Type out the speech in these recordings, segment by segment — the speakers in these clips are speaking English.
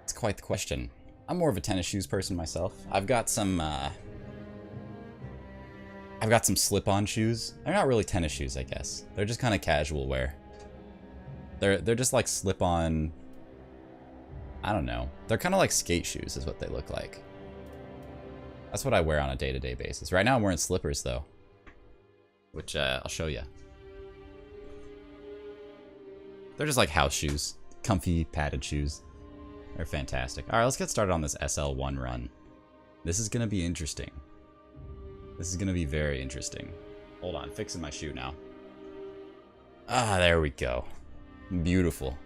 It's quite the question. I'm more of a tennis shoes person myself. I've got some slip-on shoes. They're not really tennis shoes, I guess. They're just kind of casual wear. They're just like slip-on. I don't know. They're kind of like skate shoes is what they look like. That's what I wear on a day-to-day basis. Right now I'm wearing slippers though, which I'll show you. They're just like house shoes, comfy padded shoes. They're fantastic. All right, let's get started on this SL1 run. This is gonna be interesting. This is gonna be very interesting. Hold on, fixing my shoe now. Ah, there we go. Beautiful.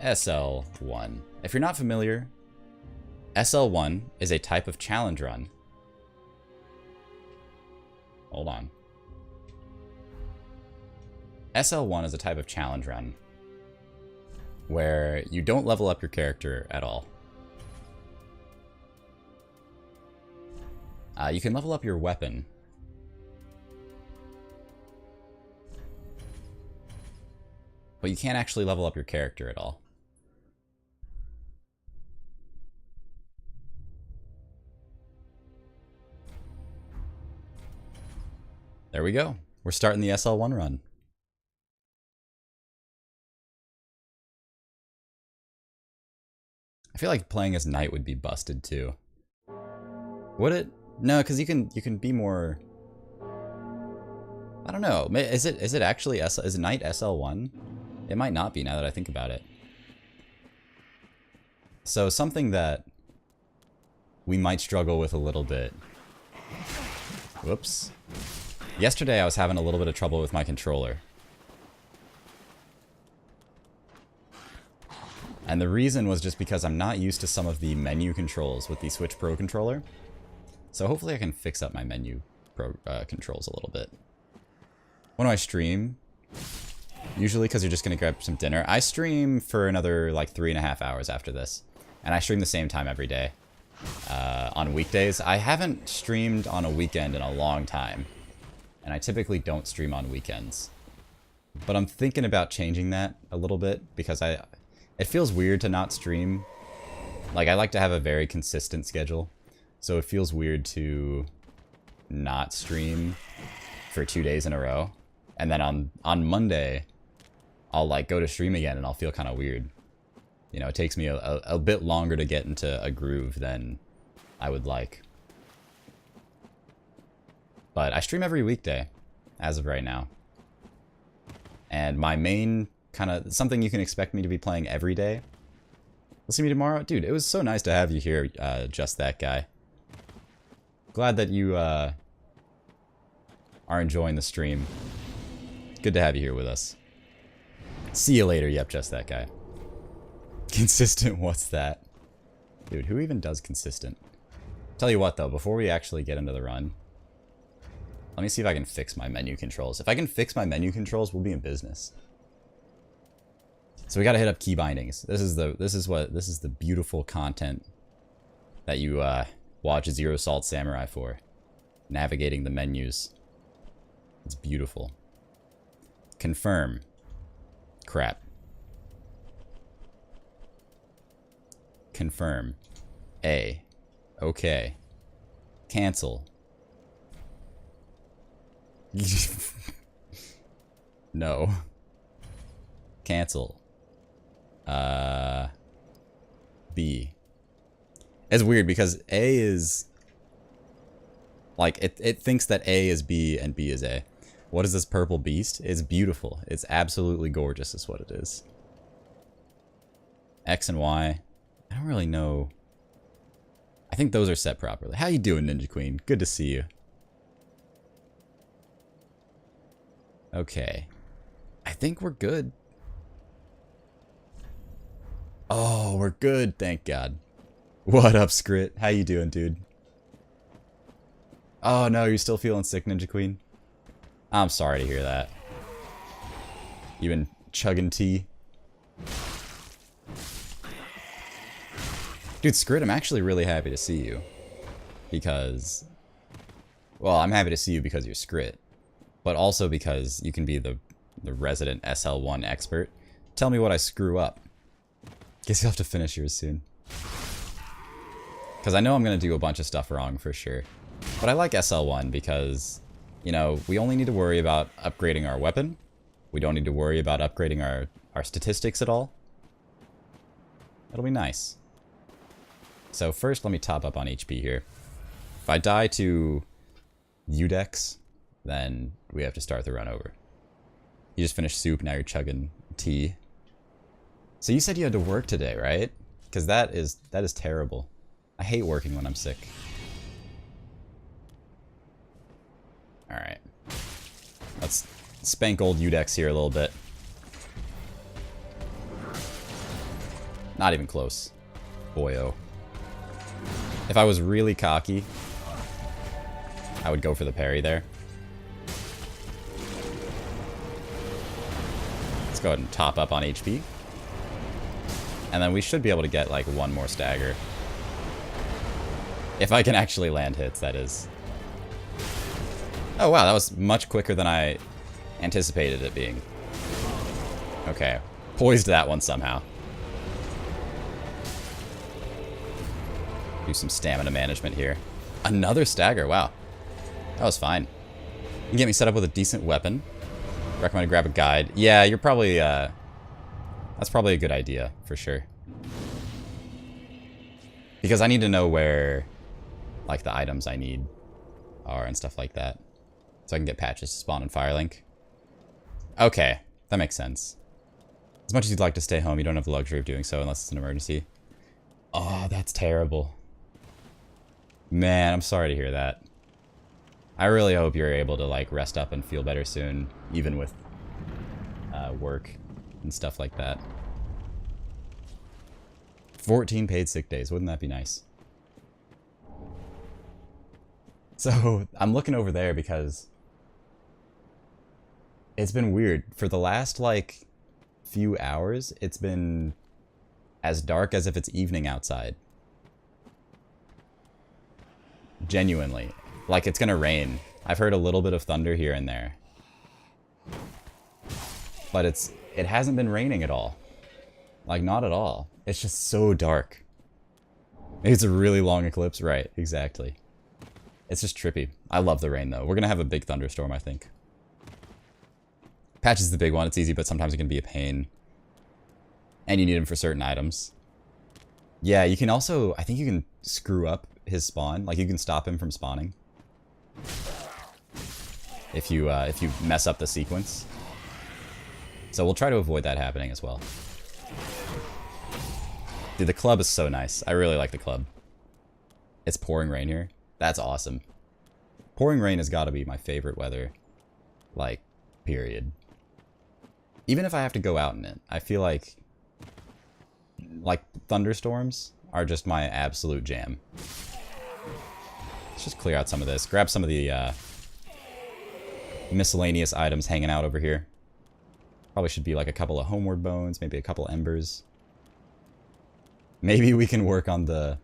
SL1. If you're not familiar, SL1 is a type of challenge run. Hold on. SL1 is a type of challenge run where you don't level up your character at all. You can level up your weapon. But you can't actually level up your character at all. There we go. We're starting the SL1 run. I feel like playing as Knight would be busted too. Would it? No, because you can be more. I don't know. Is it actually is Knight SL1? It might not be now that I think about it. So something that we might struggle with a little bit. Whoops. Yesterday I was having a little bit of trouble with my controller. And the reason was just because I'm not used to some of the menu controls with the Switch Pro controller. So hopefully I can fix up my menu controls a little bit. When do I stream? Usually because you're just going to grab some dinner. I stream for another like 3.5 hours after this. And I stream the same time every day. On weekdays. I haven't streamed on a weekend in a long time. And I typically don't stream on weekends. But I'm thinking about changing that a little bit because it feels weird to not stream. Like, I like to have a very consistent schedule. So it feels weird to not stream for 2 days in a row. And then on Monday, I'll like go to stream again and I'll feel kind of weird. You know, it takes me a bit longer to get into a groove than I would like. But I stream every weekday, as of right now. And my main kind of something you can expect me to be playing every day. You'll see me tomorrow. Dude, it was so nice to have you here, Just That Guy. Glad that you are enjoying the stream. Good to have you here with us. See you later, yep, Just That Guy. Consistent, what's that? Dude, who even does consistent? Tell you what though, before we actually get into the run, let me see if I can fix my menu controls. If I can fix my menu controls, we'll be in business. So we gotta hit up key bindings. This is the beautiful content that you watch Zero Salt Samurai for. Navigating the menus. It's beautiful. Confirm. Crap. Confirm. A. Okay. Cancel. No. Cancel. B. It's weird because A is like it thinks that A is B and B is A. What is this purple beast? It's beautiful. It's absolutely gorgeous is what it is. X and Y. I don't really know. I think those are set properly. How you doing, Ninja Queen? Good to see you. Okay. I think we're good. Oh, we're good, thank God. What up, Scrit? How you doing, dude? Oh no, you're still feeling sick, Ninja Queen? I'm sorry to hear that. You been chugging tea? Dude, Scrit, I'm actually really happy to see you. Because... Well, I'm happy to see you because you're Scrit. But also because you can be the resident SL1 expert. Tell me what I screw up. Guess you'll have to finish yours soon. Because I know I'm going to do a bunch of stuff wrong for sure. But I like SL1 because, you know, we only need to worry about upgrading our weapon. We don't need to worry about upgrading our statistics at all. It'll be nice. So first, let me top up on HP here. If I die to Udex, then we have to start the run over. You just finished soup, now you're chugging tea. So you said you had to work today, right? Because that is terrible. I hate working when I'm sick. Alright. Let's spank old Udex here a little bit. Not even close. Boyo. If I was really cocky, I would go for the parry there. Let's go ahead and top up on HP. And then we should be able to get like one more stagger. If I can actually land hits, that is. Oh wow, that was much quicker than I anticipated it being. Okay, poised that one somehow. Do some stamina management here. Another stagger, wow. That was fine. You can get me set up with a decent weapon. Recommend to grab a guide. Yeah, you're probably, that's probably a good idea, for sure. Because I need to know where, like, the items I need are and stuff like that. So I can get patches to spawn in Firelink. Okay, that makes sense. As much as you'd like to stay home, you don't have the luxury of doing so unless it's an emergency. Oh, that's terrible. Man, I'm sorry to hear that. I really hope you're able to, like, rest up and feel better soon, even with work and stuff like that. 14 paid sick days, wouldn't that be nice? So, I'm looking over there because it's been weird. For the last, like, few hours, it's been as dark as if it's evening outside. Genuinely. Like, it's gonna rain. I've heard a little bit of thunder here and there. But it hasn't been raining at all. Like, not at all. It's just so dark. Maybe it's a really long eclipse. Right, exactly. It's just trippy. I love the rain, though. We're gonna have a big thunderstorm, I think. Patch is the big one. It's easy, but sometimes it can be a pain. And you need them for certain items. Yeah, you can also... I think you can screw up his spawn. Like, you can stop him from spawning. If you mess up the sequence. So we'll try to avoid that happening as well. Dude, the club is so nice. I really like the club. It's pouring rain here. That's awesome. Pouring rain has got to be my favorite weather. Like, period. Even if I have to go out in it, I feel like thunderstorms are just my absolute jam. Let's just clear out some of this. Grab some of the miscellaneous items hanging out over here. Probably should be like a couple of homeward bones, maybe a couple embers. Maybe we can work on the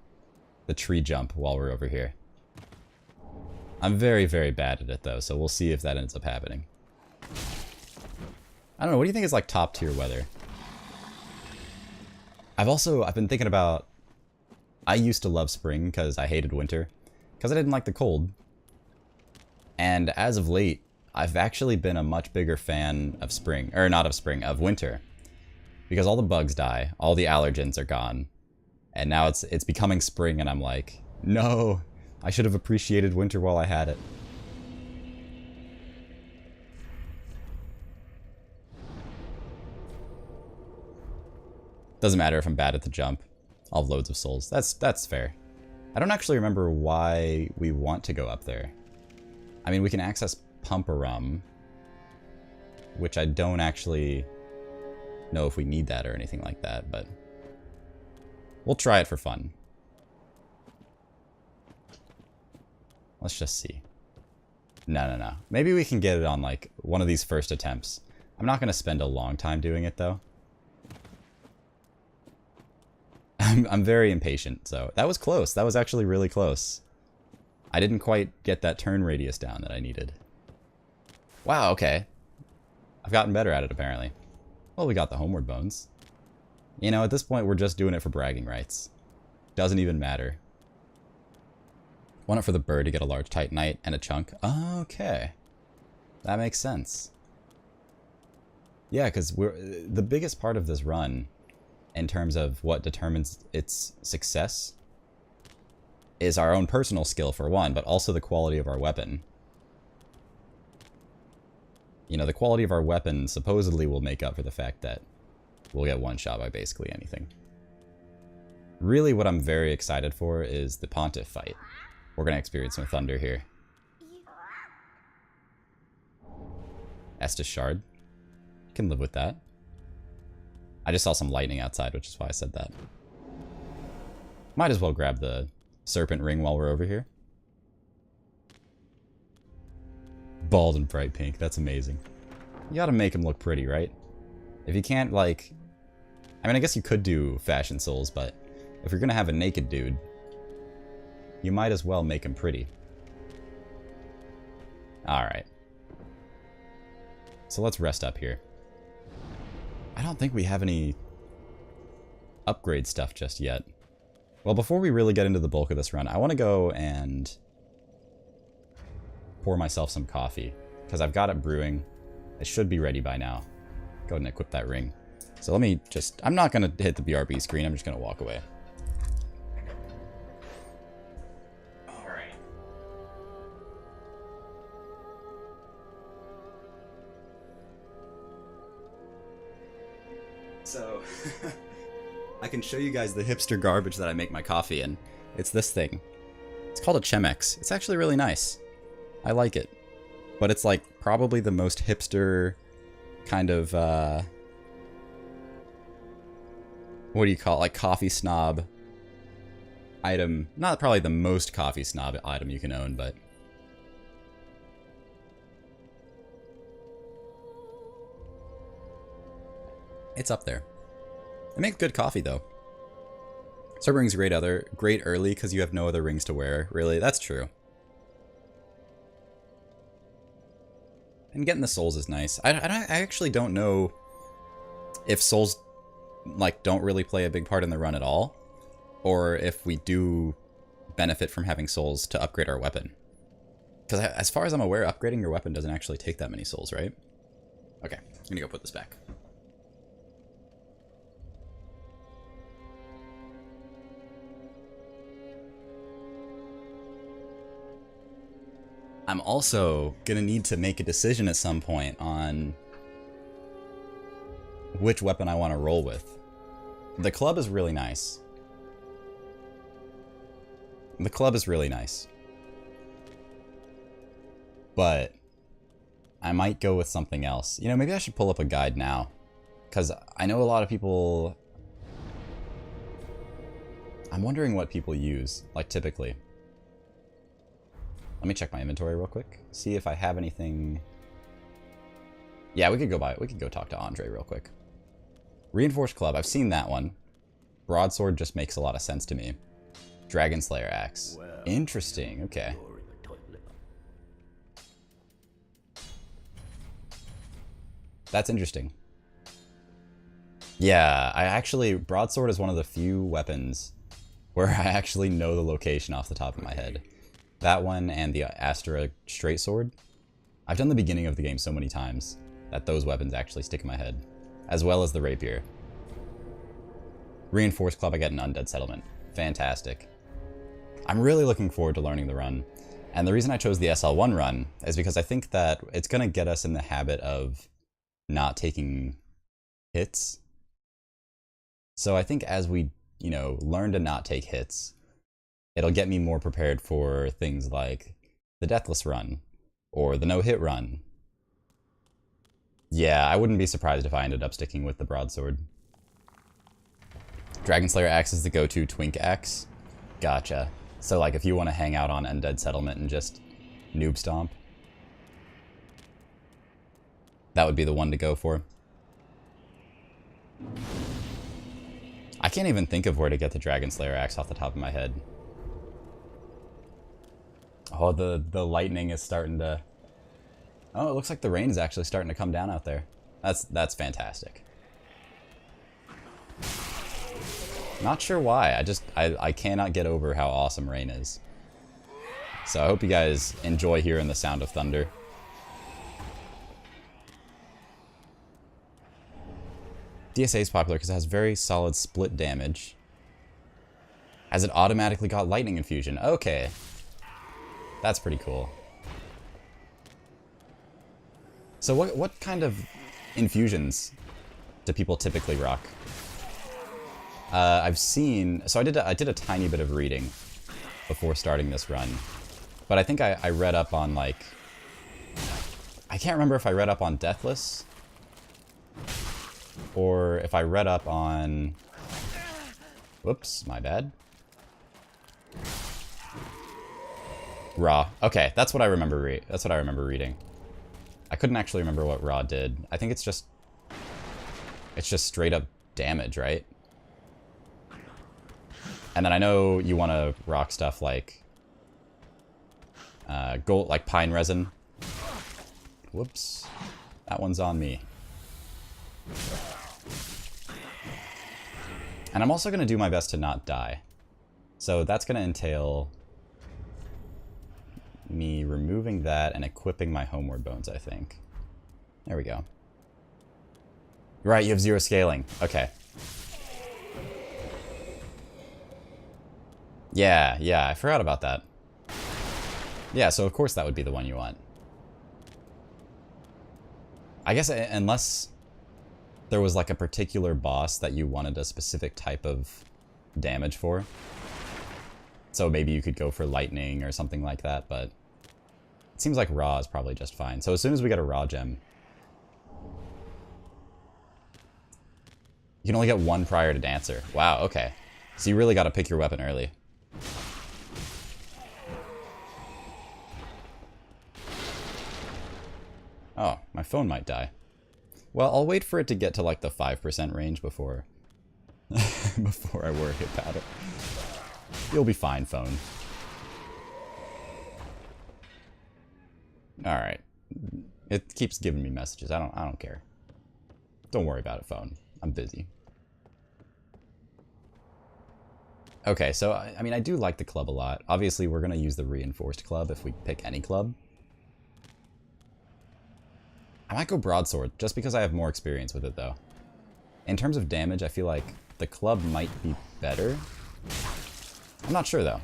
tree jump while we're over here. I'm very, very bad at it though, so we'll see if that ends up happening. I don't know, what do you think is like top tier weather? I've been thinking about, I used to love spring because I hated winter, because I didn't like the cold. And as of late, I've actually been a much bigger fan of spring, or not of spring, of winter. Because all the bugs die, all the allergens are gone. And now it's becoming spring and I'm like, no, I should have appreciated winter while I had it. Doesn't matter if I'm bad at the jump. I'll have loads of souls. That's fair. I don't actually remember why we want to go up there. I mean, we can access Pumperum, which I don't actually know if we need that or anything like that, but we'll try it for fun. Let's just see. No. Maybe we can get it on like one of these first attempts. I'm not going to spend a long time doing it though. I'm very impatient, so that was close. That was actually really close. I didn't quite get that turn radius down that I needed. Wow, okay. I've gotten better at it, apparently. Well, we got the homeward bones. You know, at this point, we're just doing it for bragging rights. Doesn't even matter. Want it for the bird to get a large titanite and a chunk. Okay. That makes sense. Yeah, because the biggest part of this run, in terms of what determines its success, is our own personal skill for one, but also the quality of our weapon. You know, the quality of our weapon supposedly will make up for the fact that we'll get one shot by basically anything. Really, what I'm very excited for is the Pontiff fight. We're going to experience some thunder here. Estus Shard. Can live with that. I just saw some lightning outside, which is why I said that. Might as well grab the Serpent Ring while we're over here. Bald and bright pink. That's amazing. You gotta make him look pretty, right? If you can't, like... I mean, I guess you could do Fashion Souls, but if you're gonna have a naked dude, you might as well make him pretty. Alright. So let's rest up here. I don't think we have any upgrade stuff just yet. Well, before we really get into the bulk of this run, I want to go and pour myself some coffee, because I've got it brewing. It should be ready by now. Go ahead and equip that ring. So let me just... I'm not going to hit the BRB screen. I'm just going to walk away. Alright. So... I can show you guys the hipster garbage that I make my coffee in. It's this thing. It's called a Chemex. It's actually really nice. I like it. But it's like probably the most hipster kind of, what do you call it? Like coffee snob item. Not probably the most coffee snob item you can own, but... it's up there. It makes good coffee, though. Serpent Ring's great early because you have no other rings to wear. Really, that's true. And getting the souls is nice. I actually don't know if souls like don't really play a big part in the run at all, or if we do benefit from having souls to upgrade our weapon. Because as far as I'm aware, upgrading your weapon doesn't actually take that many souls, right? Okay, I'm gonna go put this back. I'm also gonna need to make a decision at some point on which weapon I want to roll with. The club is really nice. The club is really nice. But I might go with something else. You know, maybe I should pull up a guide now. Because I know a lot of people... I'm wondering what people use, like typically. Let me check my inventory real quick. See if I have anything... Yeah, we could go talk to Andre real quick. Reinforced Club, I've seen that one. Broadsword just makes a lot of sense to me. Dragon Slayer Axe. Well, interesting, okay. That's interesting. Yeah, Broadsword is one of the few weapons where I actually know the location off the top of my head. That one and the Astra Straight Sword. I've done the beginning of the game so many times that those weapons actually stick in my head. As well as the Rapier. Reinforced Club, I get an Undead Settlement. Fantastic. I'm really looking forward to learning the run. And the reason I chose the SL1 run is because I think that it's going to get us in the habit of not taking hits. So I think as we, you know, learn to not take hits, it'll get me more prepared for things like the Deathless run, or the no-hit run. Yeah, I wouldn't be surprised if I ended up sticking with the Broadsword. Dragon Slayer Axe is the go-to twink axe. Gotcha. So like if you want to hang out on Undead Settlement and just noob stomp, that would be the one to go for. I can't even think of where to get the Dragon Slayer Axe off the top of my head. Oh, the lightning is starting to... Oh, it looks like the rain is actually starting to come down out there. That's fantastic. Not sure why. I cannot get over how awesome rain is. So I hope you guys enjoy hearing the sound of thunder. DSA is popular because it has very solid split damage. As it automatically got lightning infusion. Okay. That's pretty cool. So what kind of infusions do people typically rock? I've seen... So I did a tiny bit of reading before starting this run. But I think I read up on, like... I can't remember if I read up on Deathless. Or if I read up on... Whoops, my bad. Raw. Okay, that's what I remember reading. I couldn't actually remember what Raw did. I think it's just straight up damage, right? And then I know you want to rock stuff like gold, like pine resin. Whoops, that one's on me. And I'm also going to do my best to not die. So that's going to entail me removing that and equipping my homeward bones, I think. There we go. Right, you have 0 scaling. Okay. Yeah, I forgot about that. Yeah, so of course that would be the one you want. I guess unless there was like a particular boss that you wanted a specific type of damage for. So maybe you could go for lightning or something like that, but it seems like raw is probably just fine. So as soon as we get a raw gem, you can only get 1 prior to Dancer. Wow, okay. So you really got to pick your weapon early. Oh, my phone might die. Well, I'll wait for it to get to like the 5% range before before I worry about it. You'll be fine, phone. Alright. It keeps giving me messages. I don't care. Don't worry about it, phone. I'm busy. Okay, so I mean I do like the club a lot. Obviously we're gonna use the reinforced club if we pick any club. I might go broadsword, just because I have more experience with it, though. In terms of damage, I feel like the club might be better. I'm not sure, though.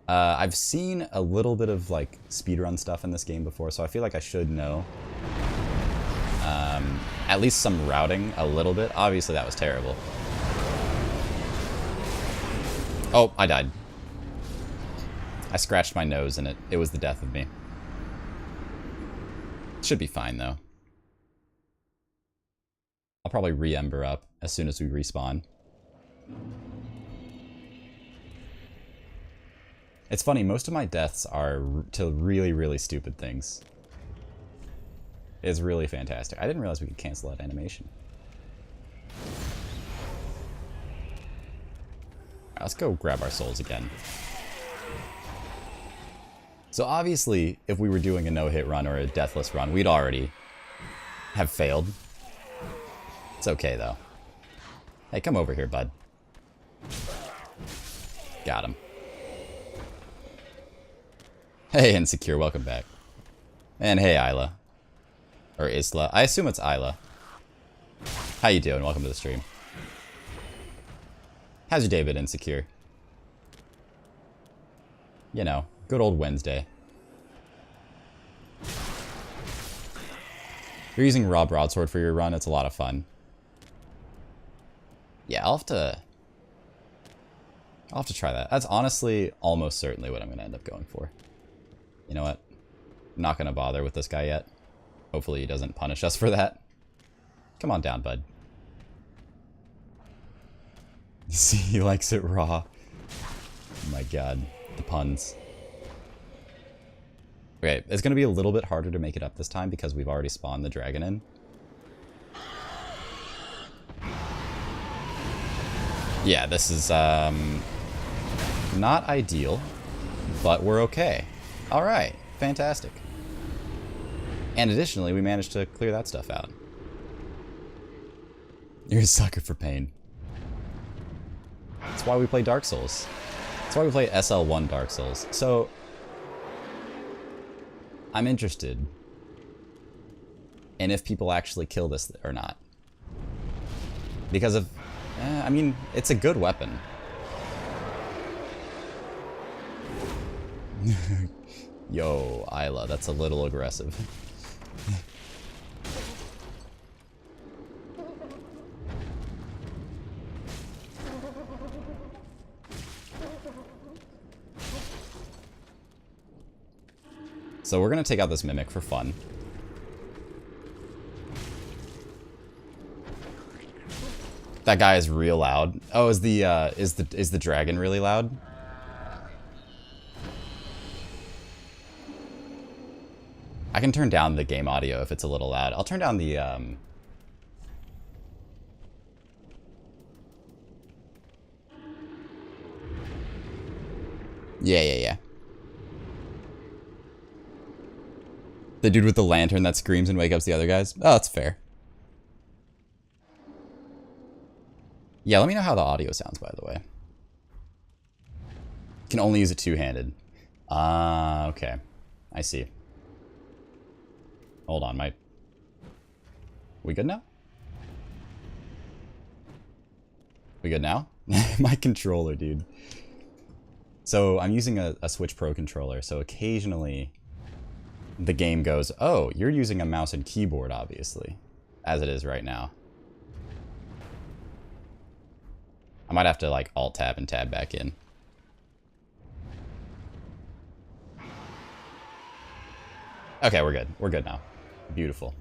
I've seen a little bit of, like, speedrun stuff in this game before, so I feel like I should know. At least some routing, a little bit. Obviously, that was terrible. Oh, I died. I scratched my nose, and it was the death of me. Should be fine, though. I'll probably re-ember up as soon as we respawn. It's funny, most of my deaths are to really, really stupid things. It's really fantastic. I didn't realize we could cancel that animation. Alright, let's go grab our souls again. So obviously, if we were doing a no-hit run or a deathless run, we'd already have failed. It's okay, though. Hey, come over here, bud. Got him. Hey, Insecure, welcome back. And hey, Isla. Or Isla. I assume it's Isla. How you doing? Welcome to the stream. How's your day been, Insecure? You know, good old Wednesday. You're using raw broadsword for your run, it's a lot of fun. Yeah, I'll have to try that. That's honestly almost certainly what I'm going to end up going for. You know what? I'm not going to bother with this guy yet. Hopefully he doesn't punish us for that. Come on down, bud. You see, he likes it raw. Oh my god, the puns. Okay, it's going to be a little bit harder to make it up this time because we've already spawned the dragon in. Yeah, this is not ideal, but we're okay. Alright, fantastic. And additionally, we managed to clear that stuff out. You're a sucker for pain. That's why we play Dark Souls. That's why we play SL1 Dark Souls. So, I'm interested in if people actually kill this or not. Because of, I mean, it's a good weapon. Yo, Isla, that's a little aggressive. So we're gonna take out this Mimic for fun. That guy is real loud. Oh, is the dragon really loud? I can turn down the game audio if it's a little loud. I'll turn down the Yeah. The dude with the lantern that screams and wakes up the other guys. Oh, that's fair. Yeah, let me know how the audio sounds, by the way. Can only use it two-handed. Ah, okay. I see. Hold on, we good now? We good now? My controller, dude. So I'm using a Switch Pro controller, so occasionally the game goes, oh, you're using a mouse and keyboard, obviously, as it is right now. I might have to like Alt-Tab and tab back in. Okay, we're good. We're good now. Beautiful.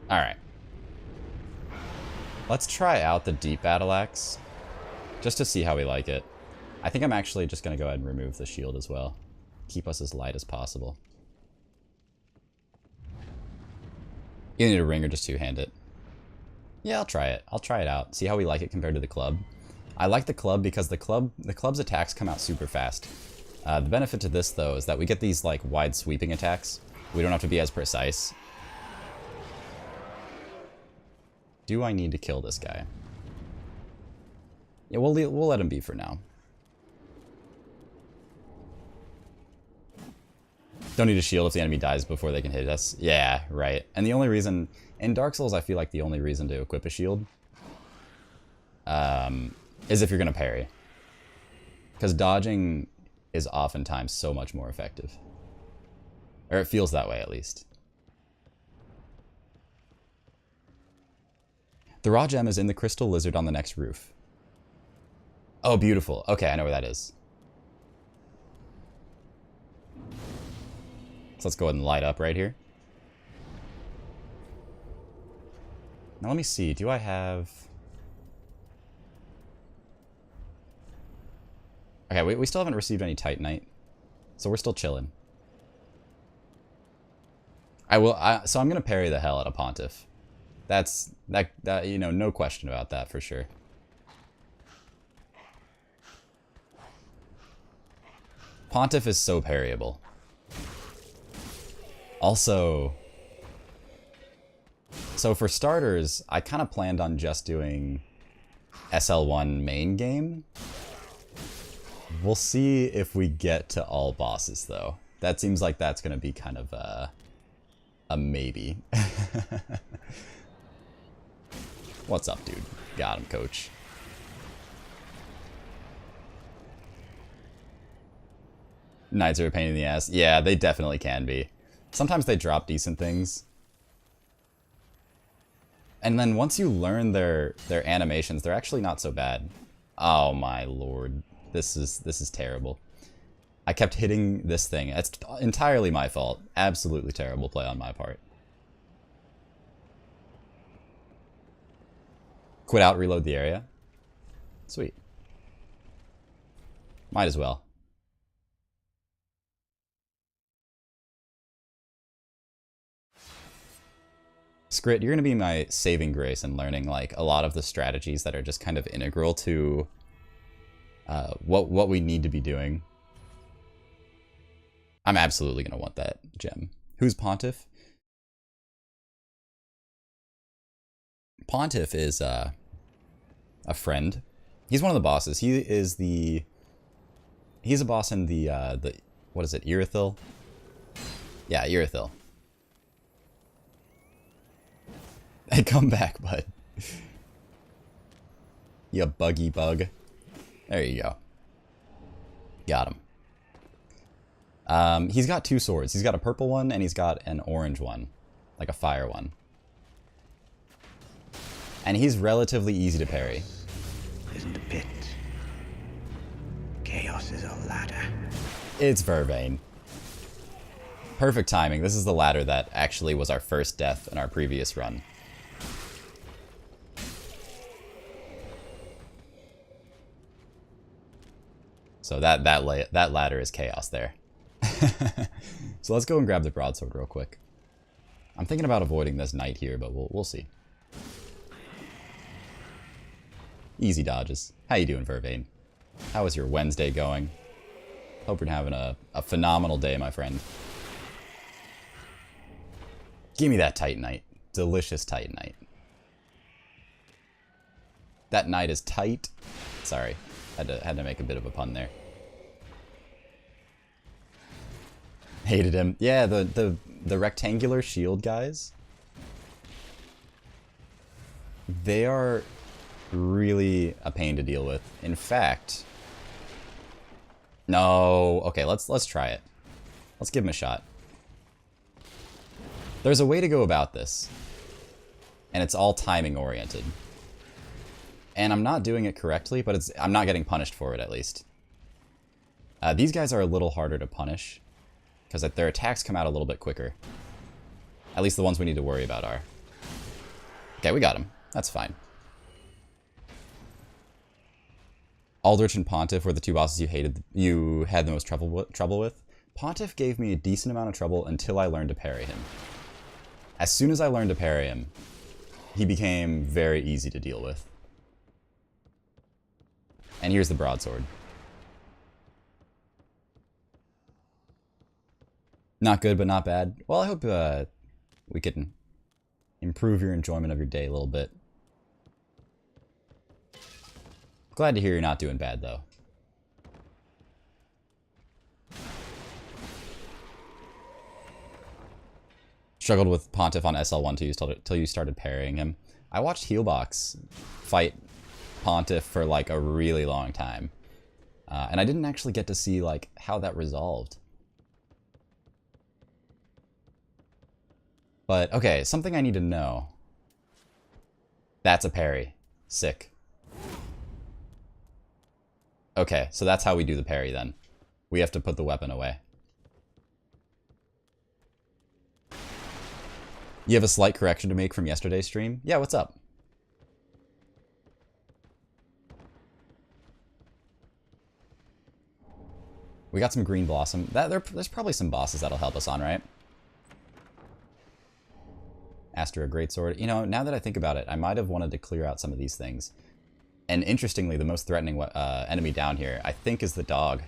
Alright. Let's try out the Deep Battle Axe, just to see how we like it. I think I'm actually just going to go ahead and remove the shield as well. Keep us as light as possible. You need a ring or just two-hand it. Yeah, I'll try it. I'll try it out. See how we like it compared to the club. I like the club because the club's attacks come out super fast. The benefit to this, though, is that we get these like wide sweeping attacks. We don't have to be as precise. Do I need to kill this guy? Yeah, we'll let him be for now. Don't need a shield if the enemy dies before they can hit us. Yeah, right. And the only reason... In Dark Souls, I feel like the only reason to equip a shield is if you're going to parry. Because dodging is oftentimes so much more effective. Or it feels that way, at least. The raw gem is in the crystal lizard on the next roof. Oh, beautiful. Okay, I know where that is. So let's go ahead and light up right here. Now let me see, do I have... Okay, we still haven't received any Titanite, so we're still chilling. So I'm gonna parry the hell out of Pontiff. That, you know, no question about that for sure. Pontiff is so parryable. Also... So for starters, I kind of planned on just doing SL1 main game. We'll see if we get to all bosses, though. That seems like that's going to be kind of a maybe. What's up, dude? Got him, coach. Knights are a pain in the ass. Yeah, they definitely can be. Sometimes they drop decent things. And then once you learn their animations, they're actually not so bad. Oh my lord. This is terrible. I kept hitting this thing. It's entirely my fault. Absolutely terrible play on my part. Quit out, reload the area. Sweet. Might as well. Skrit, you're going to be my saving grace in learning like a lot of the strategies that are just kind of integral to what we need to be doing. I'm absolutely going to want that gem. Who's Pontiff? Pontiff is a friend. He's one of the bosses. He's a boss in the what is it, Irithil? Yeah, Irithil. Hey, come back, bud. You buggy bug. There you go. Got him. He's got two swords. He's got a purple one and he's got an orange one. Like a fire one. And he's relatively easy to parry. Isn't a pit. Chaos is a ladder. It's Vervain. Perfect timing. This is the ladder that actually was our first death in our previous run. So that ladder is chaos there. So let's go and grab the broadsword real quick. I'm thinking about avoiding this knight here, but we'll see. Easy dodges. How you doing, Vervain? How is your Wednesday going? Hope you're having a phenomenal day, my friend. Give me that Titanite. Delicious Titanite. That knight is tight. Sorry. Had to make a bit of a pun there. Hated him. Yeah, the rectangular shield guys. They are really a pain to deal with. In fact, no. Okay, let's try it. Let's give him a shot. There's a way to go about this, and it's all timing oriented. And I'm not doing it correctly, but I'm not getting punished for it, at least. These guys are a little harder to punish, because their attacks come out a little bit quicker. At least the ones we need to worry about are. Okay, we got him. That's fine. Aldrich and Pontiff were the two bosses you had the most trouble with. Pontiff gave me a decent amount of trouble until I learned to parry him. As soon as I learned to parry him, he became very easy to deal with. And here's the broadsword. Not good, but not bad. Well, I hope we can improve your enjoyment of your day a little bit. Glad to hear you're not doing bad, though. Struggled with Pontiff on SL1 till you started parrying him. I watched Healbox fight Pontiff for like a really long time. And I didn't actually get to see like how that resolved. But okay, something I need to know. That's a parry. Sick. Okay, so that's how we do the parry then. We have to put the weapon away. You have a slight correction to make from yesterday's stream? Yeah, what's up? We got some green blossom. There's probably some bosses that'll help us on, right? Astra, a great sword. You know, now that I think about it, I might have wanted to clear out some of these things. And interestingly, the most threatening enemy down here, I think, is the dog.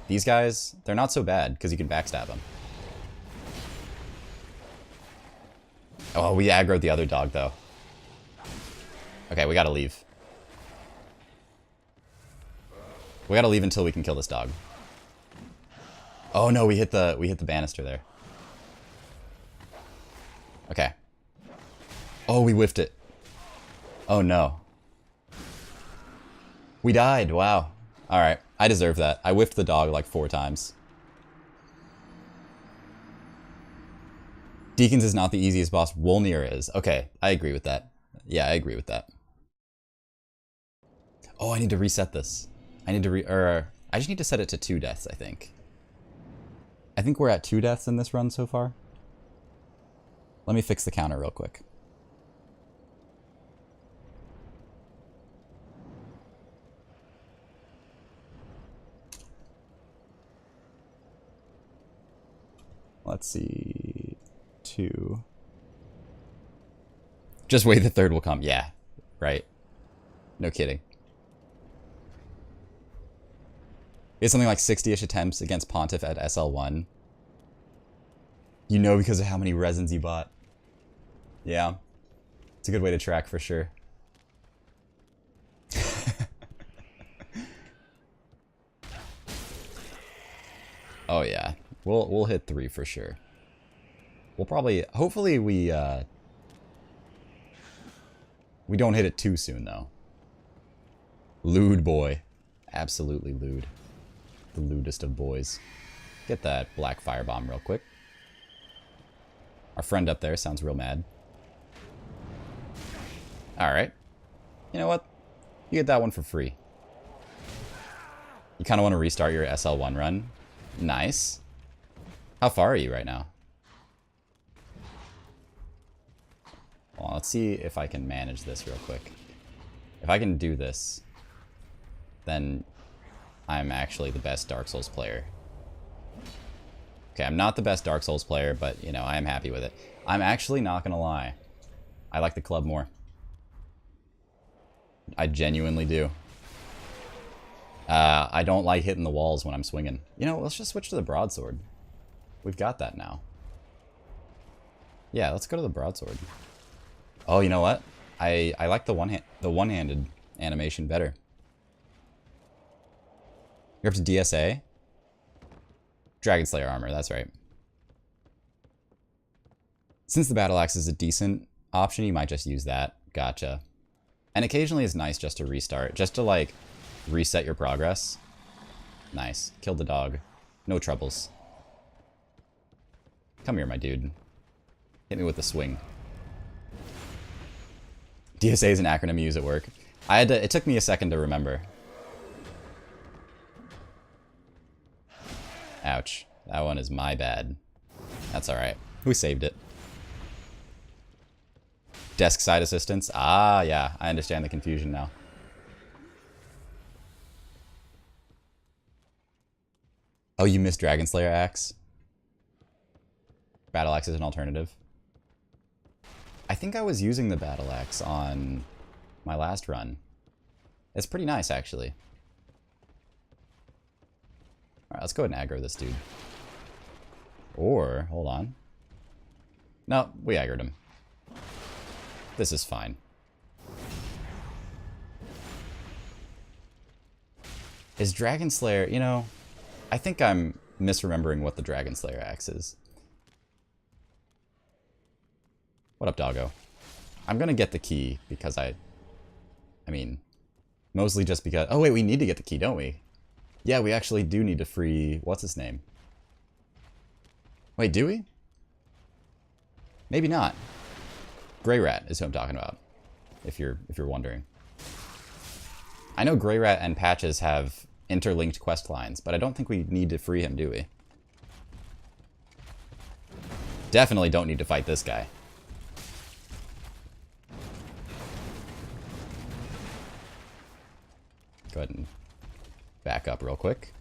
These guys, they're not so bad, because you can backstab them. Oh, we aggroed the other dog, though. Okay, we gotta leave. We gotta leave until we can kill this dog. Oh no, we hit the banister there. Okay. Oh, we whiffed it. Oh no. We died, wow. Alright, I deserve that. I whiffed the dog like 4 times. Deacons is not the easiest boss. Wolnir is. Okay, I agree with that. Yeah, I agree with that. Oh, I need to reset this. I need to I just need to set it to 2 deaths, I think. I think we're at 2 deaths in this run so far. Let me fix the counter real quick. Let's see. 2. Just wait, the 3rd will come. Yeah, right. No kidding. It's something like 60-ish attempts against Pontiff at SL1. You know, because of how many resins you bought. Yeah. It's a good way to track for sure. Oh yeah, we'll hit 3 for sure. We'll probably, hopefully we don't hit it too soon though. Lewd boy, absolutely lewd, the lewdest of boys. Get that black firebomb real quick. Our friend up there sounds real mad. All right, you know what? You get that one for free. You kind of want to restart your SL1 run. Nice. How far are you right now? Well, let's see if I can manage this real quick. If I can do this, then I'm actually the best Dark Souls player. Okay, I'm not the best Dark Souls player, but, you know, I am happy with it. I'm actually not gonna lie. I like the club more. I genuinely do. I don't like hitting the walls when I'm swinging. You know, let's just switch to the broadsword. We've got that now. Yeah, let's go to the broadsword. Oh, you know what? I like the one-handed animation better. You're up to DSA? Dragon Slayer armor, that's right. Since the battle axe is a decent option, you might just use that. Gotcha. And occasionally it's nice just to restart, just to like reset your progress. Nice. Killed the dog. No troubles. Come here, my dude. Hit me with the swing. DSA is an acronym you use at work. It took me a second to remember. Ouch. That one is my bad. That's alright. We saved it. Desk side assistance. Ah, yeah. I understand the confusion now. Oh, you missed Dragon Slayer axe? Battle axe is an alternative. I think I was using the battle axe on my last run. It's pretty nice, actually. Alright, let's go ahead and aggro this dude. Or, hold on. No, we aggroed him. This is fine. Is Dragon Slayer, you know, I think I'm misremembering what the Dragon Slayer axe is. What up, doggo? I'm gonna get the key because I mean, mostly just because... Oh wait, we need to get the key, don't we? Yeah, we actually do need to free... What's his name? Wait, do we? Maybe not. Grey Rat is who I'm talking about, if you're wondering. I know Grey Rat and Patches have interlinked quest lines, but I don't think we need to free him, do we? Definitely don't need to fight this guy. Go ahead and back up real quick.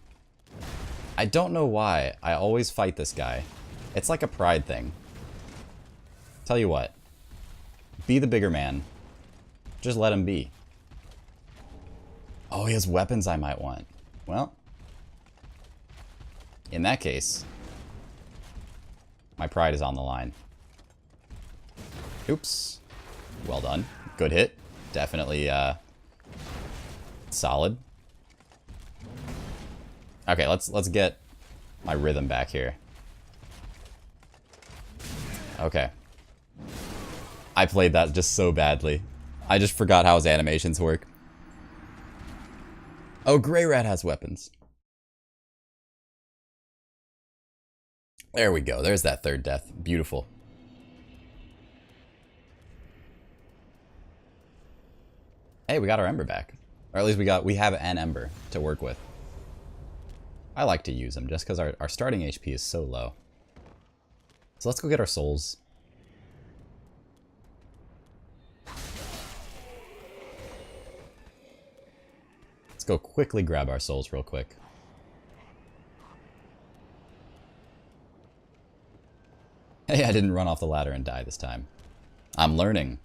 I don't know why I always fight this guy. It's like a pride thing. Tell you what. Be the bigger man. Just let him be. Oh, he has weapons I might want. Well, in that case, my pride is on the line. Oops. Well done. Good hit. Definitely solid. Okay, let's get my rhythm back here. Okay. I played that just so badly. I just forgot how his animations work. Oh, Grey Rat has weapons. There we go. There's that third death. Beautiful. Hey, we got our Ember back. Or at least we have an Ember to work with. I like to use them just because our starting HP is so low. So let's go get our souls. Let's go quickly grab our souls real quick. Hey, I didn't run off the ladder and die this time. I'm learning.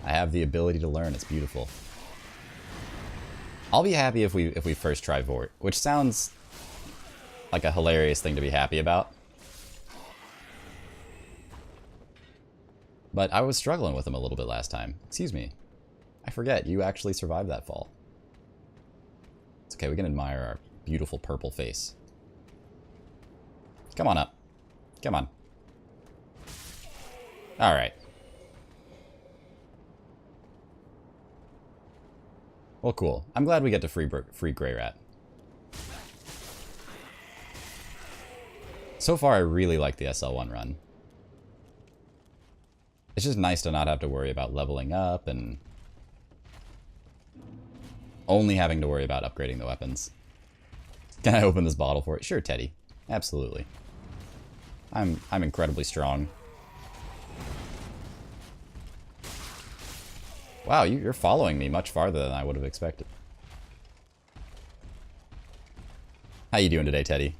I have the ability to learn. It's beautiful. I'll be happy if we first try Vort, which sounds like a hilarious thing to be happy about. But I was struggling with him a little bit last time. Excuse me. I forget, you actually survived that fall. It's okay, we can admire our beautiful purple face. Come on up. Come on. Alright. Well, cool. I'm glad we get to free Grey Rat. So far, I really like the SL1 run. It's just nice to not have to worry about leveling up and only having to worry about upgrading the weapons. Can I open this bottle for it? Sure, Teddy. Absolutely. I'm incredibly strong. Wow, you're following me much farther than I would have expected. How you doing today, Teddy?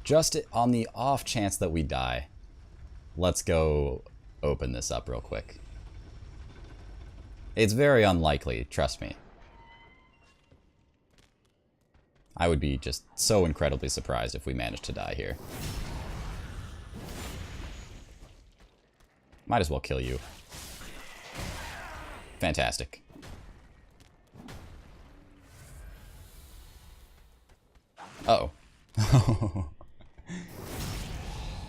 Just on the off chance that we die, let's go open this up real quick. It's very unlikely, trust me. I would be just so incredibly surprised if we managed to die here. Might as well kill you. Fantastic. Uh-oh.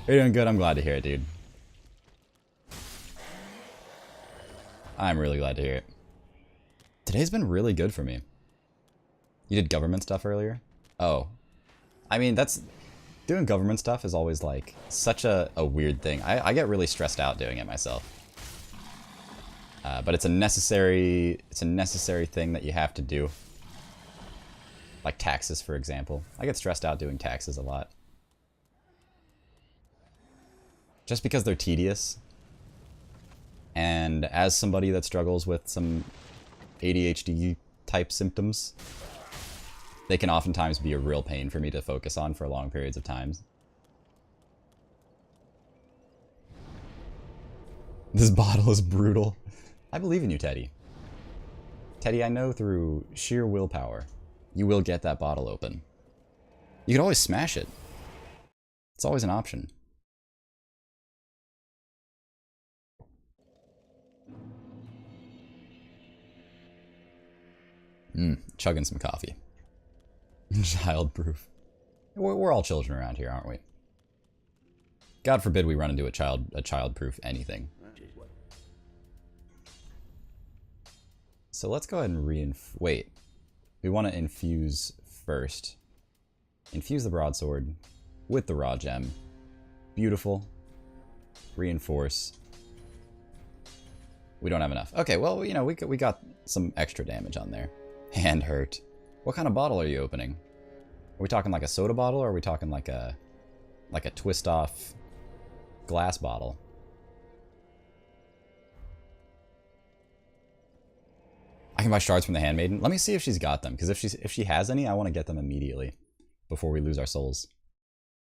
You're doing good, I'm glad to hear it, dude. I'm really glad to hear it. Today's been really good for me. You did government stuff earlier? Oh. I mean, that's... Doing government stuff is always, like, such a weird thing. I get really stressed out doing it myself. But it's a necessary thing that you have to do. Like taxes, for example. I get stressed out doing taxes a lot. Just because they're tedious. And as somebody that struggles with some ADHD type symptoms, they can oftentimes be a real pain for me to focus on for long periods of time. This bottle is brutal. I believe in you, Teddy. Teddy, I know through sheer willpower, you will get that bottle open. You can always smash it. It's always an option. Chugging some coffee. Childproof. We're all children around here, aren't we? God forbid we run into a childproof anything. So let's go ahead and wait. We want to infuse first. Infuse the broadsword with the raw gem. Beautiful. Reinforce. We don't have enough. Okay, well, you know, we got some extra damage on there. Hand hurt. What kind of bottle are you opening? Are we talking like a soda bottle, or are we talking like a twist off glass bottle? I can buy shards from the handmaiden. Let me see if she's got them, because if she has any, I want to get them immediately before we lose our souls.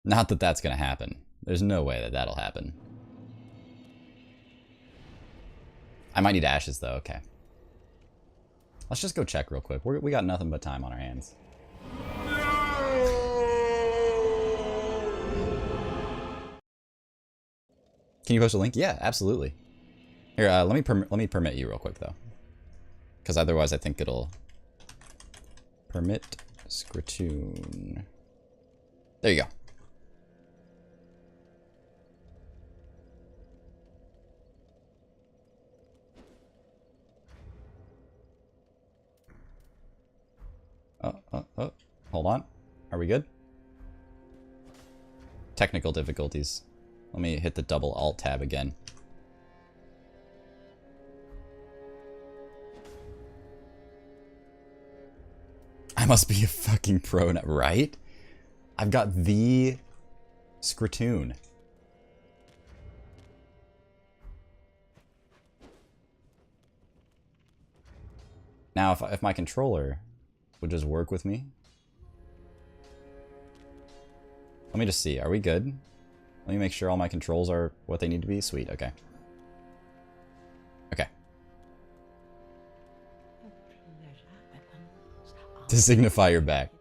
Not that that's gonna happen. There's no way that that'll happen. I might need ashes though. Okay. Let's just go check real quick. We got nothing but time on our hands. Can you post a link? Yeah, absolutely. Here, let me permit you real quick though, because otherwise I think it'll permit Scritoon. There you go. Oh, hold on. Are we good? Technical difficulties. Let me hit the double alt tab again. I must be a fucking pro now, right? I've got the Scritoon. Now, if my controller would just work with me. Let me just see. Are we good? Let me make sure all my controls are what they need to be. Sweet. Okay. Okay. To signify you're back.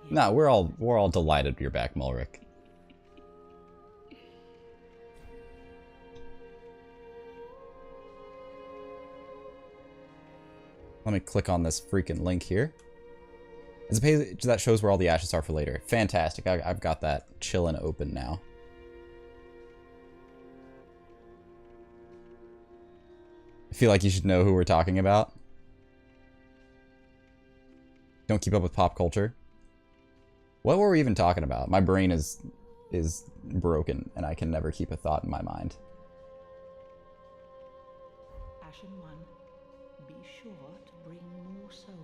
No, we're all delighted you're back, Mulric. Let me click on this freaking link here. It's a page that shows where all the ashes are for later. Fantastic. I've got that chillin' open now. I feel like you should know who we're talking about. Don't keep up with pop culture. What were we even talking about? My brain is broken, and I can never keep a thought in my mind. Ashen One, be sure to bring more souls.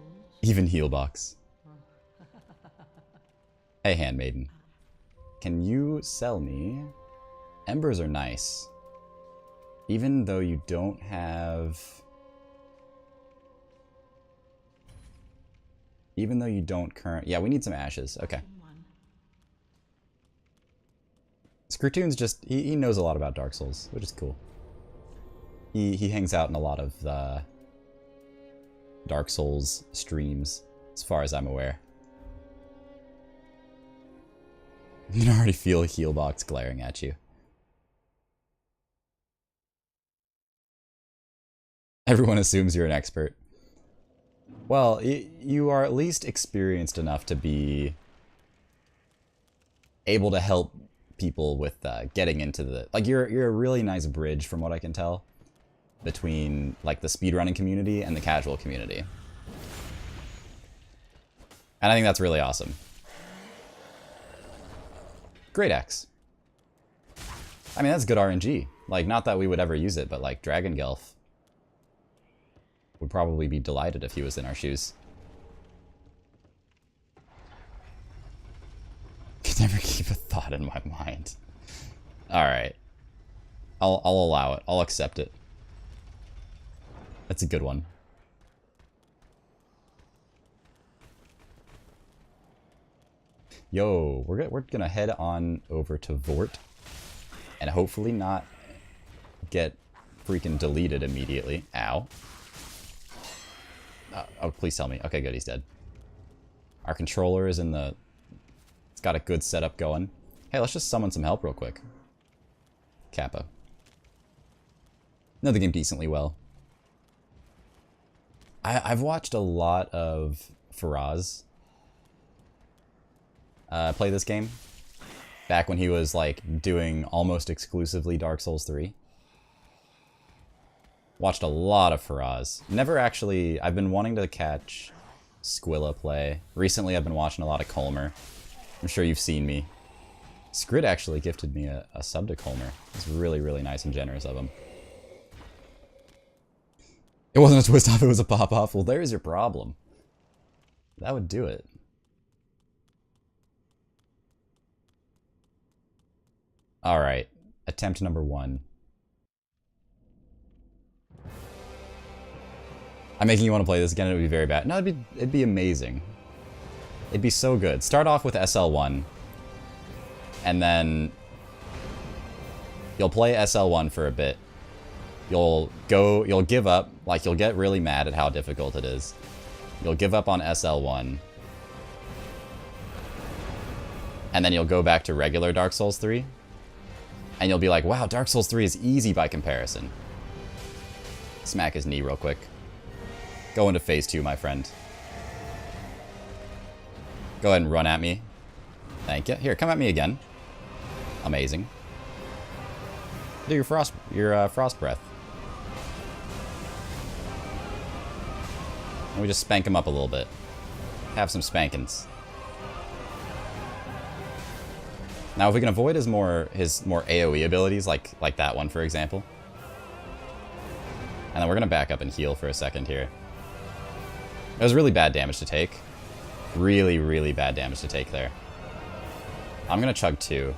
Even Healbox. Hey, handmaiden. Can you sell me? Embers are nice. Even though you don't have... Even though you don't current... Yeah, we need some ashes. Okay. Screwtoon's just... He knows a lot about Dark Souls, which is cool. He hangs out in a lot of Dark Souls streams, as far as I'm aware. You can already feel Healbox glaring at you. Everyone assumes you're an expert. Well, you are at least experienced enough to be able to help people with getting into the... Like, you're a really nice bridge, from what I can tell, between, like, the speedrunning community and the casual community. And I think that's really awesome. Great Axe. I mean, that's good RNG. Like, not that we would ever use it, but, like, Dragongelf would probably be delighted if he was in our shoes. Could never keep a thought in my mind. Alright. I'll allow it. I'll accept it. That's a good one. Yo, we're gonna head on over to Vort and hopefully not get freaking deleted immediately. Ow. Oh, please tell me. Okay, good, he's dead. Our controller is in the... It's got a good setup going. Hey, let's just summon some help real quick. Kappa. Know the game decently well. I've watched a lot of Faraz play this game. Back when he was, like, doing almost exclusively Dark Souls 3. Watched a lot of Faraz. Never actually... I've been wanting to catch Squilla play. Recently I've been watching a lot of Colmer. I'm sure you've seen me. Skrid actually gifted me a sub to Colmer. It's really, really nice and generous of him. It wasn't a twist off, it was a pop off. Well, there's your problem. That would do it. Alright. Attempt number 1. I'm making you want to play this again, it would be very bad. No, it'd be amazing. It'd be so good. Start off with SL1. And then you'll play SL1 for a bit. You'll give up, like you'll get really mad at how difficult it is. You'll give up on SL1. And then you'll go back to regular Dark Souls 3. And you'll be like, wow, Dark Souls 3 is easy by comparison. Smack his knee real quick. Go into phase 2, my friend. Go ahead and run at me. Thank you. Here, come at me again. Amazing. Do your frost breath. And we just spank him up a little bit. Have some spankings. Now, if we can avoid his more AoE abilities, like that one, for example. And then we're gonna back up and heal for a second here. It was really bad damage to take. Really, really bad damage to take there. I'm gonna chug 2.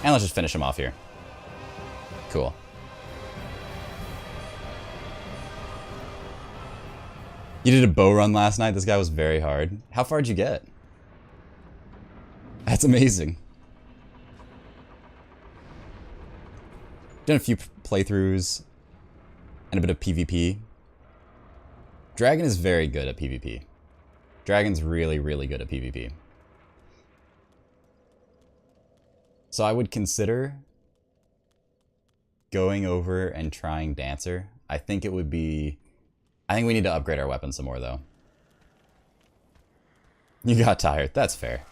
And let's just finish him off here. Cool. You did a bow run last night? This guy was very hard. How far did you get? That's amazing. Done a few playthroughs and a bit of PvP. Dragon is very good at PvP. Dragon's really, really good at PvP. So I would consider going over and trying Dancer. I think it would be... I think we need to upgrade our weapon some more, though. You got tired. That's fair.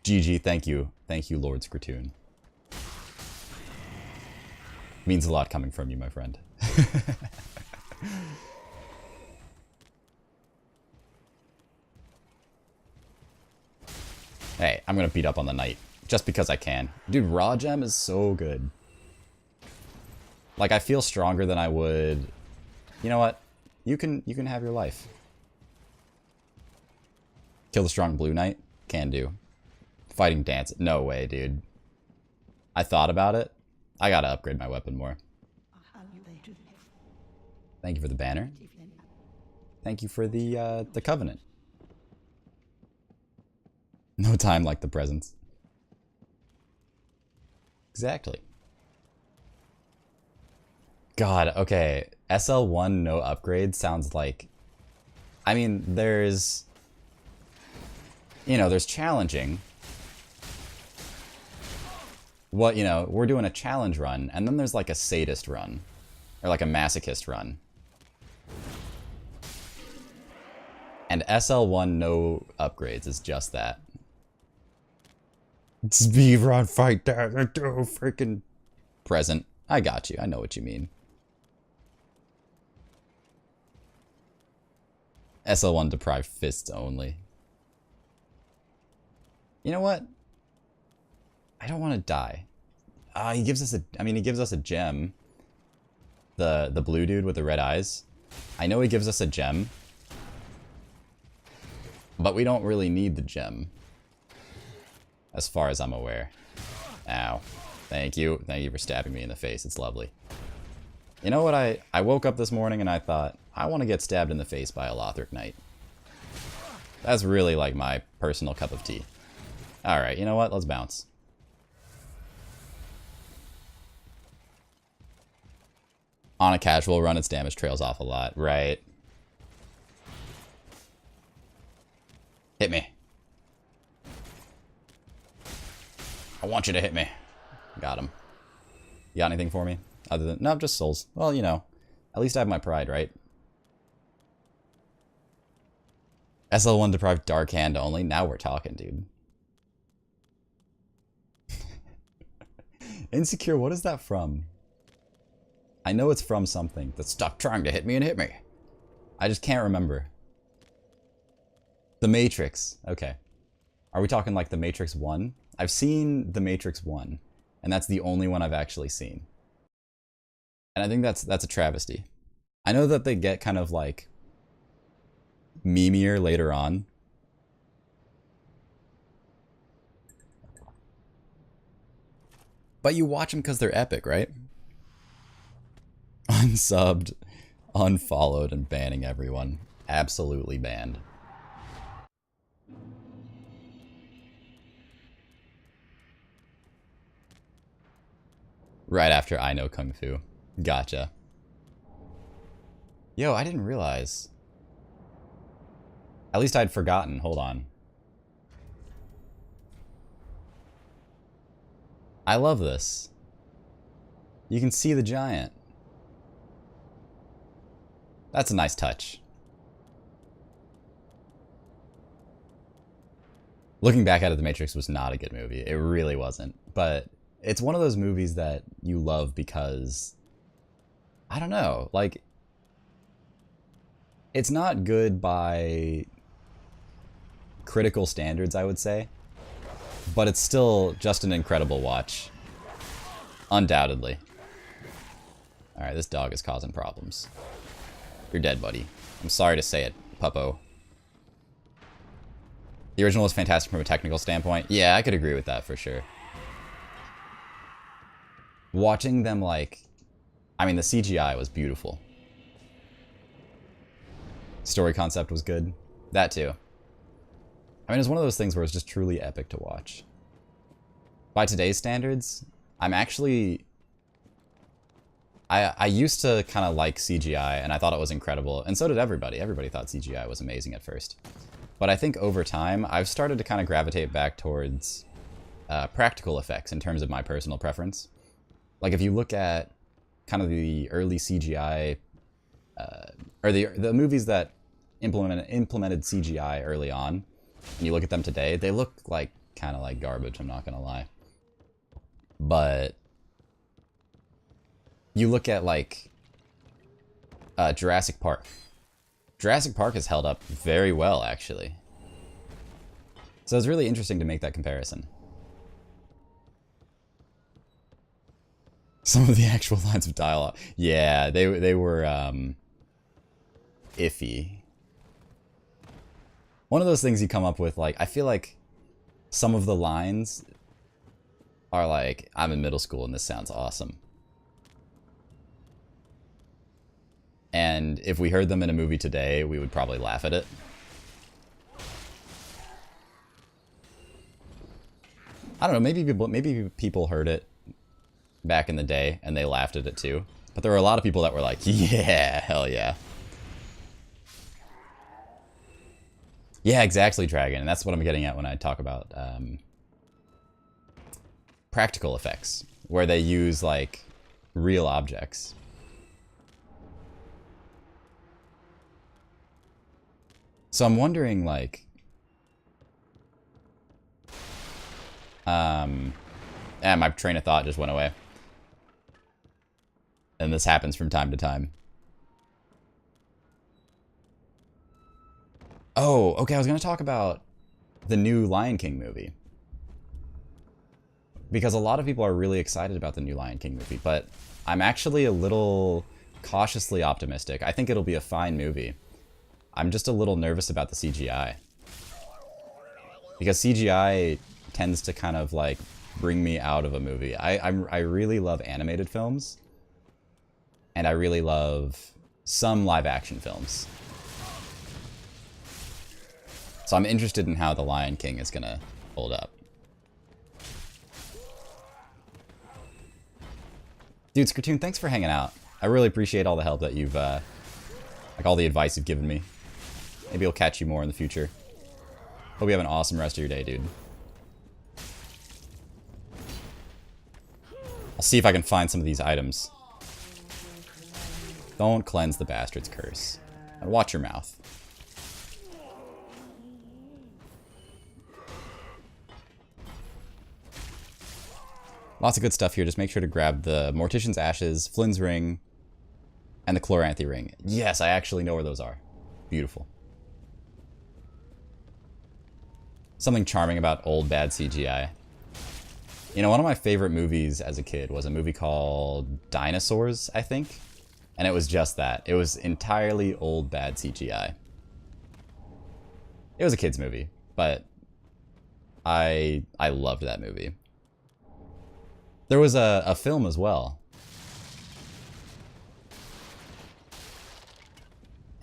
GG, thank you. Thank you, Lord Scratoon. Means a lot coming from you, my friend. Hey, I'm gonna beat up on the knight. Just because I can. Dude, Raw Gem is so good. Like, I feel stronger than I would... You know what? You can have your life. Kill the strong blue knight? Can do. Fighting dance? No way, dude. I thought about it. I gotta upgrade my weapon more. Thank you for the banner. Thank you for the covenant. No time like the presents. Exactly. God, okay. SL1 no upgrade sounds like... I mean, there's... You know, there's challenging. What, you know, we're doing a challenge run, and then there's like a sadist run. Or like a masochist run. And SL1 no upgrades is just that. Speedrun fight that freaking present. I got you. I know what you mean. SL1 deprived fists only. You know what? I don't want to die. He gives us a... I mean, he gives us a gem. The blue dude with the red eyes. I know he gives us a gem. But we don't really need the gem. As far as I'm aware. Ow. Thank you. Thank you for stabbing me in the face. It's lovely. You know what? I woke up this morning and I thought, I want to get stabbed in the face by a Lothric Knight. That's really like my personal cup of tea. Alright, you know what? Let's bounce. On a casual run, its damage trails off a lot. Right. Hit me. I want you to hit me. Got him. You got anything for me? Other than... No, just souls. Well, you know. At least I have my pride, right? SL1 deprived Dark Hand only. Now we're talking, dude. Insecure, what is that from? I know it's from something. That stop trying to hit me and hit me. I just can't remember. The Matrix. Okay. Are we talking like The Matrix 1? I've seen The Matrix 1, and that's the only one I've actually seen. And I think that's a travesty. I know that they get kind of like memeier later on. But you watch them because they're epic, right? Unsubbed, unfollowed, and banning everyone. Absolutely banned. Right after I Know Kung Fu. Gotcha. Yo, I didn't realize. At least I'd forgotten. Hold on. I love this. You can see the giant. That's a nice touch. Looking back at it, The Matrix was not a good movie. It really wasn't. But it's one of those movies that you love because... I don't know. Like... It's not good by critical standards, I would say. But it's still just an incredible watch. Undoubtedly. Alright, this dog is causing problems. You're dead, buddy. I'm sorry to say it, puppo. The original was fantastic from a technical standpoint. Yeah, I could agree with that for sure. Watching them, like... I mean, the CGI was beautiful. Story concept was good. That too. I mean, it's one of those things where it's just truly epic to watch. By today's standards, I'm actually... I used to kind of like CGI, and I thought it was incredible, and so did everybody. Everybody thought CGI was amazing at first. But I think over time, I've started to kind of gravitate back towards practical effects in terms of my personal preference. Like if you look at kind of the early CGI, or the movies that implemented CGI early on, and you look at them today, they look like kind of like garbage, I'm not gonna lie. But you look at like Jurassic Park. Jurassic Park has held up very well, actually. So it's really interesting to make that comparison. Some of the actual lines of dialogue. Yeah, they were iffy. One of those things you come up with, like, I feel like some of the lines are like, I'm in middle school and this sounds awesome. And if we heard them in a movie today, we would probably laugh at it. I don't know, maybe people heard it back in the day and they laughed at it too. But there were a lot of people that were like, yeah, hell yeah. Yeah, exactly, Dragon. And that's what I'm getting at when I talk about practical effects, where they use, like, real objects. So I'm wondering, like... my train of thought just went away. And this happens from time to time. Oh, okay, I was going to talk about the new Lion King movie. Because a lot of people are really excited about the new Lion King movie, but I'm actually a little cautiously optimistic. I think it'll be a fine movie. I'm just a little nervous about the CGI. Because CGI tends to kind of, like, bring me out of a movie. I really love animated films. And I really love some live-action films. So I'm interested in how The Lion King is gonna hold up. Dude, Skratoon, thanks for hanging out. I really appreciate all the help that you've, like all the advice you've given me. Maybe I'll catch you more in the future. Hope you have an awesome rest of your day, dude. I'll see if I can find some of these items. Don't cleanse the bastard's curse. And watch your mouth. Lots of good stuff here. Just make sure to grab the Mortician's Ashes, Flynn's Ring, and the Chloranthy Ring. Yes, I actually know where those are. Beautiful. Something charming about old bad CGI. You know, one of my favorite movies as a kid was a movie called Dinosaurs, I think. And it was just that. It was entirely old bad CGI. It was a kid's movie, but I loved that movie. There was a film as well.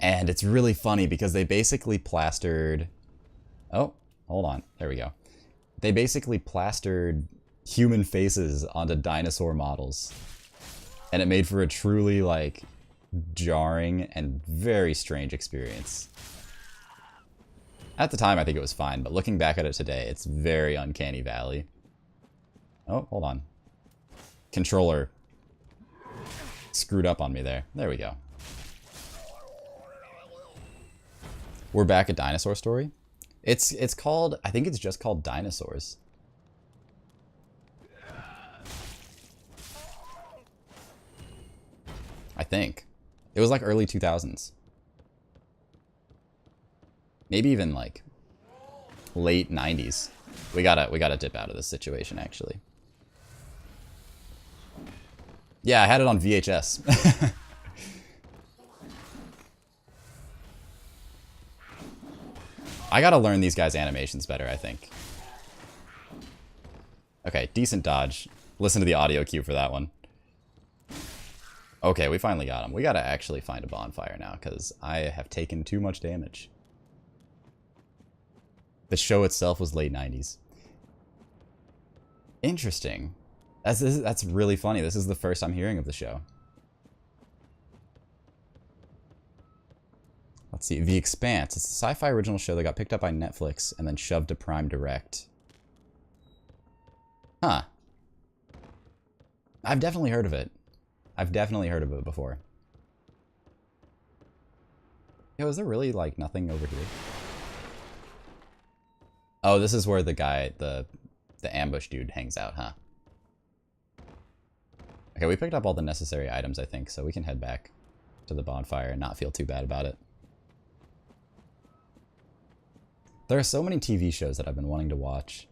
And it's really funny because they basically plastered... Oh, hold on. There we go. They basically plastered human faces onto dinosaur models. And it made for a truly, like, jarring and very strange experience. At the time, I think it was fine, but looking back at it today, it's very uncanny valley. Oh, hold on. Controller screwed up on me there. There we go. We're back at Dinosaur Story. It's called, I think it's just called Dinosaurs. I think. It was like early 2000s. Maybe even like late 90s. We gotta dip out of this situation, actually. Yeah, I had it on VHS. I gotta learn these guys' animations better, I think. Okay, decent dodge. Listen to the audio cue for that one. Okay, we finally got him. We gotta actually find a bonfire now, because I have taken too much damage. The show itself was late 90s. Interesting. That's really funny. This is the first I'm hearing of the show. Let's see. The Expanse. It's a sci-fi original show that got picked up by Netflix and then shoved to Prime Direct. Huh. I've definitely heard of it. I've definitely heard of it before. Yo, is there really, like, nothing over here? Oh, this is where the guy, the ambush dude hangs out, huh? Okay, we picked up all the necessary items, I think, so we can head back to the bonfire and not feel too bad about it. There are so many TV shows that I've been wanting to watch,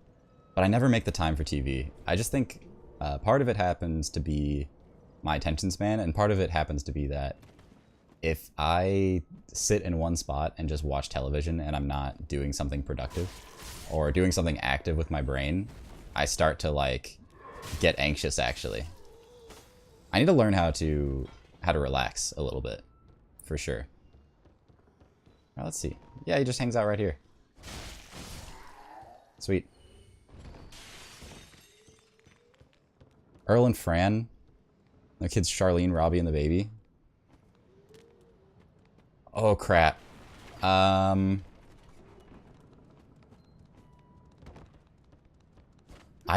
but I never make the time for TV. I just think part of it happens to be my attention span, and part of it happens to be that if I sit in one spot and just watch television and I'm not doing something productive or doing something active with my brain, I start to, like, get anxious, actually. I need to learn how to relax a little bit, for sure. Now, let's see. Yeah, he just hangs out right here. Sweet. Earl and Fran. The kids Charlene, Robbie, and the baby. Oh, crap. I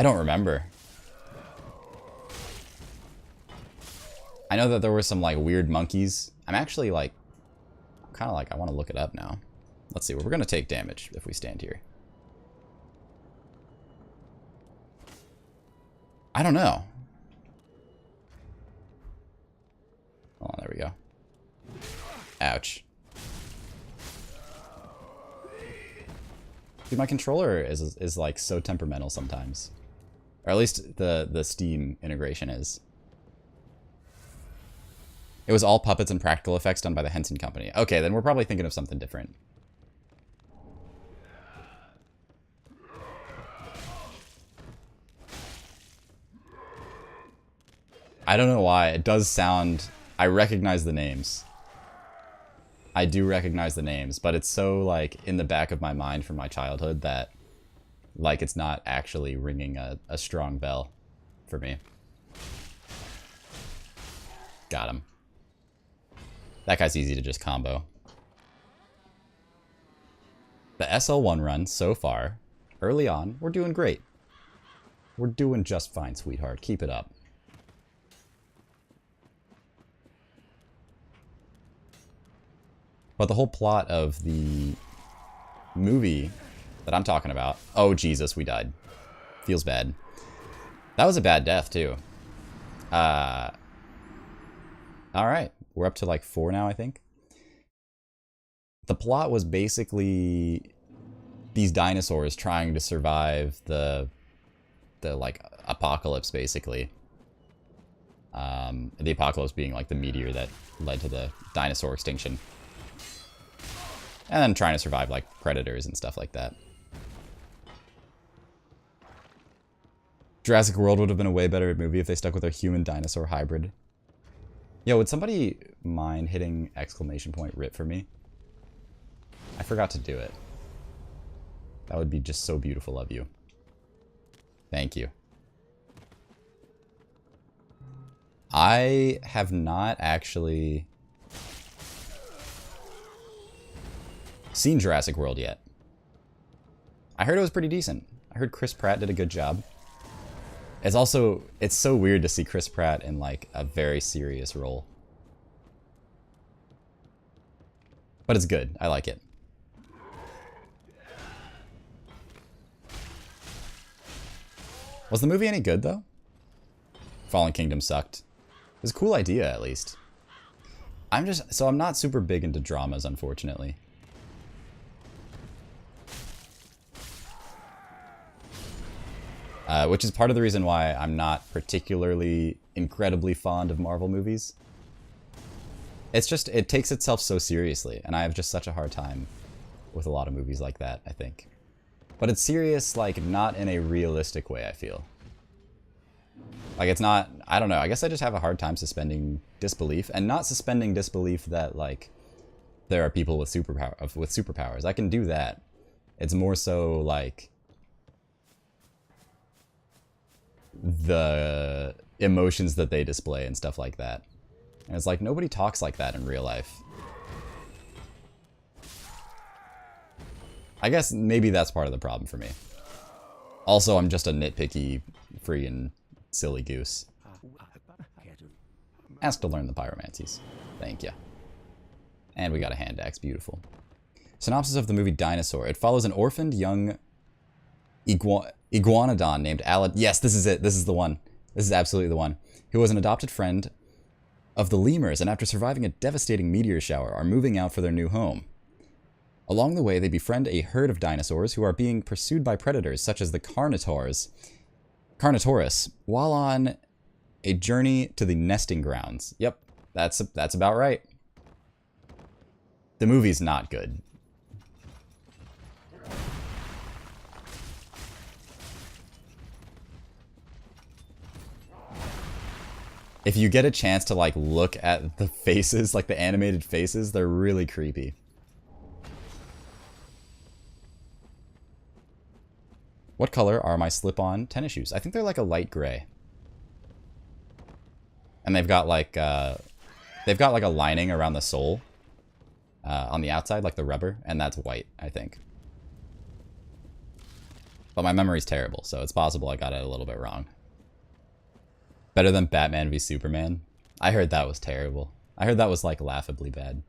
don't remember. I know that there were some, like, weird monkeys. I'm actually, like, kind of like, I want to look it up now. Let's see, we're going to take damage if we stand here. I don't know. Oh, there we go. Ouch. Dude, my controller is like so temperamental sometimes. Or at least the Steam integration is. It was all puppets and practical effects done by the Henson Company. Okay, then we're probably thinking of something different. I don't know why. It does sound... I recognize the names. I do recognize the names, but it's so, like, in the back of my mind from my childhood that, like, it's not actually ringing a strong bell for me. Got him. That guy's easy to just combo. The SL1 run, so far, early on, we're doing great. We're doing just fine, sweetheart. Keep it up. But the whole plot of the movie that I'm talking about... Oh, Jesus, we died. Feels bad. That was a bad death, too. Alright. We're up to, like, 4 now, I think. The plot was basically these dinosaurs trying to survive the like, apocalypse, basically. The apocalypse being, like, the meteor that led to the dinosaur extinction. And then trying to survive, like, predators and stuff like that. Jurassic World would have been a way better movie if they stuck with a human-dinosaur hybrid. Yo, would somebody mind hitting exclamation point RIP for me? I forgot to do it. That would be just so beautiful of you. Thank you. I have not actually... seen Jurassic World yet. I heard it was pretty decent. I heard Chris Pratt did a good job. It's also, it's so weird to see Chris Pratt in, like, a very serious role. But it's good. I like it. Was the movie any good, though? Fallen Kingdom sucked. It was a cool idea, at least. I'm not super big into dramas, unfortunately. Which is part of the reason why I'm not particularly incredibly fond of Marvel movies. It's just, it takes itself so seriously, and I have just such a hard time with a lot of movies like that, I think. But it's serious, like, not in a realistic way, I feel. Like, it's not, I don't know, I guess I just have a hard time suspending disbelief, and not suspending disbelief that, like, there are people with superpowers. I can do that. It's more so, like, the emotions that they display and stuff like that. And it's like, nobody talks like that in real life. I guess maybe that's part of the problem for me. Also, I'm just a nitpicky, freaking silly goose. Ask to learn the pyromancies. Thank you. And we got a hand axe. Beautiful. Synopsis of the movie Dinosaur. It follows an orphaned young iguanodon named Alan. Yes, this is it. This is the one. This is absolutely the one. Who was an adopted friend of the lemurs, and after surviving a devastating meteor shower, are moving out for their new home. Along the way, they befriend a herd of dinosaurs who are being pursued by predators such as the Carnotaurus, while on a journey to the nesting grounds. Yep, that's about right. The movie's not good. If you get a chance to like look at the faces, like the animated faces, they're really creepy. What color are my slip-on tennis shoes? I think they're like a light gray. And they've got like a lining around the sole on the outside, like the rubber, and that's white, I think. But my memory's terrible, so it's possible I got it a little bit wrong. Better than Batman v Superman? I heard that was terrible. I heard that was like laughably bad.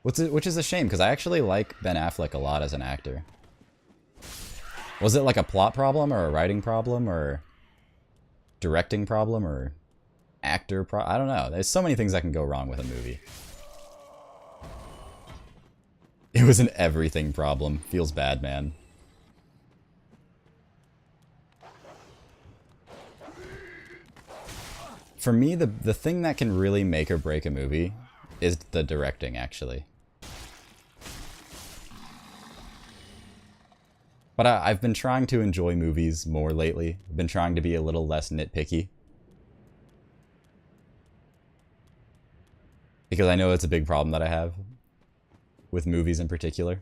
Which is a shame, because I actually like Ben Affleck a lot as an actor. Was it like a plot problem, or a writing problem, or directing problem, or actor I don't know. There's so many things that can go wrong with a movie. It was an everything problem. Feels bad, man. For me, the thing that can really make or break a movie is the directing, actually. But I've been trying to enjoy movies more lately. I've been trying to be a little less nitpicky. Because I know it's a big problem that I have with movies in particular.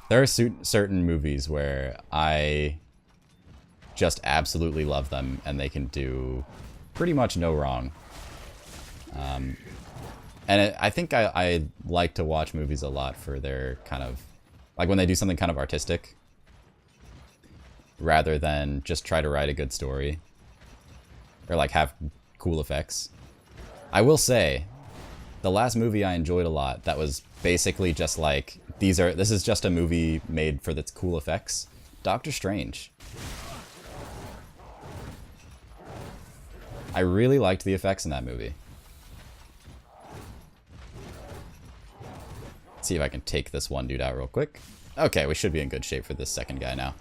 There are certain movies where I just absolutely love them, and they can do pretty much no wrong. I think I like to watch movies a lot for their kind of, like when they do something kind of artistic, rather than just try to write a good story, or like have cool effects. I will say, the last movie I enjoyed a lot that was basically just like, this is just a movie made for its cool effects. Doctor Strange. I really liked the effects in that movie. Let's see if I can take this one dude out real quick. Okay, we should be in good shape for this second guy now.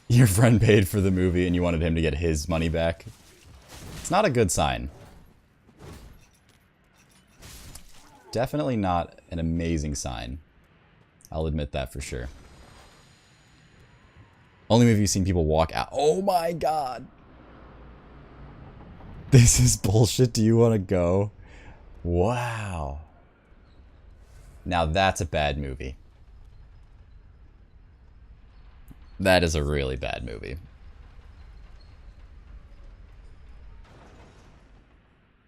Your friend paid for the movie and you wanted him to get his money back. It's not a good sign. Definitely not an amazing sign. I'll admit that for sure. Only movie you've seen people walk out. Oh my god! This is bullshit. Do you want to go? Wow. Now that's a bad movie. That is a really bad movie.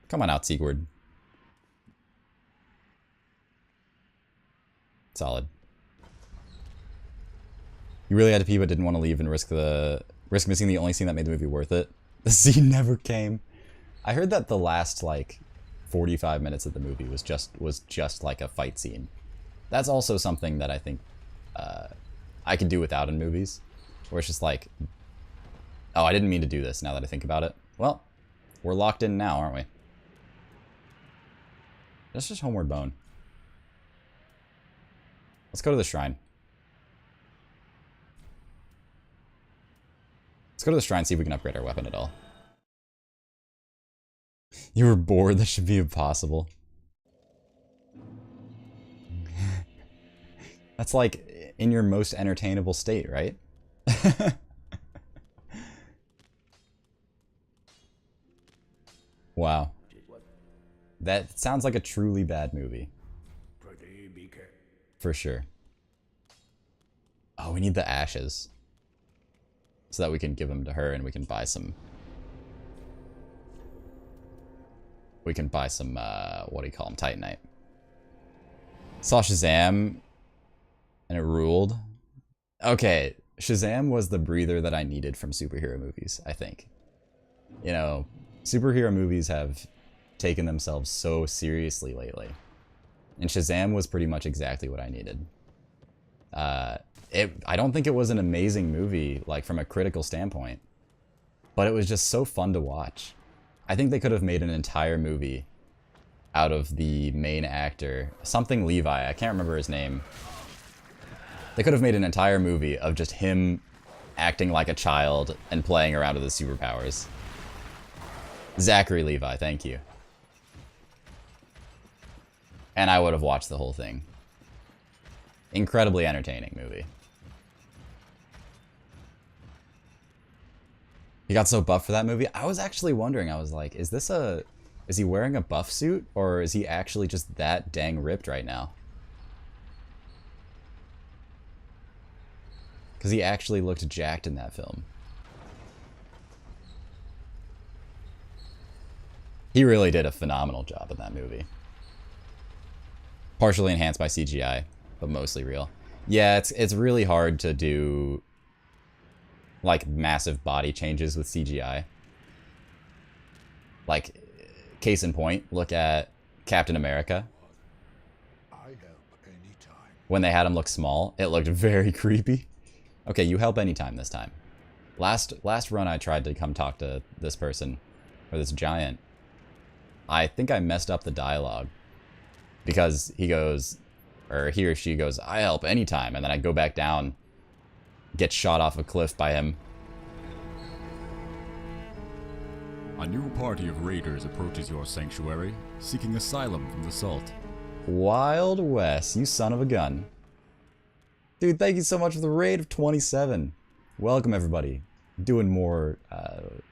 Come on out, Sigurd. Solid. You really had to pee but didn't want to leave and risk missing the only scene that made the movie worth it. The scene never came. I heard that the last like 45 minutes of the movie was just like a fight scene. That's also something that I think I could do without in movies, where it's just like, oh, I didn't mean to do this. Now that I think about it, well, we're locked in now, aren't we? That's just Homeward Bone. Let's go to the shrine. Let's go to the shrine, see if we can upgrade our weapon at all. You were bored? That should be impossible. That's like in your most entertainable state, right? Wow. That sounds like a truly bad movie. For sure. Oh, we need the ashes. So that we can give them to her and we can buy some... what do you call them? Titanite. Saw Shazam and it ruled. Okay, Shazam was the breather that I needed from superhero movies, I think. You know, superhero movies have taken themselves so seriously lately. And Shazam was pretty much exactly what I needed. I don't think it was an amazing movie, like from a critical standpoint, but it was just so fun to watch. I think they could have made an entire movie out of the main actor, something Levi, I can't remember his name. They could have made an entire movie of just him acting like a child and playing around with his superpowers. Zachary Levi, thank you. And I would have watched the whole thing. Incredibly entertaining movie. He got so buff for that movie. I was actually wondering, I was like, is he wearing a buff suit, or is he actually just that dang ripped right now? Because he actually looked jacked in that film. He really did a phenomenal job in that movie. Partially enhanced by CGI, but mostly real. Yeah, it's really hard to do like massive body changes with CGI. Like, case in point, look at Captain America. When they had him look small, it looked very creepy. Okay, you help anytime this time. Last run I tried to come talk to this person, or this giant. I think I messed up the dialogue. Because he goes, or he or she goes, I help anytime, and then I go back down, get shot off a cliff by him. A new party of raiders approaches your sanctuary, seeking asylum from the Salt. Wild West, you son of a gun. Dude, thank you so much for the raid of 27. Welcome, everybody. Doing more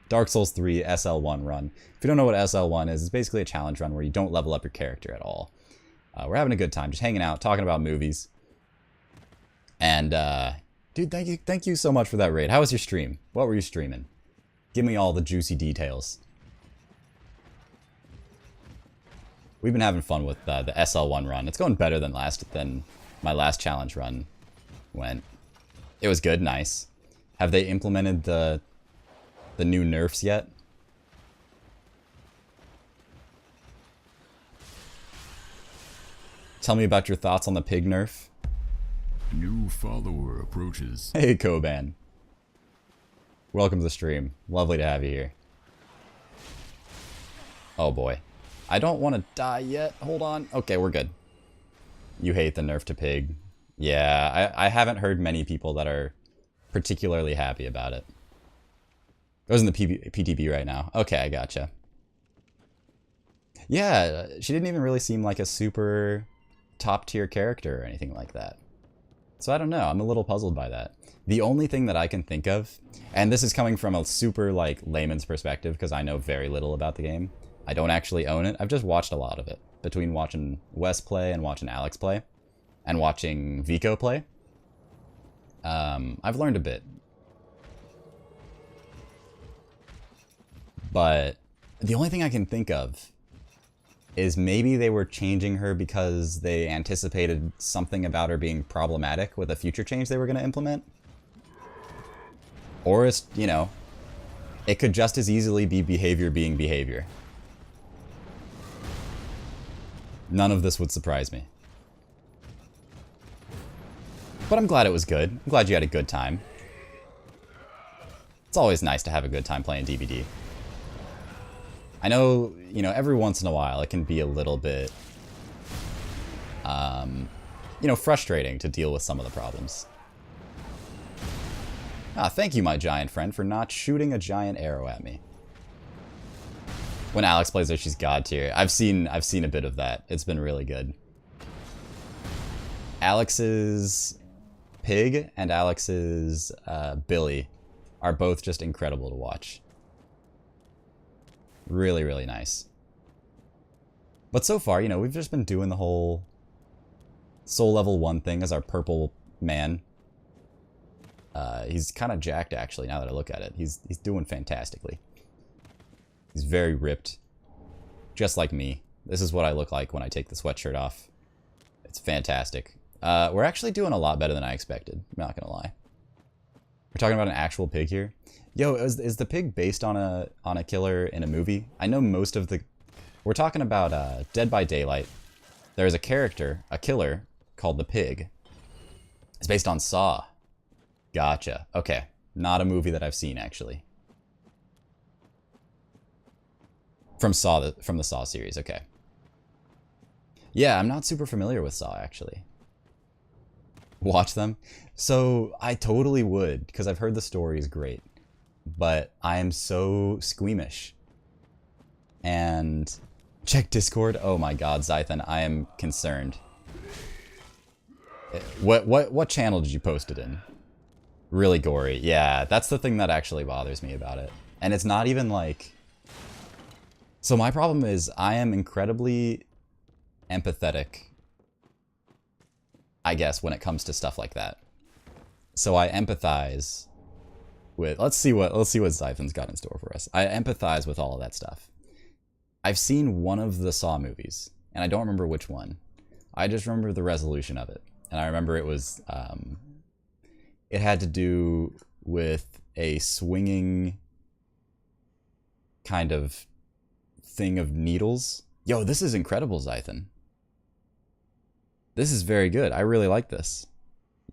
Dark Souls 3 SL1 run. If you don't know what SL1 is, it's basically a challenge run where you don't level up your character at all. We're having a good time, just hanging out, talking about movies. And, dude, thank you so much for that raid. How was your stream? What were you streaming? Give me all the juicy details. We've been having fun with the SL1 run. It's going better than my last challenge run went. It was good, nice. Have they implemented the new nerfs yet? Tell me about your thoughts on the pig nerf. New follower approaches. Hey, Koban. Welcome to the stream. Lovely to have you here. Oh boy. I don't want to die yet. Hold on. Okay, we're good. You hate the nerf to pig. Yeah, I haven't heard many people that are particularly happy about it. It was in the PTB right now. Okay, I gotcha. Yeah, she didn't even really seem like a super top tier character or anything like that. So I don't know, I'm a little puzzled by that. The only thing that I can think of, and this is coming from a super like layman's perspective because I know very little about the game. I don't actually own it. I've just watched a lot of it. Between watching Wes play and watching Alex play and watching Vico play. I've learned a bit. But the only thing I can think of is maybe they were changing her because they anticipated something about her being problematic with a future change they were going to implement. Or it's, you know, it could just as easily be behavior being behavior. None of this would surprise me. But I'm glad it was good. I'm glad you had a good time. It's always nice to have a good time playing DBD. I know, you know, every once in a while it can be a little bit, you know, frustrating to deal with some of the problems. Ah, thank you, my giant friend, for not shooting a giant arrow at me. When Alex plays her, she's god tier. I've seen a bit of that. It's been really good. Alex's pig and Alex's Billy are both just incredible to watch. Really, really nice. But so far, you know, we've just been doing the whole soul level 1 thing as our purple man. He's kind of jacked, actually, now that I look at it. He's doing fantastically. He's very ripped. Just like me. This is what I look like when I take the sweatshirt off. It's fantastic. We're actually doing a lot better than I expected. I'm not gonna lie. We're talking about an actual pig here. Yo, is the pig based on a killer in a movie? I know most of the... We're talking about Dead by Daylight. There's a character, a killer, called the Pig. It's based on Saw. Gotcha. Okay. Not a movie that I've seen, actually. From the Saw series, okay. Yeah, I'm not super familiar with Saw, actually. Watch them? So, I totally would, because I've heard the story is great. But I am so squeamish. And check Discord. Oh my god, Zythan, I am concerned. What channel did you post it in? Really gory. Yeah, that's the thing that actually bothers me about it. And it's not even like... So my problem is I am incredibly empathetic, I guess, when it comes to stuff like that. So I empathize with... Let's see what Zythan's got in store for us. I empathize with all of that stuff. I've seen one of the Saw movies, and I don't remember which one. I just remember the resolution of it. And I remember it was... it had to do with a swinging kind of thing of needles. Yo, this is incredible, Zythan. This is very good. I really like this.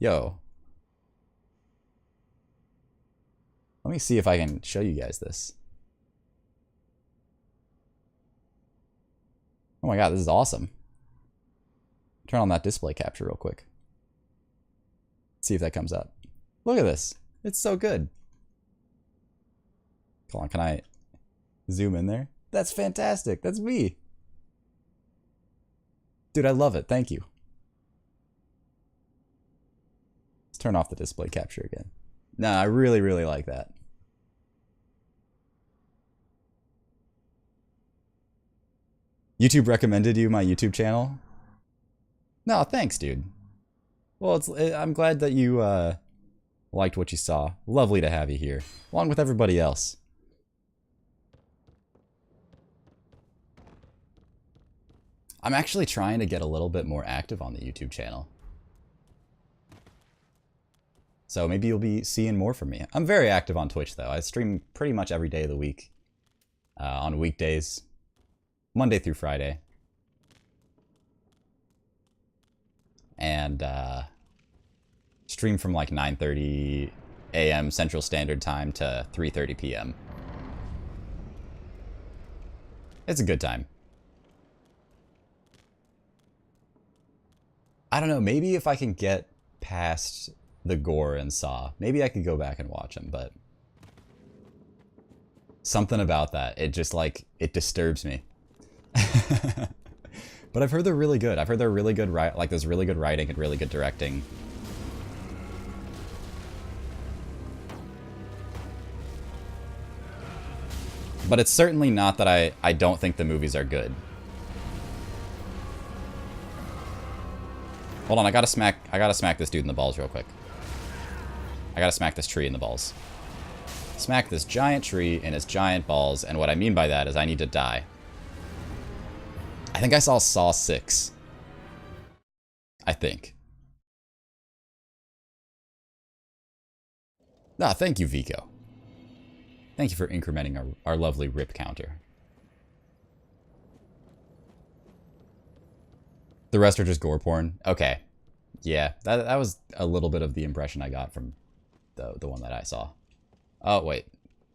Yo. Let me see if I can show you guys this. Oh my god, this is awesome. Turn on that display capture real quick. See if that comes up. Look at this. It's so good. Hold on, can I zoom in there? That's fantastic. That's me. Dude, I love it. Thank you. Let's turn off the display capture again. No, I really, really like that. YouTube recommended you my YouTube channel? No, thanks, dude. Well, I'm glad that you liked what you saw. Lovely to have you here, along with everybody else. I'm actually trying to get a little bit more active on the YouTube channel. So maybe you'll be seeing more from me. I'm very active on Twitch, though. I stream pretty much every day of the week. On weekdays. Monday through Friday. And stream from like 9:30 a.m. Central Standard Time to 3:30 p.m. It's a good time. I don't know, maybe if I can get past the gore and Saw, maybe I could go back and watch them, but something about that, it just like, it disturbs me. But I've heard they're really good. I've heard they're really good, like there's really good writing and really good directing. But it's certainly not that I don't think the movies are good. Hold on, I gotta smack this dude in the balls real quick. I gotta smack this tree in the balls. Smack this giant tree in its giant balls, and what I mean by that is I need to die. I think I saw Saw 6. I think. Ah, thank you, Vico. Thank you for incrementing our lovely rip counter. The rest are just gore porn? Okay. Yeah, that was a little bit of the impression I got from the one that I saw. Oh, wait.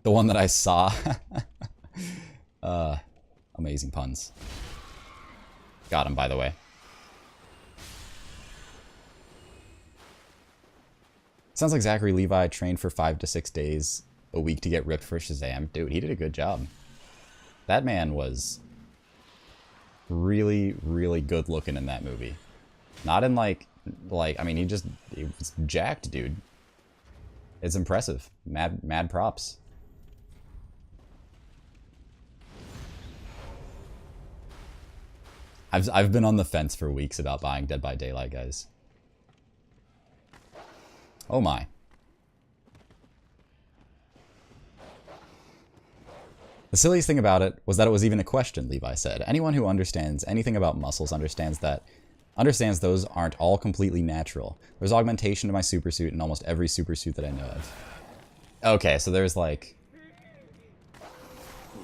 The one that I saw? Amazing puns. Got him, by the way. Sounds like Zachary Levi trained for 5 to 6 days a week to get ripped for Shazam. Dude, he did a good job. That man was really, really good looking in that movie. Not in like I mean, he was jacked, dude. It's impressive. Mad props. I've been on the fence for weeks about buying Dead by Daylight, guys. Oh my. The silliest thing about it was that it was even a question, Levi said. Anyone who understands anything about muscles understands those aren't all completely natural. There's augmentation to my supersuit in almost every supersuit that I know of. Okay, so there's like...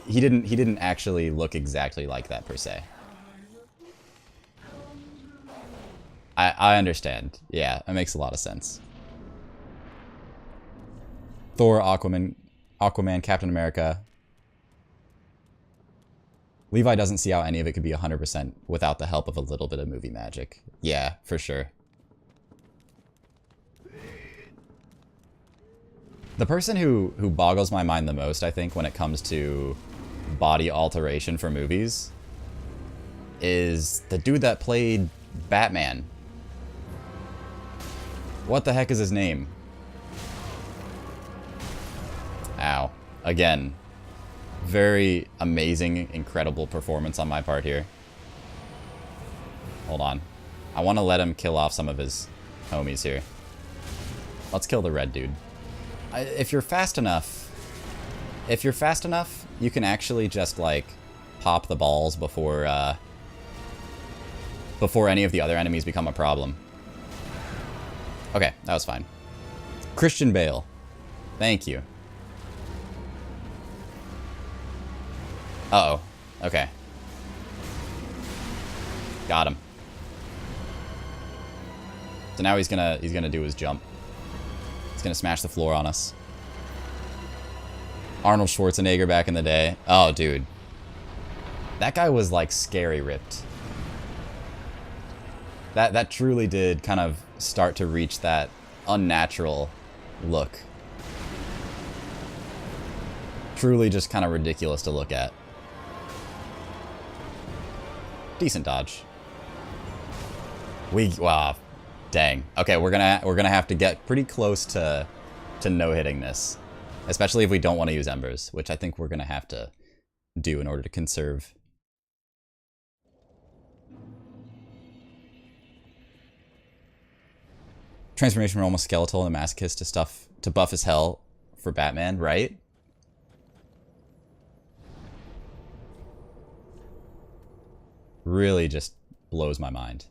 He didn't actually look exactly like that per se. I understand. Yeah, that makes a lot of sense. Thor, Aquaman, Captain America. Levi doesn't see how any of it could be 100% without the help of a little bit of movie magic. Yeah, for sure. The person who boggles my mind the most, I think, when it comes to body alteration for movies is the dude that played Batman. What the heck is his name? Ow. Again. Very amazing, incredible performance on my part here. Hold on. I want to let him kill off some of his homies here. Let's kill the red dude. If you're fast enough, you can actually just, like, pop the balls before any of the other enemies become a problem. Okay, that was fine. Christian Bale. Thank you. Uh-oh. Okay. Got him. So now he's gonna do his jump. He's gonna smash the floor on us. Arnold Schwarzenegger back in the day. Oh, dude. That guy was, like, scary ripped. That truly did kind of start to reach that unnatural look. Truly just kind of ridiculous to look at. Decent dodge. Wow. Dang. Okay, we're gonna have to get pretty close to no-hitting this. Especially if we don't want to use embers, which I think we're gonna have to do in order to conserve. Transformation from almost skeletal and masochist to stuff to buff as hell for Batman, right? Really just blows my mind.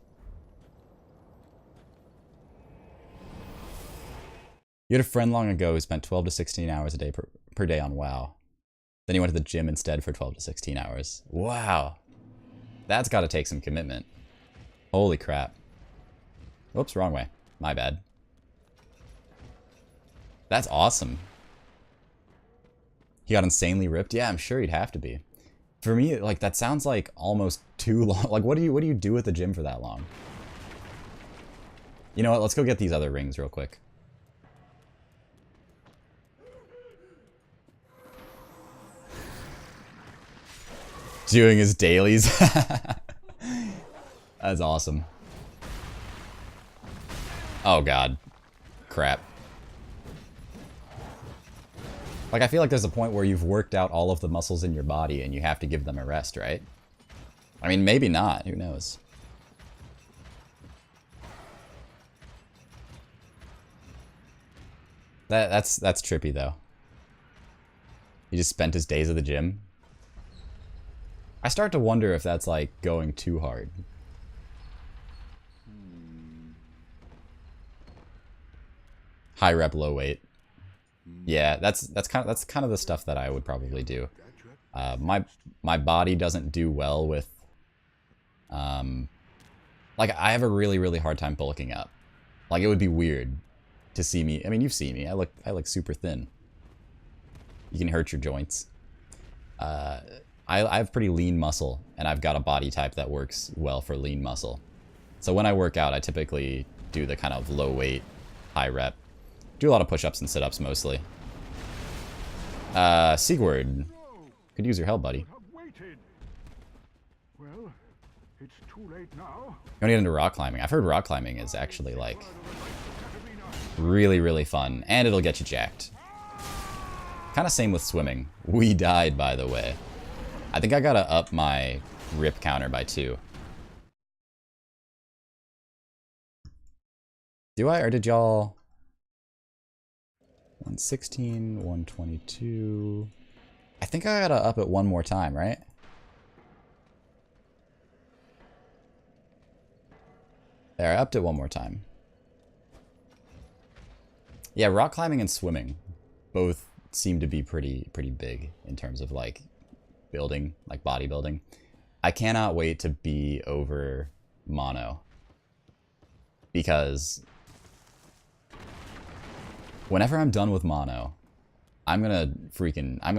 You had a friend long ago who spent 12 to 16 hours a day per day on WoW. Then he went to the gym instead for 12 to 16 hours. Wow. That's got to take some commitment. Holy crap. Oops, wrong way. My bad. That's awesome. He got insanely ripped? Yeah, I'm sure he'd have to be. For me, like, that sounds like almost too long. Like, what do you do at the gym for that long? You know what? Let's go get these other rings real quick. Doing his dailies. That's awesome. Oh, God. Crap. Like, I feel like there's a point where you've worked out all of the muscles in your body and you have to give them a rest, right? I mean, maybe not. Who knows? That's trippy, though. He just spent his days at the gym. I start to wonder if that's, like, going too hard. High rep, low weight. Yeah, that's kind of the stuff that I would probably do. My body doesn't do well with like, I have a really hard time bulking up. Like, it would be weird to see me. I mean, you've seen me. I look super thin. You can hurt your joints. I have pretty lean muscle, and I've got a body type that works well for lean muscle. So when I work out, I typically do the kind of low weight, high rep. Do a lot of push-ups and sit-ups mostly. Sigurd. Could use your help, buddy. Well, it's too late now. You want to get into rock climbing? I've heard rock climbing is actually, like, really fun, and it'll get you jacked. Kind of same with swimming. We died, by the way. I think I gotta up my rip counter by 2. Do I, or did y'all... 116, 122... I think I gotta up it one more time, right? There, I upped it one more time. Yeah, rock climbing and swimming. both seem to be pretty big in terms of like building, like bodybuilding. I cannot wait to be over mono, because whenever I'm done with mono, I'm gonna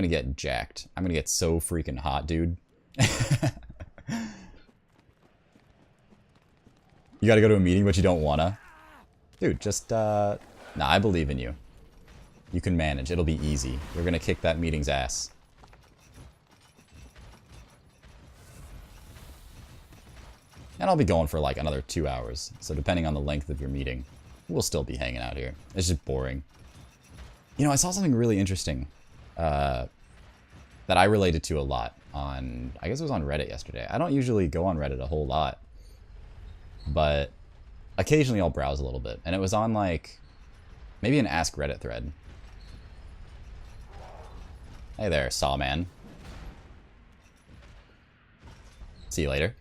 get jacked. I'm gonna get so freaking hot, dude. You gotta go to a meeting, but you don't wanna? Dude, just, nah, I believe in you. You can manage. It'll be easy. You're gonna kick that meeting's ass. And I'll be going for like another 2 hours. So depending on the length of your meeting, we'll still be hanging out here. It's just boring. You know, I saw something really interesting that I related to a lot on, I guess it was on Reddit yesterday. I don't usually go on Reddit a whole lot, but occasionally I'll browse a little bit. And it was on like, maybe an Ask Reddit thread. Hey there, Sawman. See you later.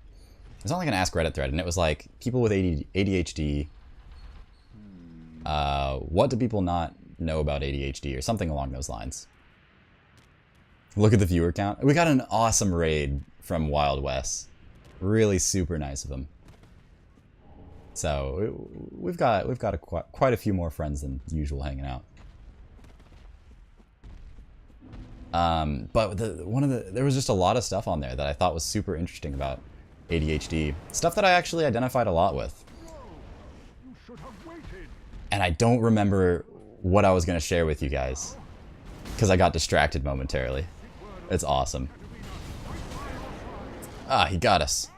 It's not like an Ask Reddit thread, and it was like, people with ADHD, what do people not know about ADHD, or something along those lines. Look at the viewer count. We got an awesome raid from Wild West. Really super nice of them. So we've got quite a few more friends than usual hanging out. But there was just a lot of stuff on there that I thought was super interesting about ADHD. Stuff that I actually identified a lot with. And I don't remember what I was going to share with you guys, because I got distracted momentarily. It's awesome. Ah, he got us.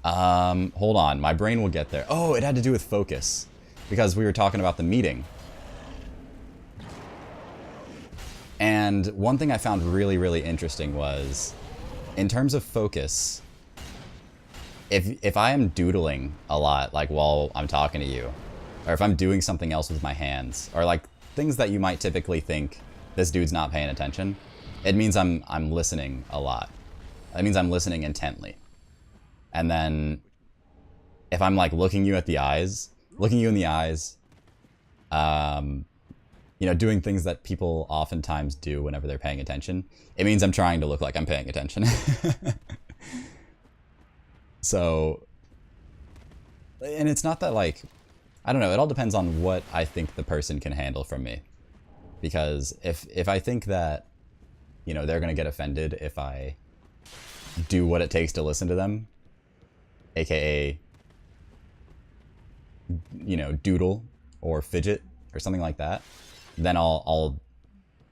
Hold on. My brain will get there. Oh, it had to do with focus, because we were talking about the meeting. And one thing I found really interesting was, in terms of focus, if I am doodling a lot, like while I'm talking to you, or if I'm doing something else with my hands, or like things that you might typically think this dude's not paying attention, it means I'm listening a lot. That means I'm listening intently. And then if I'm like looking you in the eyes, you know, doing things that people oftentimes do whenever they're paying attention, it means I'm trying to look like I'm paying attention. So, and it's not that like, I don't know, it all depends on what I think the person can handle from me. Because if I think that, you know, they're going to get offended if I do what it takes to listen to them, aka, you know, doodle or fidget or something like that, then I'll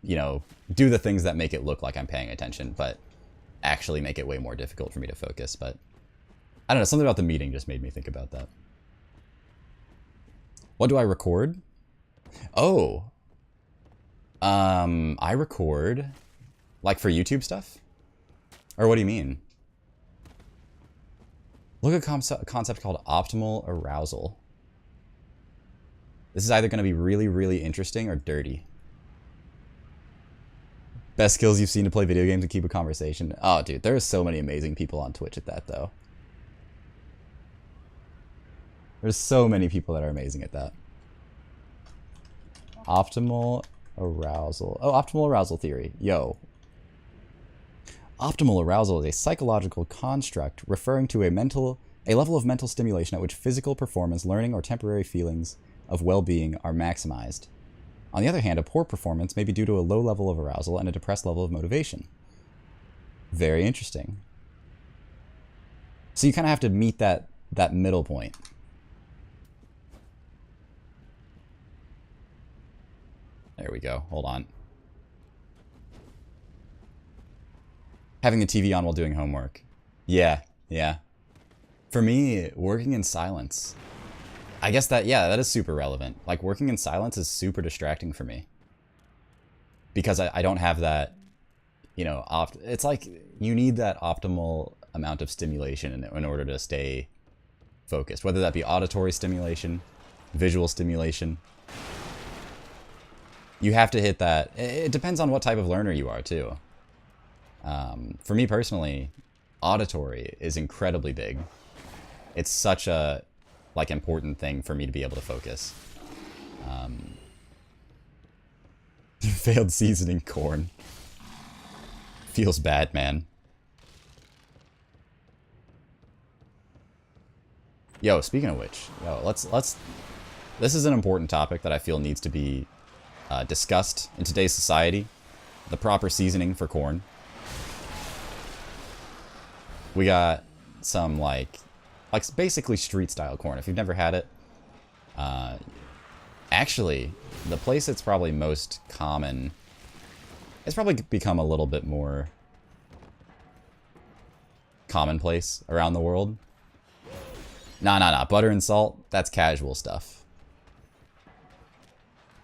you know, do the things that make it look like I'm paying attention, but actually make it way more difficult for me to focus. But I don't know, something about the meeting just made me think about that. What do I record? Oh, I record like for YouTube stuff? Or what do you mean? Look at a concept called optimal arousal. This is either going to be really interesting or dirty. Best skills you've seen to play video games and keep a conversation. Oh, dude, there are so many amazing people on Twitch at that, though. There's so many people that are amazing at that. Optimal arousal. Oh, optimal arousal theory. Yo. Optimal arousal is a psychological construct referring to a level of mental stimulation at which physical performance, learning, or temporary feelings of well-being are maximized. On the other hand, a poor performance may be due to a low level of arousal and a depressed level of motivation. Very interesting. So you kind of have to meet that middle point. There we go. Hold on. Having the TV on while doing homework. Yeah. For me, working in silence. I guess that is super relevant. Like, working in silence is super distracting for me. Because I don't have that, you know, it's like you need that optimal amount of stimulation in order to stay focused. Whether that be auditory stimulation, visual stimulation. You have to hit that. It depends on what type of learner you are, too. For me personally, auditory is incredibly big. It's such a important thing for me to be able to focus. You failed seasoning corn. Feels bad, man. Yo, speaking of which, let's. This is an important topic that I feel needs to be discussed in today's society. The proper seasoning for corn. We got some like basically street style corn. If you've never had it, actually, the place that's probably most common. It's probably become a little bit more commonplace around the world. Nah. Butter and salt, that's casual stuff.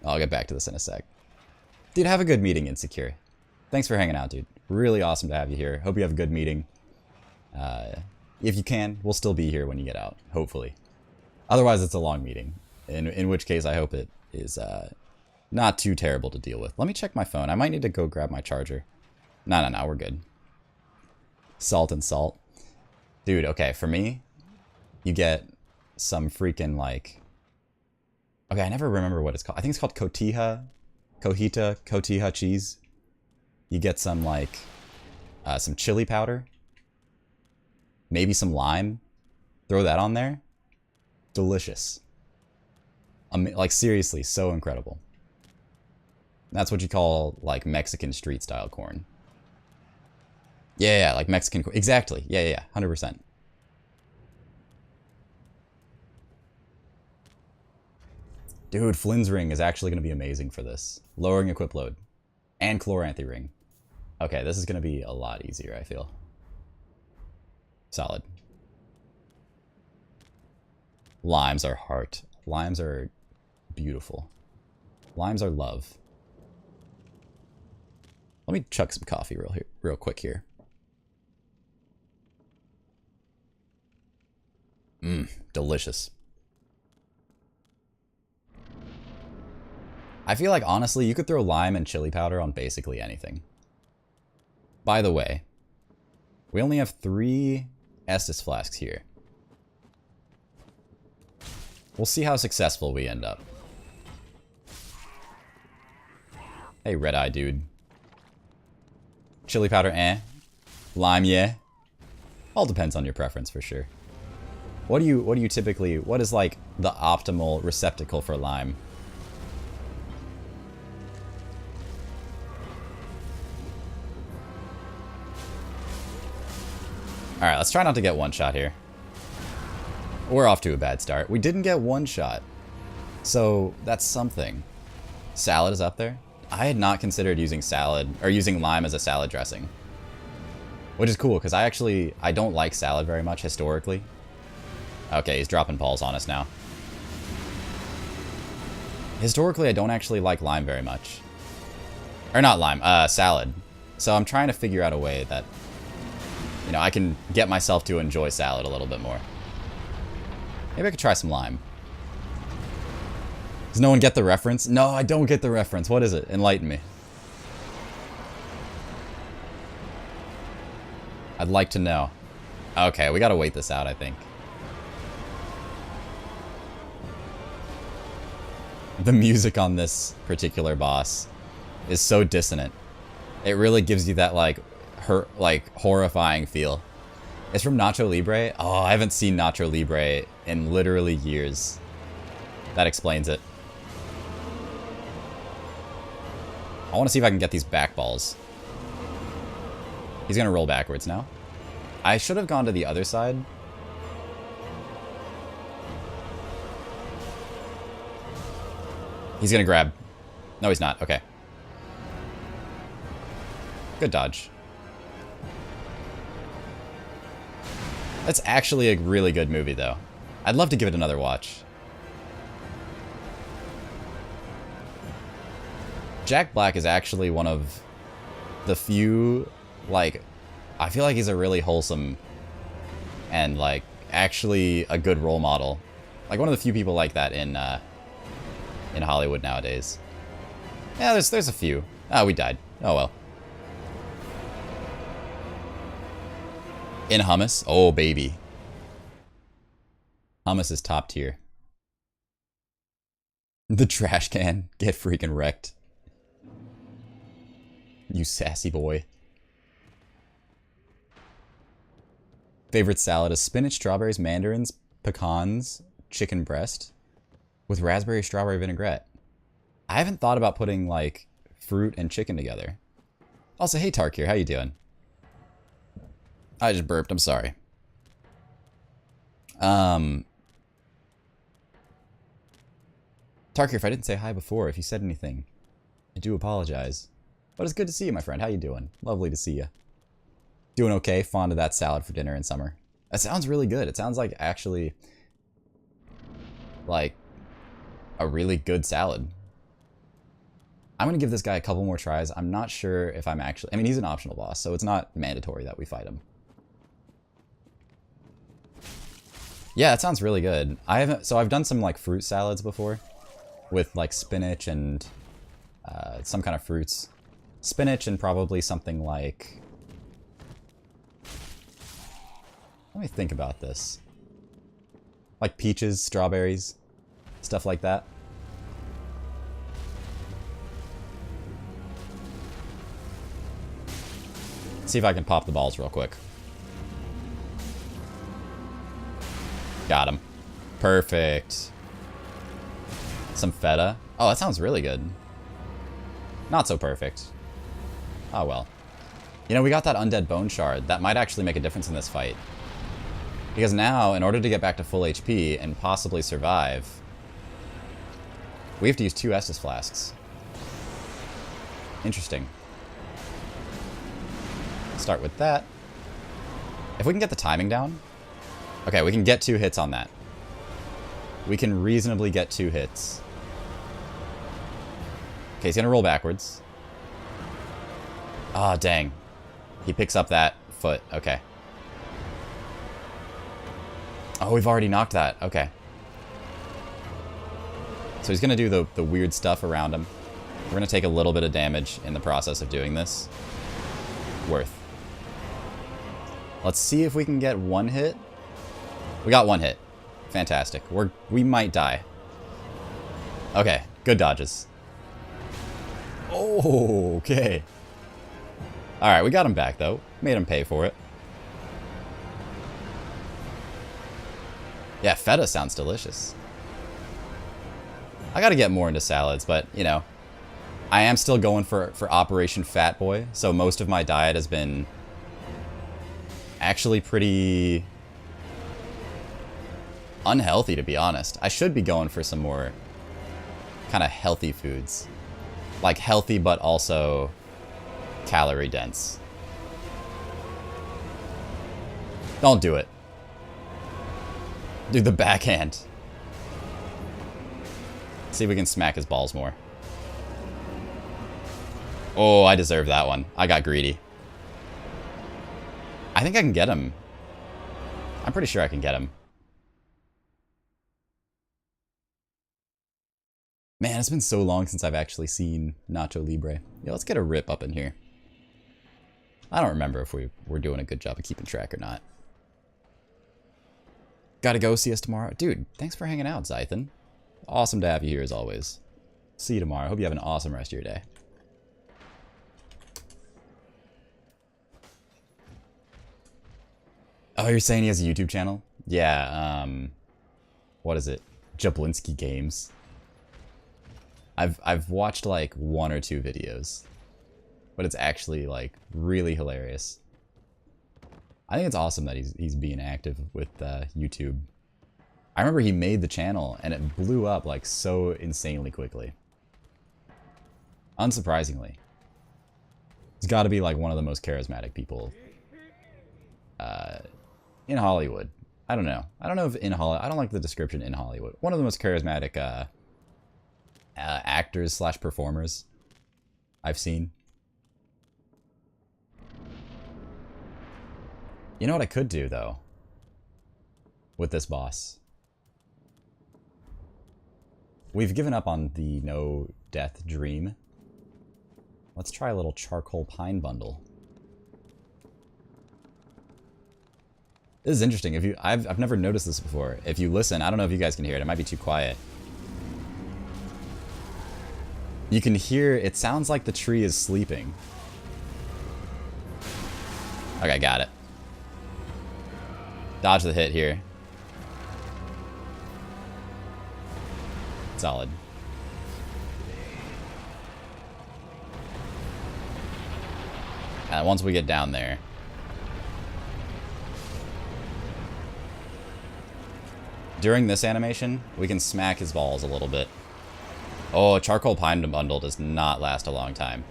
I'll get back to this in a sec. Dude, have a good meeting, Insecure. Thanks for hanging out, dude. Really awesome to have you here. Hope you have a good meeting. If you can, we'll still be here when you get out, hopefully. Otherwise, it's a long meeting. In which case, I hope it is not too terrible to deal with. Let me check my phone. I might need to go grab my charger. No, we're good. Salt and salt. Dude, okay, for me, you get some freaking, like... Okay, I never remember what it's called. I think it's called cotija cheese. You get some, like, some chili powder. Maybe some lime. Throw that on there. Delicious. Like, seriously, so incredible. That's what you call, like, Mexican street-style corn. Yeah, like Mexican corn. Exactly. Yeah, 100%. Dude, Flynn's ring is actually going to be amazing for this. Lowering equip load. And Chloranthy ring. Okay, this is going to be a lot easier, I feel. Solid. Limes are heart. Limes are beautiful. Limes are love. Let me chuck some coffee real quick here. Delicious. I feel like, honestly, you could throw lime and chili powder on basically anything. By the way, we only have 3 Estus flasks here. We'll see how successful we end up. Hey, red-eye dude. Chili powder, eh? Lime, yeah? All depends on your preference, for sure. What do you typically... What is, like, the optimal receptacle for lime? Alright, let's try not to get one shot here. We're off to a bad start. We didn't get one shot. So, that's something. Salad is up there. I had not considered using salad, or using lime as a salad dressing. Which is cool, because I don't like salad very much, historically. Okay, he's dropping balls on us now. Historically, I don't actually like lime very much. Or not lime, salad. So I'm trying to figure out a way that, you know, I can get myself to enjoy salad a little bit more. Maybe I could try some lime. Does no one get the reference? No, I don't get the reference. What is it? Enlighten me. I'd like to know. Okay, we gotta wait this out, I think. The music on this particular boss is so dissonant. It really gives you that, like, horrifying feel. It's from Nacho Libre. Oh, I haven't seen Nacho Libre in literally years. That explains it. I want to see if I can get these back balls. He's gonna roll backwards now. I should have gone to the other side. He's gonna grab. No, he's not. Okay. Good dodge. That's actually a really good movie, though. I'd love to give it another watch. Jack Black is actually one of the few, like, I feel like he's a really wholesome and, like, actually a good role model. Like, one of the few people like that in Hollywood nowadays. Yeah, there's a few. Oh, we died. Oh, well. In hummus? Oh, baby. Hummus is top tier. The trash can. Get freaking wrecked. You sassy boy. Favorite salad is spinach, strawberries, mandarins, pecans, chicken breast with raspberry strawberry vinaigrette. I haven't thought about putting like fruit and chicken together. Also, hey Tarkir, how you doing? I just burped, I'm sorry. Tarkir, if I didn't say hi before, if you said anything, I do apologize. But it's good to see you, my friend. How you doing? Lovely to see you. Doing okay. Fond of that salad for dinner in summer. That sounds really good. It sounds like actually like a really good salad. I'm going to give this guy a couple more tries. I'm not sure if I'm actually... I mean, he's an optional boss, so it's not mandatory that we fight him. Yeah, it sounds really good. So I've done some like fruit salads before with like spinach and some kind of fruits. Spinach and probably something like... Let me think about this. Like peaches, strawberries, stuff like that. See if I can pop the balls real quick. Got him. Perfect. Some feta. Oh, that sounds really good. Not so perfect. Oh well. You know, we got that undead bone shard. That might actually make a difference in this fight. Because now, in order to get back to full HP and possibly survive, we have to use 2 Estus flasks. Interesting. Start with that. If we can get the timing down... Okay, we can get 2 hits on that. We can reasonably get 2 hits. Okay, he's gonna roll backwards. Ah, oh, dang. He picks up that foot. Okay. Oh, we've already knocked that. Okay. So he's gonna do the weird stuff around him. We're gonna take a little bit of damage in the process of doing this. Worth. Let's see if we can get 1 hit. We got 1 hit. Fantastic. We might die. Okay, good dodges. Oh, okay. Alright, we got him back, though. Made him pay for it. Yeah, feta sounds delicious. I gotta get more into salads, but, you know, I am still going for Operation Fat Boy, so most of my diet has been actually pretty unhealthy, to be honest. I should be going for some more kind of healthy foods. Like healthy, but also calorie dense. Don't do it. Do the backhand. See if we can smack his balls more. Oh, I deserve that one. I got greedy. I think I can get him. I'm pretty sure I can get him. Man, it's been so long since I've actually seen Nacho Libre. Yeah, let's get a rip up in here. I don't remember if we're doing a good job of keeping track or not. Gotta go, see us tomorrow. Dude, thanks for hanging out, Zythan. Awesome to have you here as always. See you tomorrow. Hope you have an awesome rest of your day. Oh, you're saying he has a YouTube channel? Yeah, what is it? Jablinski Games. I've watched like 1 or 2 videos, but it's actually like really hilarious. I think it's awesome that he's being active with YouTube. I remember he made the channel and it blew up like so insanely quickly. Unsurprisingly. He's got to be like one of the most charismatic people in Hollywood. I don't know. I don't know if in Hollywood. I don't like the description in Hollywood. One of the most charismatic actors slash performers I've seen. You know what I could do though with this boss? We've given up on the no death dream. Let's try a little charcoal pine bundle. This is interesting. If you, I've never noticed this before. If you listen, I don't know if you guys can hear it. It might be too quiet. You can hear, it sounds like the tree is sleeping. Okay, got it. Dodge the hit here. Solid. And once we get down there, during this animation, we can smack his balls a little bit. Oh, charcoal pine bundle does not last a long time.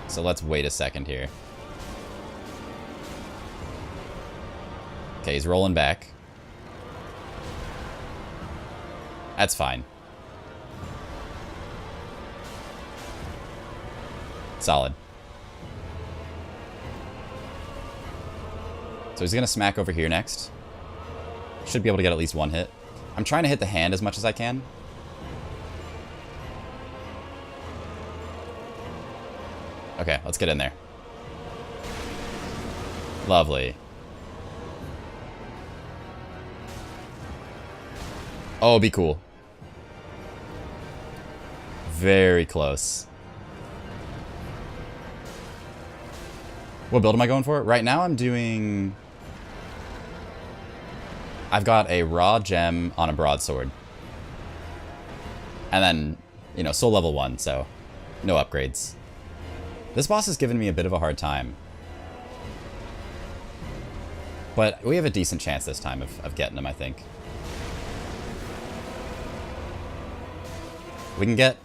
So let's wait a second here. Okay, he's rolling back. That's fine. Solid. So he's gonna smack over here next. Should be able to get at least one hit. I'm trying to hit the hand as much as I can. Okay, let's get in there. Lovely. Oh, be cool. Very close. What build am I going for? Right now I'm doing... I've got a raw gem on a broadsword. And then, you know, soul level 1, so no upgrades. This boss has given me a bit of a hard time. But we have a decent chance this time of getting him, I think. We can get...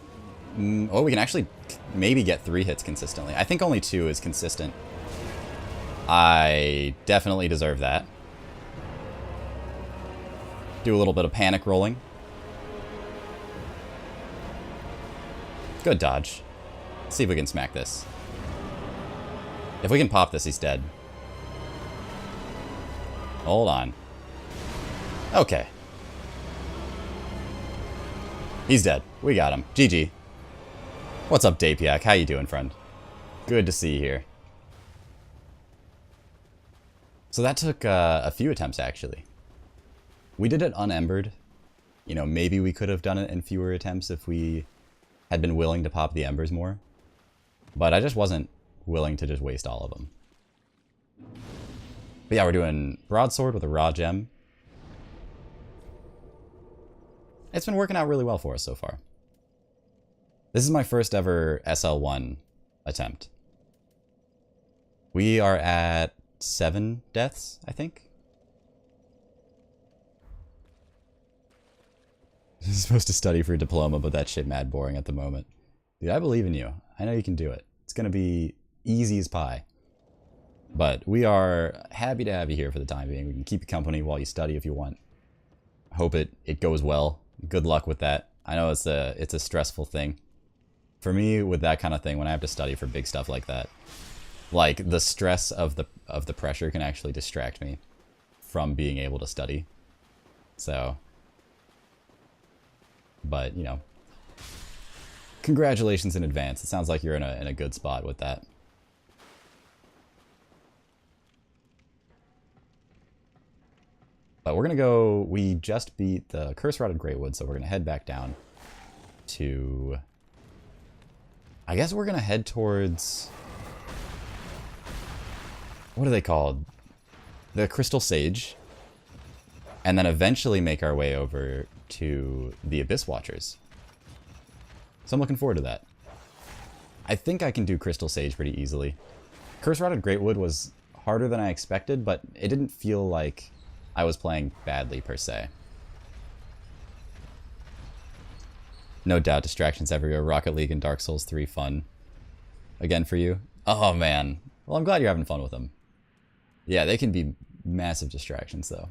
Oh, we can actually maybe get 3 hits consistently. I think only 2 is consistent. I definitely deserve that. Do a little bit of panic rolling. Good dodge. Let's see if we can smack this. If we can pop this, he's dead. Hold on. Okay. He's dead. We got him. GG. What's up, Dapiak? How you doing, friend? Good to see you here. So that took a few attempts, actually. We did it unembered. You know, maybe we could have done it in fewer attempts if we had been willing to pop the embers more. But I just wasn't willing to just waste all of them. But yeah, we're doing broadsword with a raw gem. It's been working out really well for us so far. This is my first ever SL1 attempt. We are at 7 deaths, I think. I'm supposed to study for a diploma, but that shit mad boring at the moment. Dude, I believe in you. I know you can do it. It's gonna be easy as pie. But we are happy to have you here for the time being. We can keep you company while you study if you want. Hope it goes well. Good luck with that. I know it's a stressful thing. For me, with that kind of thing, when I have to study for big stuff like that, like the stress of the pressure can actually distract me from being able to study. So, but you know, congratulations in advance. It sounds like you're in a good spot with that. But we're gonna go. We just beat the Curse-Rotted Greatwood, so we're gonna head back down to. I guess we're gonna head towards. What are they called? The Crystal Sage. And then eventually make our way over to the Abyss Watchers. So I'm looking forward to that. I think I can do Crystal Sage pretty easily. Curse-Rotted Greatwood was harder than I expected, but it didn't feel like I was playing badly per se. No doubt distractions everywhere. Rocket League and Dark Souls 3 fun. Again for you? Oh man. Well, I'm glad you're having fun with them. Yeah, they can be massive distractions though.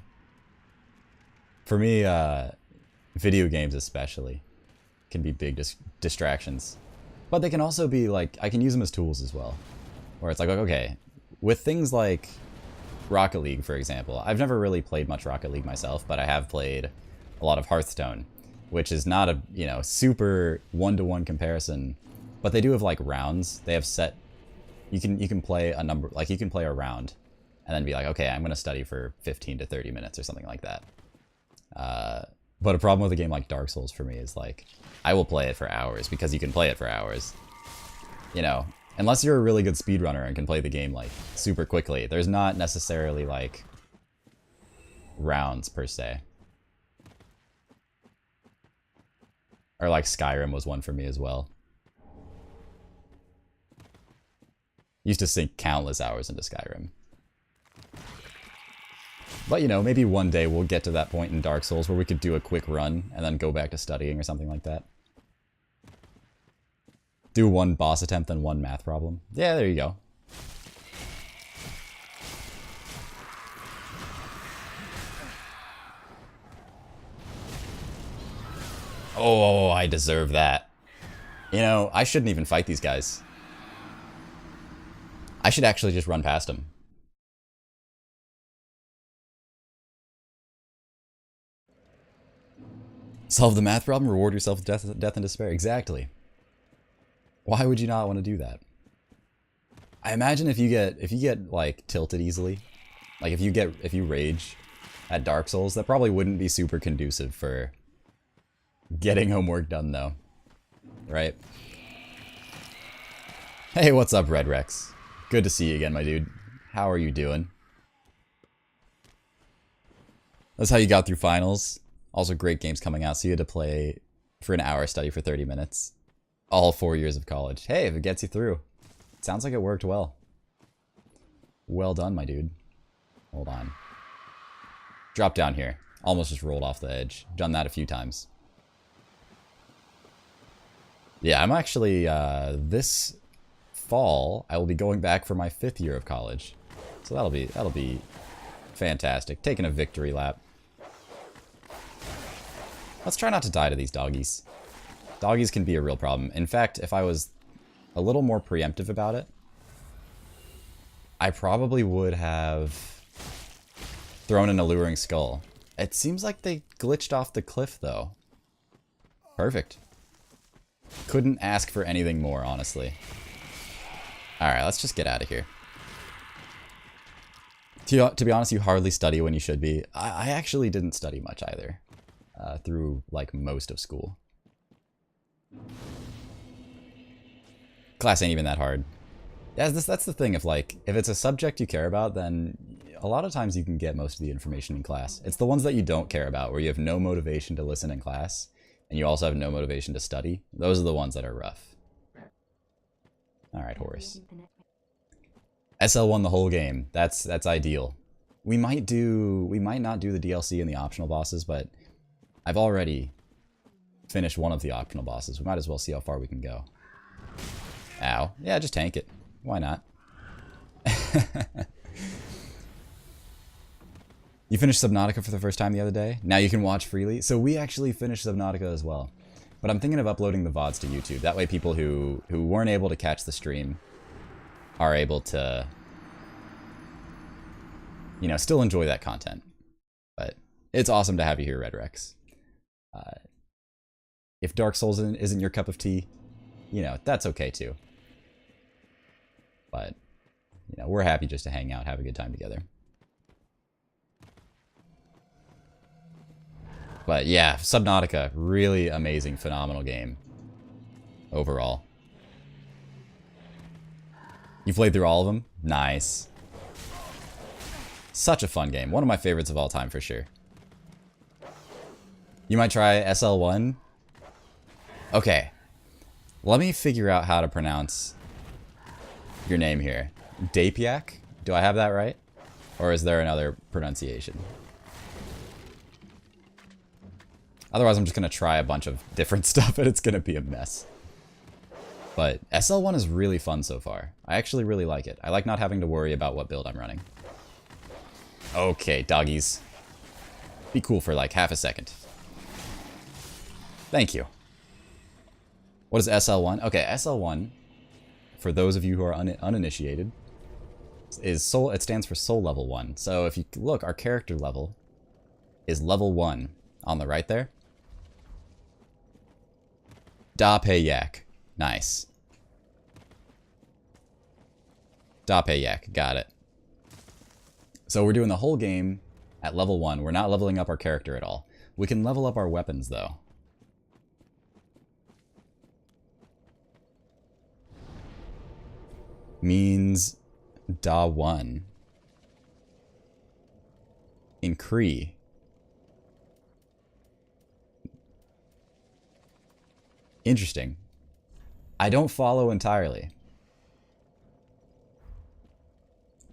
For me, video games especially can be big distractions. But they can also be like, I can use them as tools as well. Where it's like, okay, with things like Rocket League, for example. I've never really played much Rocket League myself, but I have played a lot of Hearthstone, which is not a, you know, super one-to-one comparison, but they do have like rounds. They have set, you can play a number, like you can play a round and then be like, okay, I'm going to study for 15 to 30 minutes or something like that. But a problem with a game like Dark Souls for me is like, I will play it for hours because you can play it for hours. You know, Unless you're a really good speedrunner and can play the game, like, super quickly. There's not necessarily, like, rounds, per se. Or, like, Skyrim was one for me as well. Used to sink countless hours into Skyrim. But, you know, maybe one day we'll get to that point in Dark Souls where we could do a quick run and then go back to studying or something like that. Do one boss attempt and one math problem. Yeah, there you go. Oh, I deserve that. You know, I shouldn't even fight these guys. I should actually just run past them. Solve the math problem, reward yourself with death and despair. Exactly. Why would you not want to do that? I imagine if you get like tilted easily, like if you rage at Dark Souls, that probably wouldn't be super conducive for getting homework done though. Right? Hey, what's up, Red Rex? Good to see you again, my dude. How are you doing? That's how you got through finals. Also, great games coming out, so you had to play for an hour, study for 30 minutes. All 4 years of college. Hey, if it gets you through. It sounds like it worked well. Well done, my dude. Hold on. Drop down here. Almost just rolled off the edge. Done that a few times. Yeah, I'm actually, this fall, I will be going back for my 5th year of college. So that'll be fantastic. Taking a victory lap. Let's try not to die to these doggies. Doggies can be a real problem. In fact, if I was a little more preemptive about it, I probably would have thrown an alluring skull. It seems like they glitched off the cliff, though. Perfect. Couldn't ask for anything more, honestly. Alright, let's just get out of here. To be honest, you hardly study when you should be. I actually didn't study much either. Through, like, most of school. Class ain't even that hard. Yeah, that's the thing. If it's a subject you care about, then a lot of times you can get most of the information in class. It's the ones that you don't care about, where you have no motivation to listen in class, and you also have no motivation to study. Those are the ones that are rough. Alright, Horus. SL1 the whole game. That's ideal. We might not do the DLC and the optional bosses, but I've already finished one of the optional bosses. We might as well see how far we can go. Ow. Yeah, just tank it. Why not? You finished Subnautica for the first time the other day? Now you can watch freely? So we actually finished Subnautica as well. But I'm thinking of uploading the VODs to YouTube. That way people who weren't able to catch the stream are able to, you know, still enjoy that content. But it's awesome to have you here, Red Rex. If Dark Souls isn't your cup of tea, you know, that's okay too. But, you know, we're happy just to hang out, have a good time together. But yeah, Subnautica, really amazing, phenomenal game. Overall. You played through all of them? Nice. Such a fun game. One of my favorites of all time for sure. You might try SL1? Okay. Let me figure out how to pronounce your name here. Dapiak? Do I have that right? Or is there another pronunciation? Otherwise, I'm just going to try a bunch of different stuff and it's going to be a mess. But SL1 is really fun so far. I actually really like it. I like not having to worry about what build I'm running. Okay, doggies. Be cool for like half a second. Thank you. What is SL1? Okay, SL1, for those of you who are uninitiated, is soul. It stands for soul level 1. So if you look, our character level is level 1 on the right there. Dapayak. Nice. Dapayak. Got it. So we're doing the whole game at level 1. We're not leveling up our character at all. We can level up our weapons though. means Da 1 in Cree. Interesting. I don't follow entirely.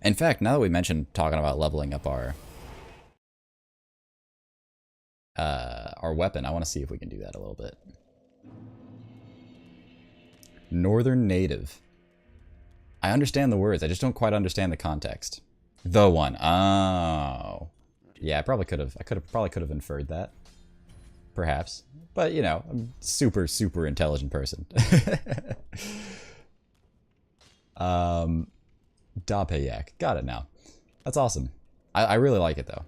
In fact, now that we mentioned talking about leveling up our weapon, I want to see if we can do that a little bit. Northern Native. I understand the words, I just don't quite understand the context. The one. Oh. Yeah, I probably could have inferred that. Perhaps. But, you know, I'm a super, super intelligent person. Dapayak. Got it now. That's awesome. I really like it, though.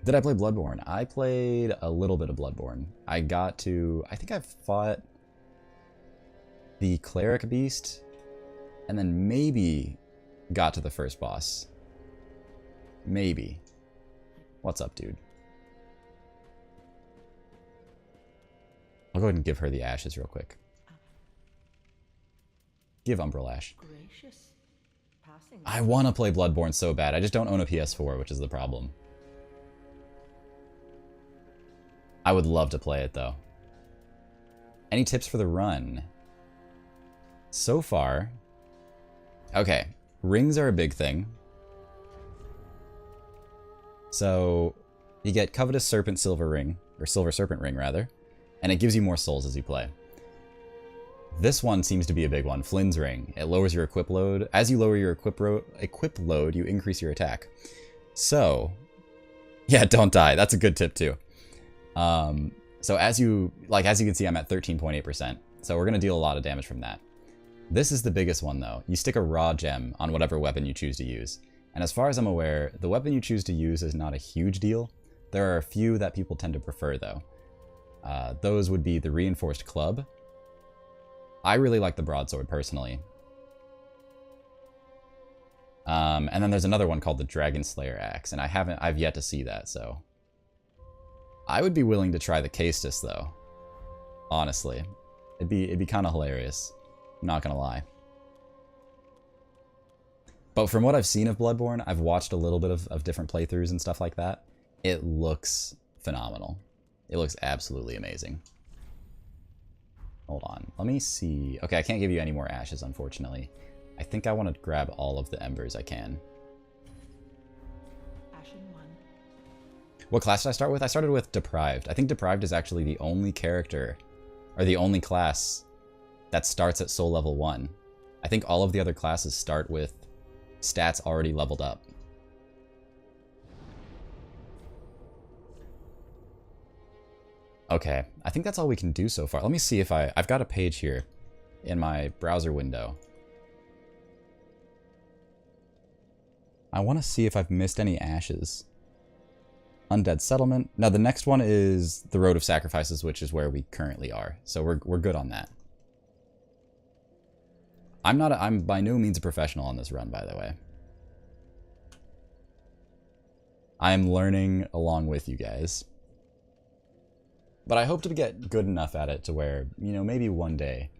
Did I play Bloodborne? I played a little bit of Bloodborne. I think I fought the Cleric Beast, and then maybe got to the first boss. Maybe. What's up, dude? I'll go ahead and give her the ashes real quick. Give Umbral Ash. Gracious. Passing. I want to play Bloodborne so bad. I just don't own a PS4, which is the problem. I would love to play it, though. Any tips for the run? So far... Okay. Rings are a big thing. So, you get Covetous Serpent Silver Ring, or Silver Serpent Ring, rather. And it gives you more souls as you play. This one seems to be a big one, Flynn's Ring. It lowers your equip load. As you lower your equip load, you increase your attack. So, yeah, don't die. That's a good tip too. So as you can see, I'm at 13.8%. So we're gonna deal a lot of damage from that. This is the biggest one though. You stick a raw gem on whatever weapon you choose to use. And as far as I'm aware, the weapon you choose to use is not a huge deal. There are a few that people tend to prefer though. Those would be the reinforced club. I really like the broadsword personally. And then there's another one called the Dragon Slayer Axe, and I've yet to see that, so. I would be willing to try the Castus though. Honestly. It'd be kind of hilarious. I'm not gonna lie. But from what I've seen of Bloodborne, I've watched a little bit of different playthroughs and stuff like that. It looks phenomenal. It looks absolutely amazing. Hold on, let me see. Okay, I can't give you any more ashes, unfortunately. I think I want to grab all of the embers I can. Ashen one. What class did I start with? I started with Deprived. I think Deprived is actually the only character, or the only class, that starts at soul level 1. I think all of the other classes start with stats already leveled up. Okay, I think that's all we can do so far. Let me see if I've got a page here in my browser window. I want to see if I've missed any ashes. Undead Settlement. Now the next one is the Road of Sacrifices, which is where we currently are. So we're good on that. I'm by no means a professional on this run, by the way. I'm learning along with you guys. But I hope to get good enough at it to where, you know, maybe one day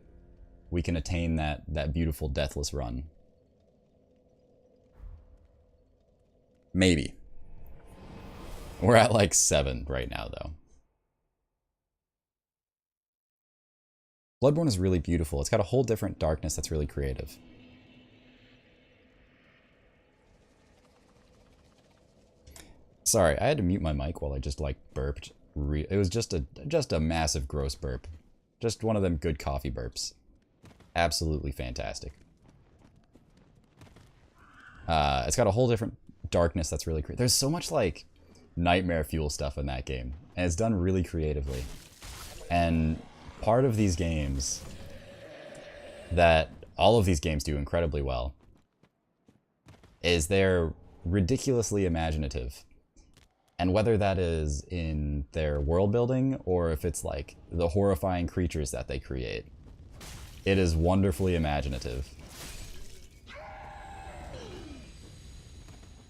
we can attain that beautiful deathless run. Maybe. We're at like 7 right now, though. Bloodborne is really beautiful. It's got a whole different darkness that's really creative. Sorry, I had to mute my mic while I just like burped. It was just a massive gross burp. Just one of them good coffee burps. Absolutely fantastic. It's got a whole different darkness that's really creative. There's so much like nightmare fuel stuff in that game, and it's done really creatively. And part of these games that all of these games do incredibly well is they're ridiculously imaginative. And whether that is in their world building or if it's like the horrifying creatures that they create, it is wonderfully imaginative.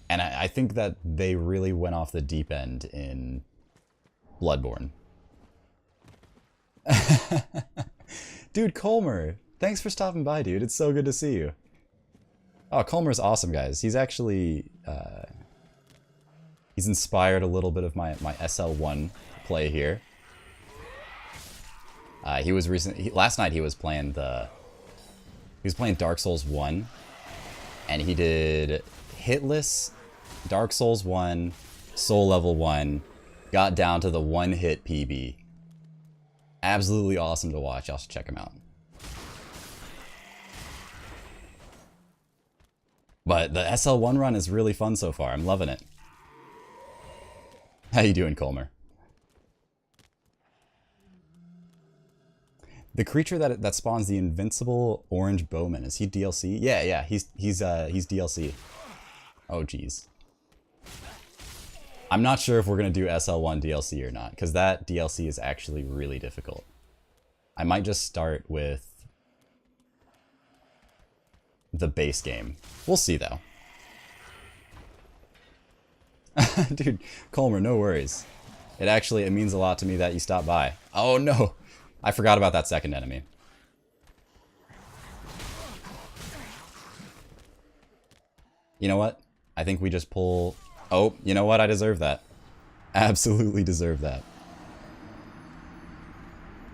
And I think that they really went off the deep end in Bloodborne. Dude, Colmer, thanks for stopping by, dude. It's so good to see you. Oh, Culmer's awesome, guys. He's actually... he's inspired a little bit of my SL1 play here. He was last night he was playing Dark Souls 1, and he did hitless, Dark Souls 1, Soul Level 1, got down to the 1-hit PB. Absolutely awesome to watch. Y'all should check him out. But the SL1 run is really fun so far. I'm loving it. How you doing, Colmer? The creature that spawns the invincible orange bowman, is he DLC? Yeah, he's DLC. Oh geez. I'm not sure if we're gonna do SL1 DLC or not, because that DLC is actually really difficult. I might just start with the base game. We'll see though. Dude, Colmer, no worries. It means a lot to me that you stopped by. Oh no! I forgot about that second enemy. You know what? I think we just pull... Oh, you know what? I deserve that. Absolutely deserve that.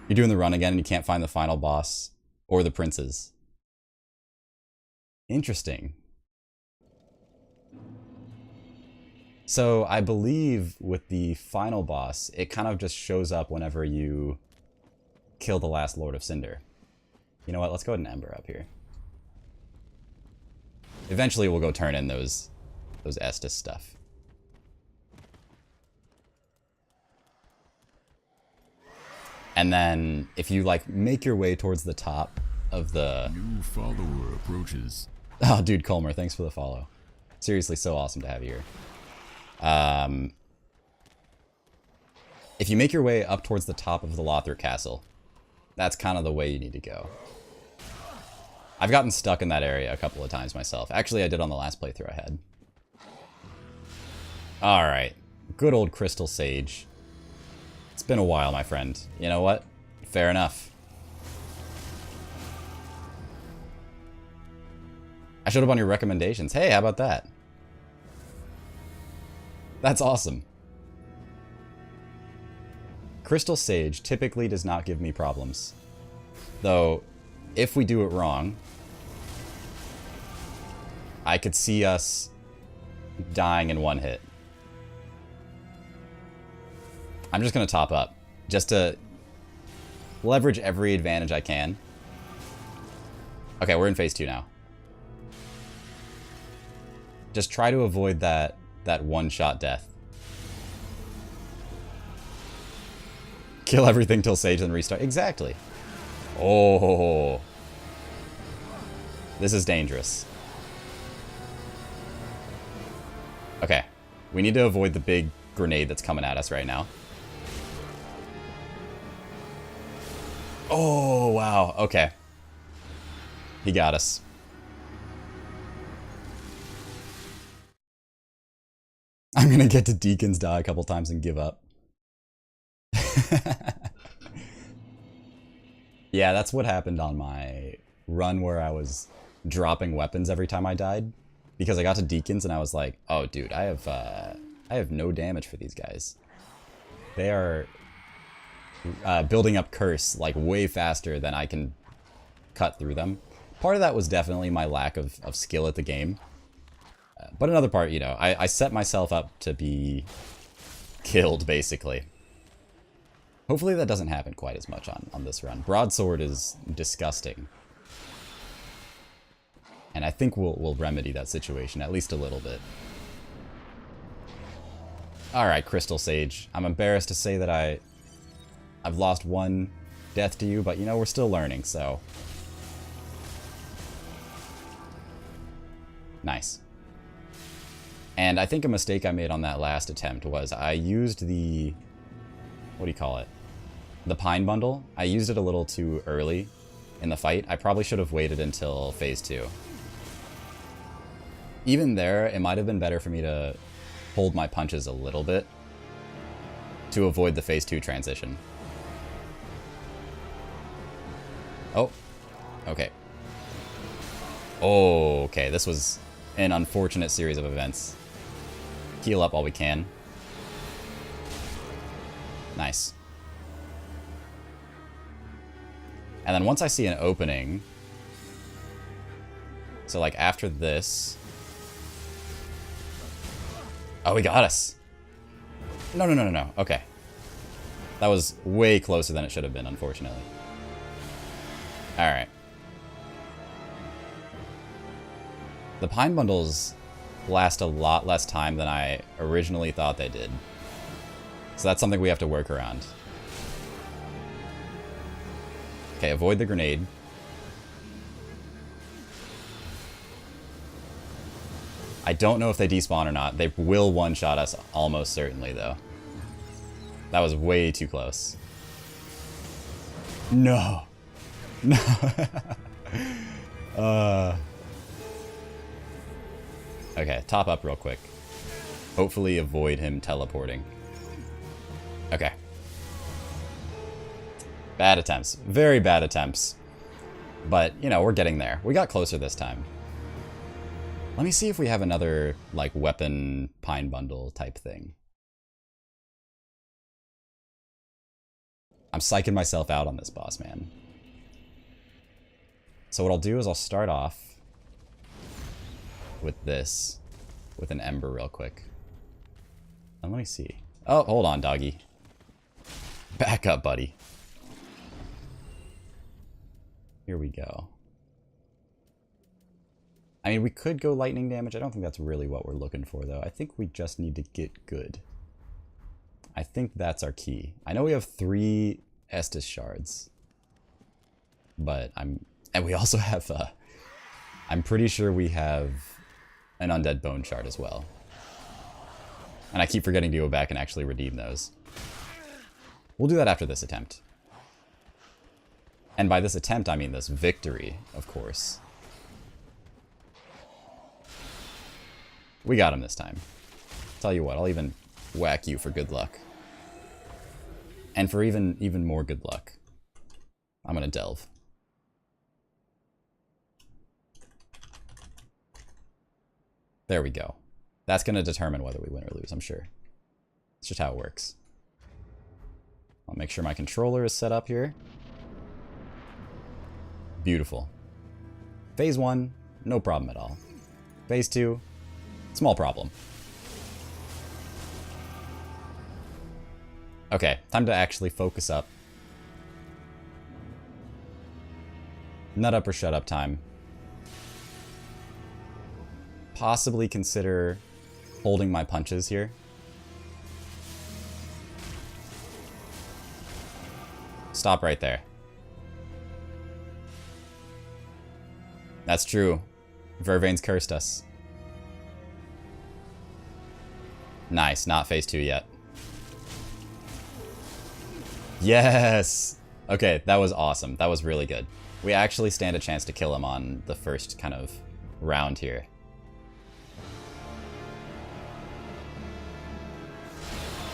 You're doing the run again and you can't find the final boss or the princes. Interesting. So I believe with the final boss, it kind of just shows up whenever you kill the last Lord of Cinder. You know what? Let's go ahead and Ember up here. Eventually we'll go turn in those Estus stuff. And then if you like make your way towards the top of the... New follower approaches. Oh, dude, Colmer, thanks for the follow. Seriously, so awesome to have you here. If you make your way up towards the top of the Lothric Castle, that's kind of the way you need to go. I've gotten stuck in that area a couple of times myself. Actually, I did on the last playthrough I had. Alright. Good old Crystal Sage. It's been a while, my friend. You know what? Fair enough. I showed up on your recommendations. Hey, how about that? That's awesome. Crystal Sage typically does not give me problems. Though, if we do it wrong, I could see us dying in one hit. I'm just going to top up, just to leverage every advantage I can. Okay, we're in phase 2 now. Just try to avoid that one-shot death. Kill everything till Sage and restart. Exactly. Oh. This is dangerous. Okay. We need to avoid the big grenade that's coming at us right now. Oh, wow. Okay. He got us. I'm gonna get to Deacon's die a couple times and give up. Yeah, that's what happened on my run where I was dropping weapons every time I died. Because I got to Deacons and I was like, oh dude, I have no damage for these guys. They are building up curse like way faster than I can cut through them. Part of that was definitely my lack of skill at the game. But another part, you know, I set myself up to be killed, basically. Hopefully that doesn't happen quite as much on this run. Broadsword is disgusting. And I think we'll remedy that situation, at least a little bit. Alright, Crystal Sage. I'm embarrassed to say that I've lost one death to you, but you know, we're still learning, so... Nice. And I think a mistake I made on that last attempt was I used the... What do you call it? The Pine Bundle. I used it a little too early in the fight. I probably should have waited until phase 2. Even there, it might have been better for me to hold my punches a little bit to avoid the phase 2 transition. Oh, okay. Oh, okay. This was an unfortunate series of events. Heal up while we can. Nice. And then once I see an opening... So, like, after this... Oh, he got us. No. Okay. That was way closer than it should have been, unfortunately. Alright. The pine bundles last a lot less time than I originally thought they did. So that's something we have to work around. Okay, avoid the grenade. I don't know if they despawn or not. They will one-shot us almost certainly, though. That was way too close. No. No. Okay, top up real quick. Hopefully avoid him teleporting. Okay. Bad attempts. Very bad attempts. But, you know, we're getting there. We got closer this time. Let me see if we have another, like, weapon pine bundle type thing. I'm psyching myself out on this boss, man. So what I'll do is I'll start off with this, with an ember real quick. And let me see. Oh, hold on, doggy. Back up, buddy. Here we go. I mean, we could go lightning damage. I don't think that's really what we're looking for, though. I think we just need to get good. I think that's our key. I know we have 3 Estus shards. But and we also have, I'm pretty sure we have an undead bone shard as well. And I keep forgetting to go back and actually redeem those. We'll do that after this attempt. And by this attempt, I mean this victory, of course. We got him this time. Tell you what, I'll even whack you for good luck. And for even more good luck, I'm gonna delve. There we go. That's gonna determine whether we win or lose, I'm sure. It's just how it works. I'll make sure my controller is set up here. Beautiful. Phase 1, no problem at all. Phase 2, small problem. Okay, time to actually focus up. Nut up or shut up time. Possibly consider holding my punches here. Stop right there. That's true. Vervain's cursed us. Nice, not phase 2 yet. Yes! Okay, that was awesome. That was really good. We actually stand a chance to kill him on the first kind of round here.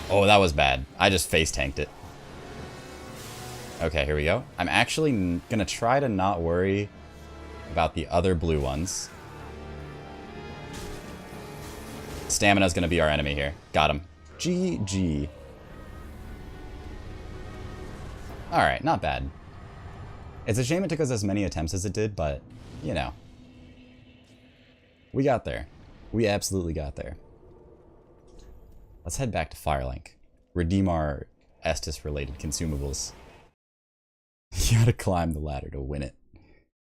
Oh, that was bad. I just face tanked it. Okay, here we go. I'm actually gonna try to not worry about the other blue ones. Stamina's gonna be our enemy here. Got him. GG. Alright, not bad. It's a shame it took us as many attempts as it did, but, you know. We got there. We absolutely got there. Let's head back to Firelink. Redeem our Estus-related consumables. You gotta climb the ladder to win it.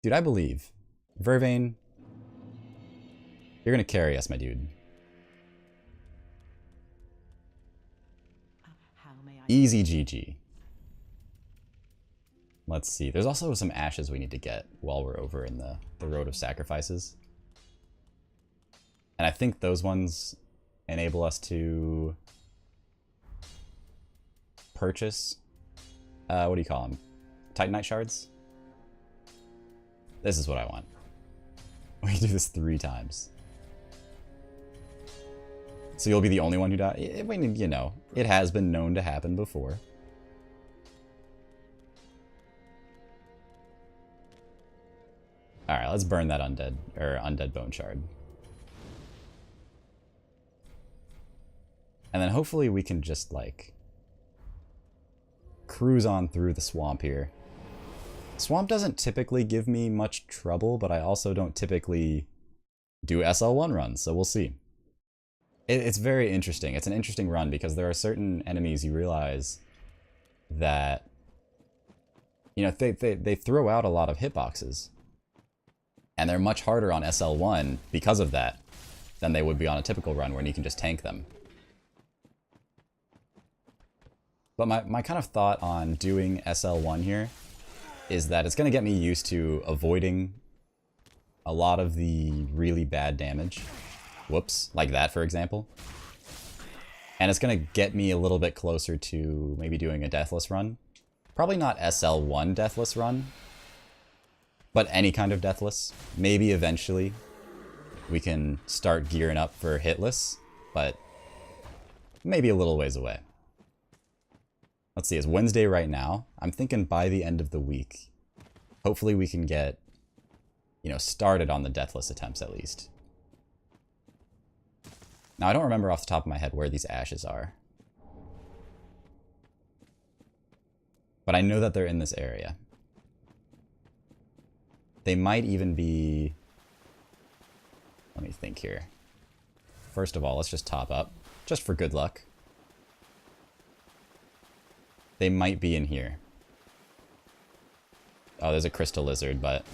Dude, I believe. Vervain, you're gonna carry us, my dude. Easy GG. Let's see. There's also some ashes we need to get while we're over in the Road of Sacrifices. And I think those ones enable us to purchase, what do you call them? Titanite shards? This is what I want. We can do this 3 times. So you'll be the only one who dies? I mean, you know, it has been known to happen before. Alright, let's burn that undead bone shard. And then hopefully we can just, like, cruise on through the swamp here. Swamp doesn't typically give me much trouble, but I also don't typically do SL1 runs, so we'll see. It's very interesting. It's an interesting run because there are certain enemies you realize that, you know, they throw out a lot of hitboxes. And they're much harder on SL1 because of that than they would be on a typical run where you can just tank them. But my kind of thought on doing SL1 here is that it's going to get me used to avoiding a lot of the really bad damage. Whoops, like that for example. And it's going to get me a little bit closer to maybe doing a deathless run. Probably not SL1 deathless run, but any kind of deathless. Maybe eventually we can start gearing up for hitless, but maybe a little ways away. Let's see, it's Wednesday right now. I'm thinking by the end of the week, hopefully we can get, you know, started on the deathless attempts at least. Now, I don't remember off the top of my head where these ashes are. But I know that they're in this area. They might even be... Let me think here. First of all, let's just top up, just for good luck. They might be in here. Oh, there's a crystal lizard, but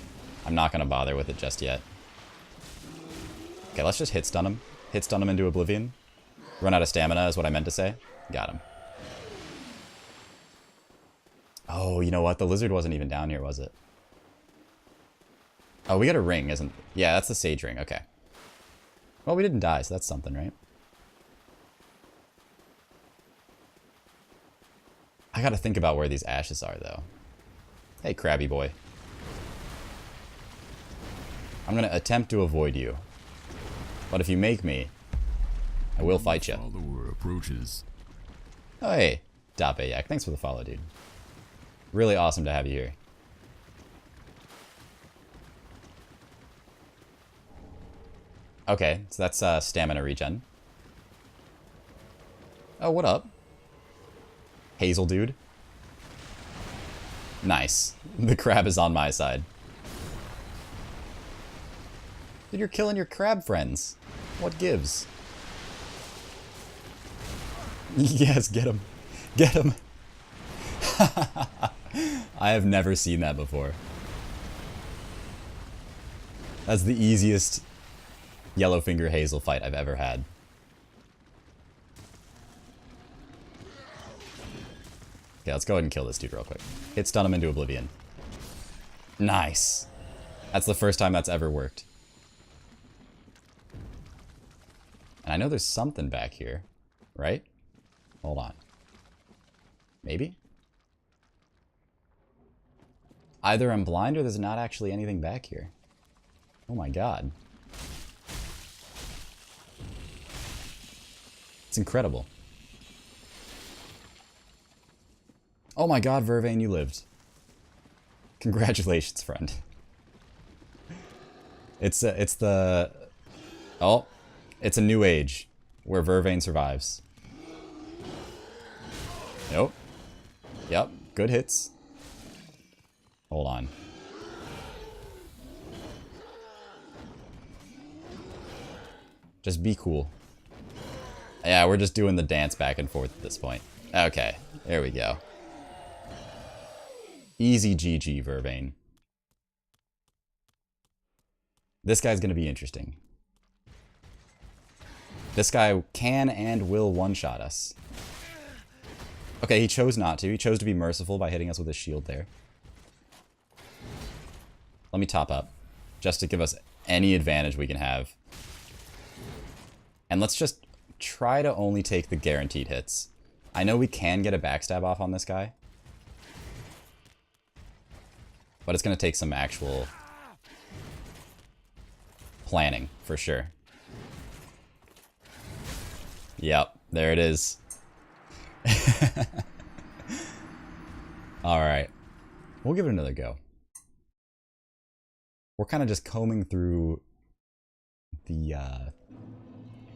I'm not going to bother with it just yet. Okay, let's just hit stun him. Hit stun him into oblivion. Run out of stamina is what I meant to say. Got him. Oh, you know what? The lizard wasn't even down here, was it? Oh, we got a ring, isn't... Yeah, that's the sage ring. Okay. Well, we didn't die, so that's something, right? I gotta think about where these ashes are, though. Hey, crabby boy. I'm gonna attempt to avoid you. But if you make me, I will fight you. Follower approaches. Oh, hey, Dapeyak. Thanks for the follow, dude. Really awesome to have you here. Okay, so that's stamina regen. Oh, what up? Hazel dude. Nice. The crab is on my side. Dude, you're killing your crab friends. What gives? Yes, get him. Get him. I have never seen that before. That's the easiest Yellowfinger Hazel fight I've ever had. Okay, let's go ahead and kill this dude real quick. Hit stun him into oblivion. Nice. That's the first time that's ever worked. And I know there's something back here, right? Hold on. Maybe? Either I'm blind or there's not actually anything back here. Oh my god. It's incredible. Oh my god, Vervain, you lived. Congratulations, friend. It's the... Oh, it's a new age where Vervain survives. Nope. Yep, good hits. Hold on. Just be cool. Yeah, we're just doing the dance back and forth at this point. Okay, there we go. Easy GG, Vervain. This guy's gonna be interesting. This guy can and will one-shot us. Okay, he chose not to. He chose to be merciful by hitting us with his shield there. Let me top up, just to give us any advantage we can have. And let's just try to only take the guaranteed hits. I know we can get a backstab off on this guy, but it's going to take some actual planning, for sure. Yep, there it is. Alright. We'll give it another go. we're kind of just combing through the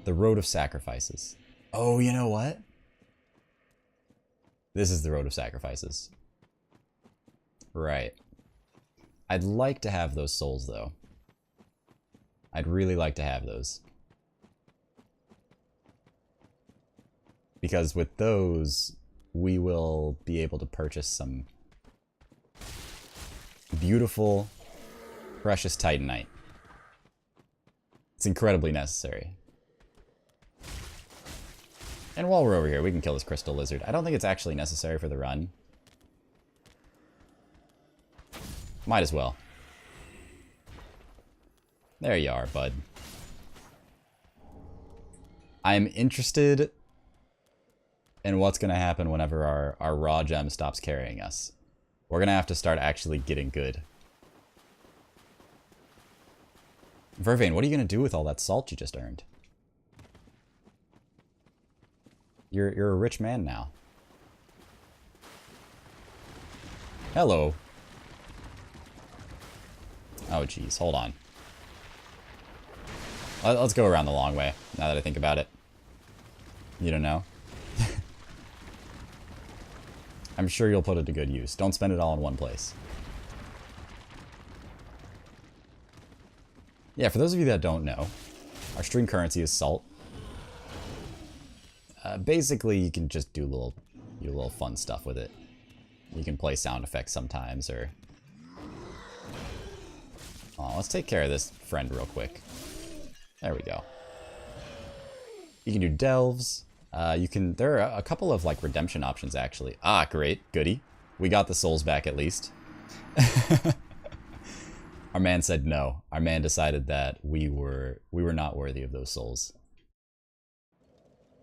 road of sacrifices. Oh, you know what? This is the road of sacrifices. Right. I'd like to have those souls, though. I'd really like to have those. Because with those, we will be able to purchase some beautiful, precious Titanite. It's incredibly necessary. And while we're over here, we can kill this crystal lizard. I don't think it's actually necessary for the run. Might as well. There you are, bud. I'm interested in what's going to happen whenever our raw gem stops carrying us. We're going to have to start actually getting good. Vervain, what are you going to do with all that salt you just earned? You're a rich man now. Hello. Oh, jeez. Hold on. Let's go around the long way, now that I think about it. You don't know? I'm sure you'll put it to good use. Don't spend it all in one place. Yeah, for those of you that don't know, our string currency is salt. Basically, you can just do little fun stuff with it. You can play sound effects sometimes, or... Oh, let's take care of this friend real quick. There we go. You can do delves. There are a couple of, like, redemption options, actually. Ah, great. Goody. We got the souls back, at least. Our man said no. Our man decided that we were not worthy of those souls.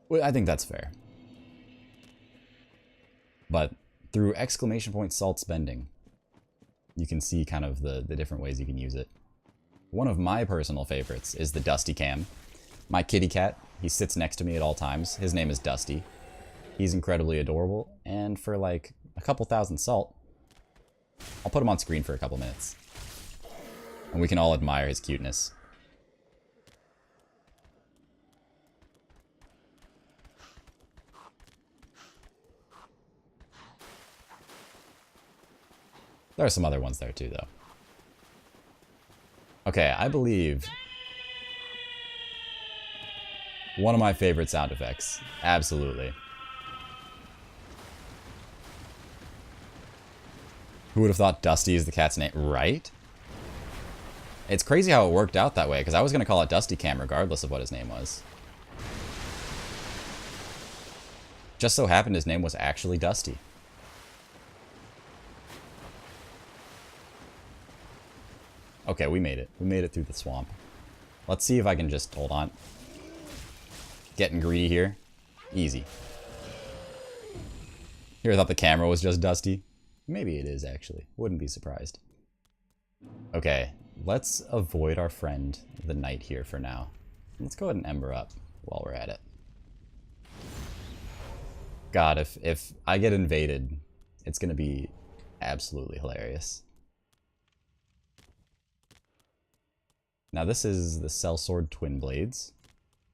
Well, I think that's fair. But through exclamation point salt spending, you can see kind of the different ways you can use it. One of my personal favorites is the Dusty Cam. My kitty cat, he sits next to me at all times. His name is Dusty. He's incredibly adorable, and for like a couple thousand salt, I'll put him on screen for a couple minutes. And we can all admire his cuteness. There are some other ones there too, though. Okay, I believe one of my favorite sound effects. Absolutely. Who would have thought Dusty is the cat's name? Right? It's crazy how it worked out that way, because I was going to call it Dusty Cam regardless of what his name was. Just so happened his name was actually Dusty. Okay, we made it. We made it through the swamp. Let's see if I can just... Hold on. Getting greedy here. Easy. Here, I thought the camera was just Dusty. Maybe it is, actually. Wouldn't be surprised. Okay, let's avoid our friend, the knight, here for now. Let's go ahead and ember up while we're at it. God, if I get invaded, it's going to be absolutely hilarious. Now this is the Sellsword Twin Blades.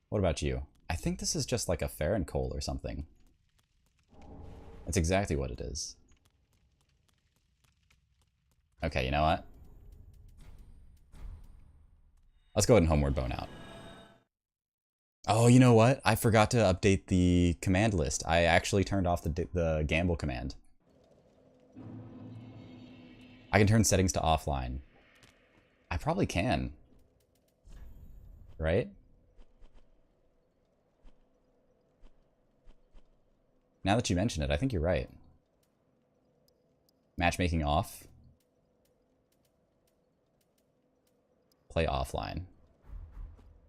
What about you? I think this is just like a Farron Coal or something. That's exactly what it is. Okay, you know what? Let's go ahead and homeward bone out. Oh, you know what? I forgot to update the command list. I actually turned off the gamble command. I can turn settings to offline. I probably can. Right? Now that you mention it, I think you're right. Matchmaking off. Play offline.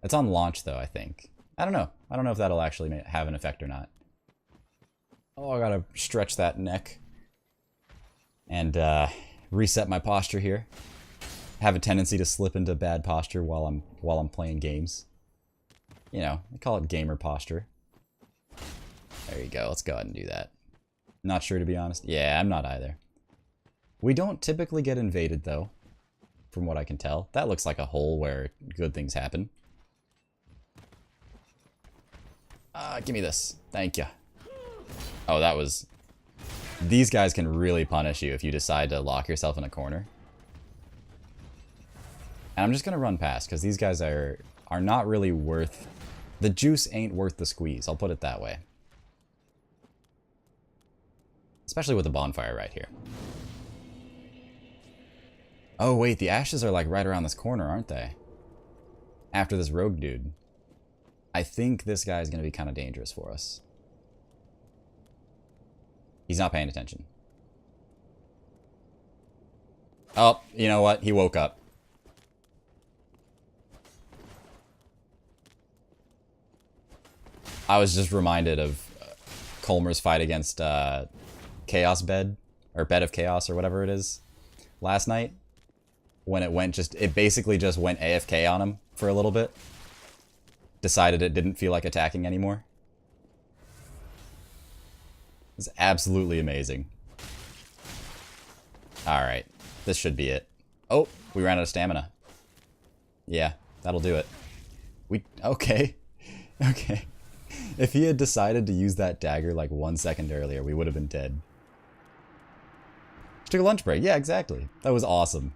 It's on launch, though, I think. I don't know. I don't know if that'll actually have an effect or not. Oh, I gotta stretch that neck. And reset my posture here. Have a tendency to slip into bad posture while I'm playing games. You know, I call it gamer posture. There you go. Let's go ahead and do that. Not sure, to be honest. Yeah, I'm not either. We don't typically get invaded, though. from what I can tell. That looks like a hole where good things happen. Give me this. Thank you. Oh, that was... These guys can really punish you if you decide to lock yourself in a corner. And I'm just going to run past, because these guys are not really worth... The juice ain't worth the squeeze, I'll put it that way. Especially with the bonfire right here. Oh wait, the ashes are like right around this corner, aren't they? After this rogue dude. I think this guy is going to be kind of dangerous for us. He's not paying attention. Oh, you know what? He woke up. I was just reminded of Colmer's fight against Chaos Bed, or Bed of Chaos, or whatever it is, last night. When it basically just went AFK on him for a little bit. Decided it didn't feel like attacking anymore. It's absolutely amazing. Alright, this should be it. Oh, we ran out of stamina. Yeah, that'll do it. Okay. Okay. If he had decided to use that dagger like 1 second earlier, we would have been dead. Just took a lunch break. Yeah, exactly. That was awesome.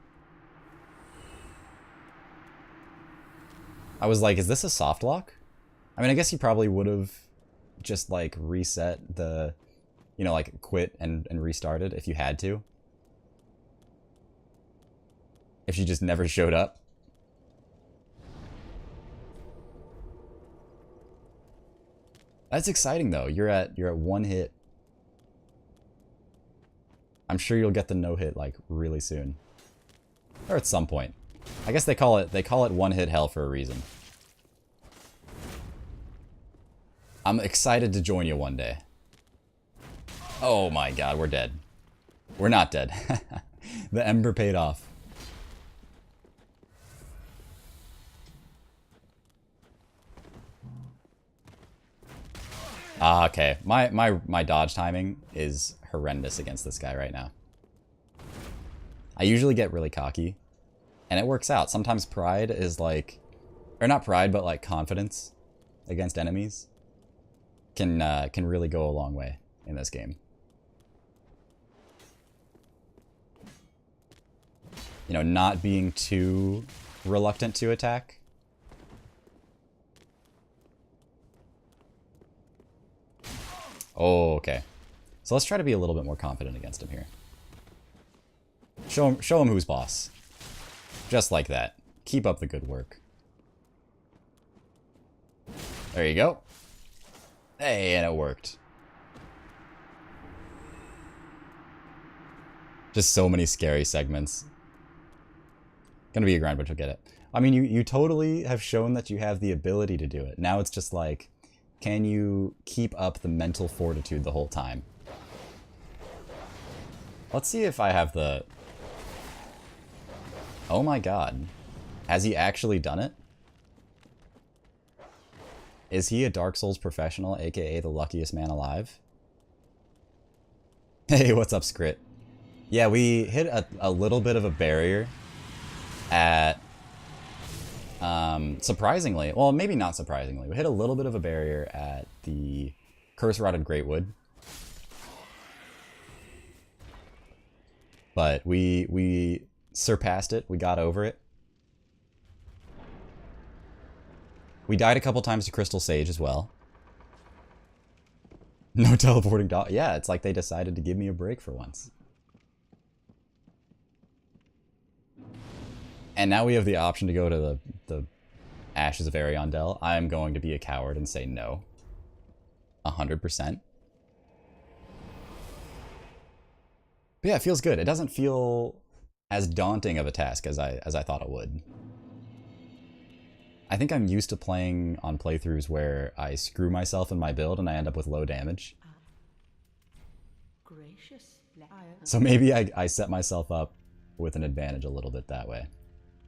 I was like, is this a soft lock? I mean, I guess he probably would have just like reset the, you know, like quit and restarted if you had to. If you just never showed up. That's exciting though. You're at 1 hit. I'm sure you'll get the no hit like really soon. Or at some point. I guess they call it 1 hit hell for a reason. I'm excited to join you one day. Oh my god, we're dead. We're not dead. The ember paid off. Ah, okay. My dodge timing is horrendous against this guy right now. I usually get really cocky. And it works out. Sometimes pride is like... Or not pride, but like confidence against enemies can really go a long way in this game. You know, not being too reluctant to attack. Oh, okay. So let's try to be a little bit more confident against him here. Show him who's boss. Just like that. Keep up the good work. There you go. Hey, and it worked. Just so many scary segments. Gonna be a grind, but you'll get it. I mean, you totally have shown that you have the ability to do it. Now it's just like, can you keep up the mental fortitude the whole time? Let's see if I have the... Oh my god. Has he actually done it? Is he a Dark Souls professional, aka the luckiest man alive? Hey, what's up, Scrit? Yeah, we hit a little bit of a barrier at... surprisingly, well, maybe not surprisingly, we hit a little bit of a barrier at the Curse-Rotted Greatwood. But we surpassed it, we got over it. We died a couple times to Crystal Sage as well. No teleporting dog. Yeah, it's like they decided to give me a break for once. And now we have the option to go to the Ashes of Ariandel. I'm going to be a coward and say no. 100%. But yeah, it feels good. It doesn't feel as daunting of a task as I thought it would. I think I'm used to playing on playthroughs where I screw myself in my build and I end up with low damage. So maybe I set myself up with an advantage a little bit that way.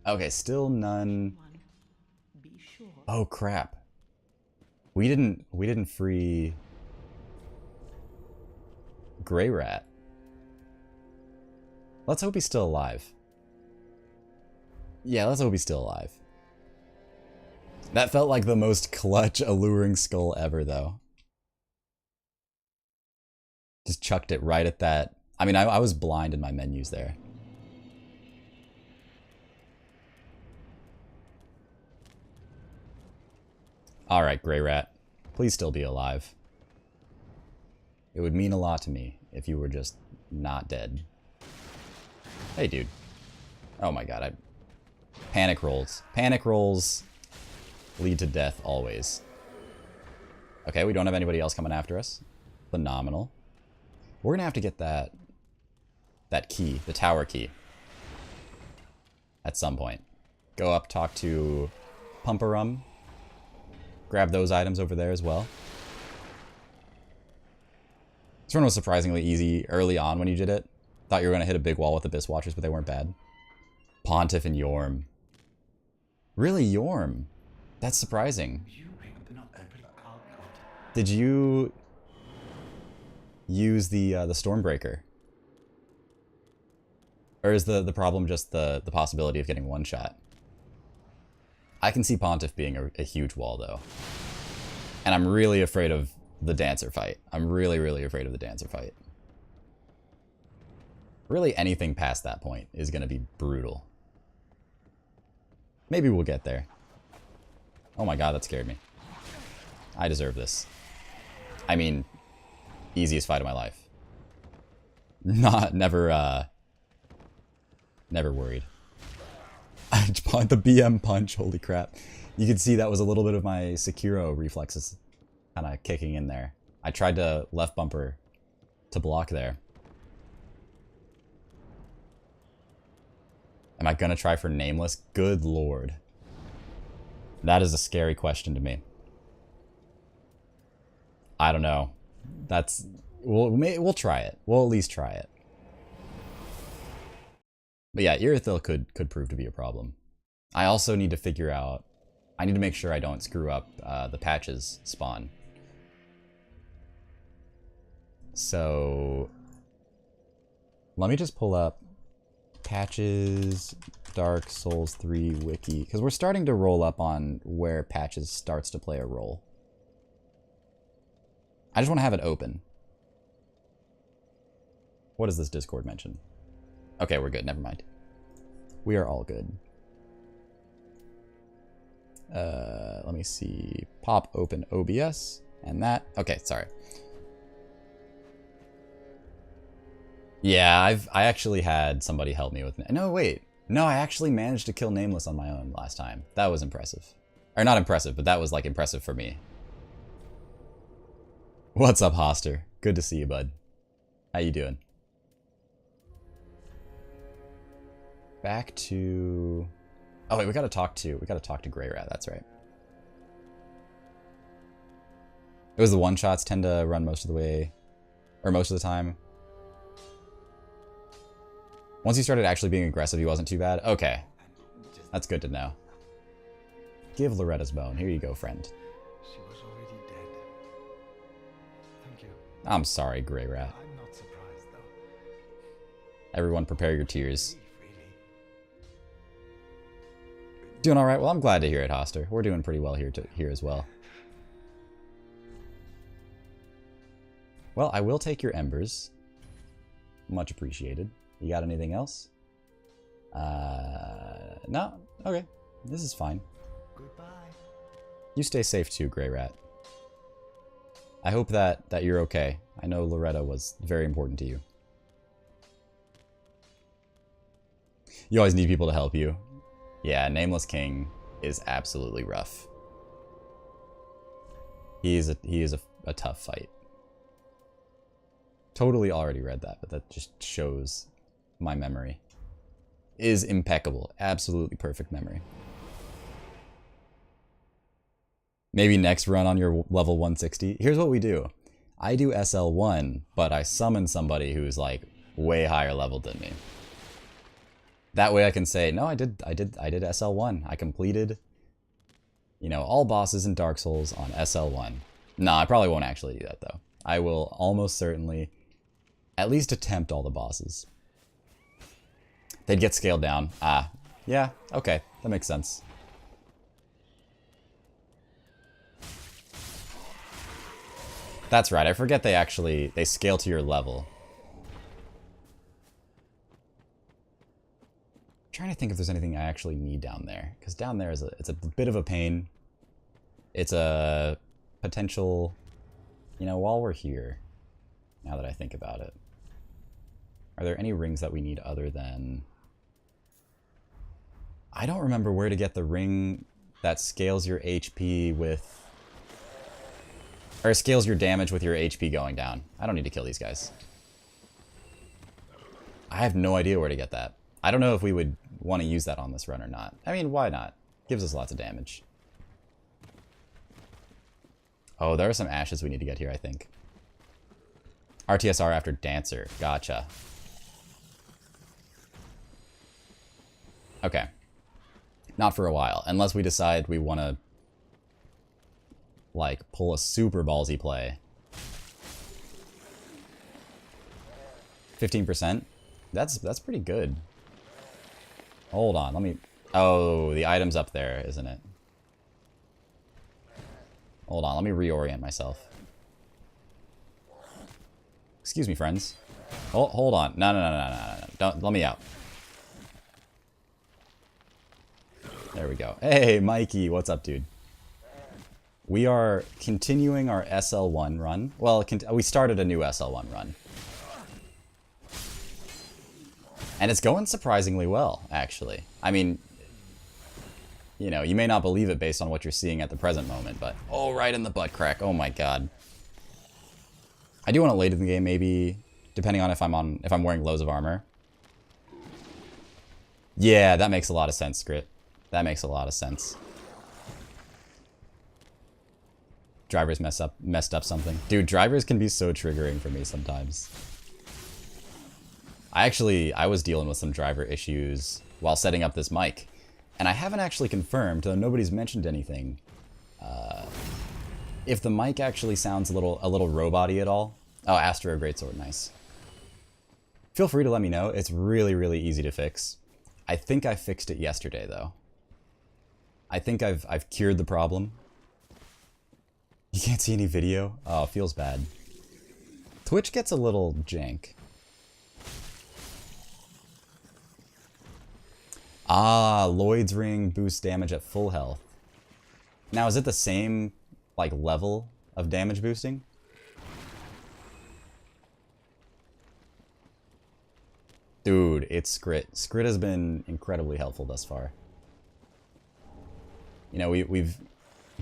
Okay, still none. Oh crap. We didn't free Grey Rat. Let's hope he's still alive. Yeah, let's hope he's still alive. That felt like the most clutch, alluring skull ever, though. Just chucked it right at that. I mean, I was blind in my menus there. Alright, Grey Rat. Please still be alive. It would mean a lot to me if you were just not dead. Hey, dude. Oh my god, Panic rolls. Panic rolls lead to death always. Okay, we don't have anybody else coming after us. Phenomenal. We're gonna have to get that key, the tower key, at some point. Go up, talk to Pumperum. Grab those items over there as well. This run was surprisingly easy early on when you did it. Thought you were gonna hit a big wall with Abyss Watchers, but they weren't bad. Pontiff and Yorm. Really, Yorm? That's surprising. Did you use the Stormbreaker? Or is the problem just the possibility of getting one shot? I can see Pontiff being a huge wall, though. And I'm really afraid of the Dancer fight. I'm really, really afraid of the Dancer fight. Really, anything past that point is going to be brutal. Maybe we'll get there. Oh my god, that scared me. I deserve this. I mean, easiest fight of my life. Never worried. I spawned the BM punch, holy crap. You can see that was a little bit of my Sekiro reflexes kind of kicking in there. I tried to left bumper to block there. Am I gonna try for Nameless? Good lord. That is a scary question to me. I don't know. We'll try it. We'll at least try it. But yeah, Irithyll could prove to be a problem. I also need to figure out... I need to make sure I don't screw up the patches spawn. So... let me just pull up Patches Dark Souls 3 wiki, because we're starting to roll up on where Patches starts to play a role. I just want to have it open. What does this Discord mention? Okay, we're good. Never mind. We are all good. Let me see. Pop open OBS and that. Okay, sorry. Yeah, I actually had somebody help me with... No, wait. No, I actually managed to kill Nameless on my own last time. That was impressive. Or not impressive, but that was like impressive for me. What's up, Hoster? Good to see you, bud. How you doing? Back to... oh wait, we gotta talk to Grey Rat, that's right. It was the one-shots tend to run most of the way, or most of the time. Once he started actually being aggressive, he wasn't too bad. Okay. That's good to know. Give Loretta's bone. Here you go, friend. She was already dead. Thank you. I'm sorry, Grey Rat. I'm not surprised, though. Everyone prepare your tears. Really. Doing alright? Well, I'm glad to hear it, Hoster. We're doing pretty well here as well. Well, I will take your embers. Much appreciated. You got anything else? No? Okay. This is fine. Goodbye. You stay safe too, Grey Rat. I hope that you're okay. I know Loretta was very important to you. You always need people to help you. Yeah, Nameless King is absolutely rough. He is a tough fight. Totally already read that, but that just shows my memory is impeccable. Absolutely perfect memory. Maybe next run on your level 160. Here's what we do. I do SL1, but I summon somebody who's like way higher level than me. That way I can say, no, I did SL1. I completed, you know, all bosses in Dark Souls on SL1. No, I probably won't actually do that though. I will almost certainly at least attempt all the bosses. They'd get scaled down. Yeah, okay. That makes sense. That's right. I forget they scale to your level. I'm trying to think if there's anything I actually need down there, because down there it's a bit of a pain. It's a potential, you know, while we're here, now that I think about it, are there any rings that we need other than... I don't remember where to get the ring that scales your HP with... or scales your damage with your HP going down. I don't need to kill these guys. I have no idea where to get that. I don't know if we would want to use that on this run or not. I mean, why not? Gives us lots of damage. Oh, there are some ashes we need to get here, I think. RTSR after Dancer. Gotcha. Okay. Not for a while. Unless we decide we want to, like, pull a super ballsy play. 15%? That's pretty good. Hold on, let me... Oh, the item's up there, isn't it? Hold on, let me reorient myself. Excuse me, friends. Oh, hold on. No. Don't, let me out. There we go. Hey, Mikey, what's up, dude? We are continuing our SL1 run. Well, we started a new SL1 run. And it's going surprisingly well, actually. I mean, you know, you may not believe it based on what you're seeing at the present moment, but... Oh, right in the butt crack. Oh my god. I do want to late in the game, maybe, depending on if I'm wearing loads of armor. Yeah, that makes a lot of sense, Grit. That makes a lot of sense. Drivers messed up something. Dude, drivers can be so triggering for me sometimes. I was dealing with some driver issues while setting up this mic. And I haven't actually confirmed, though nobody's mentioned anything, if the mic actually sounds a little robot-y at all. Oh, Astro Greatsword, nice. Feel free to let me know. It's really, really easy to fix. I think I fixed it yesterday, though. I think I've cured the problem. You can't see any video? Oh, it feels bad. Twitch gets a little jank. Ah, Lloyd's Ring boosts damage at full health. Now, is it the same, like, level of damage boosting? Dude, it's Skrit. Skrit has been incredibly helpful thus far. You know, we've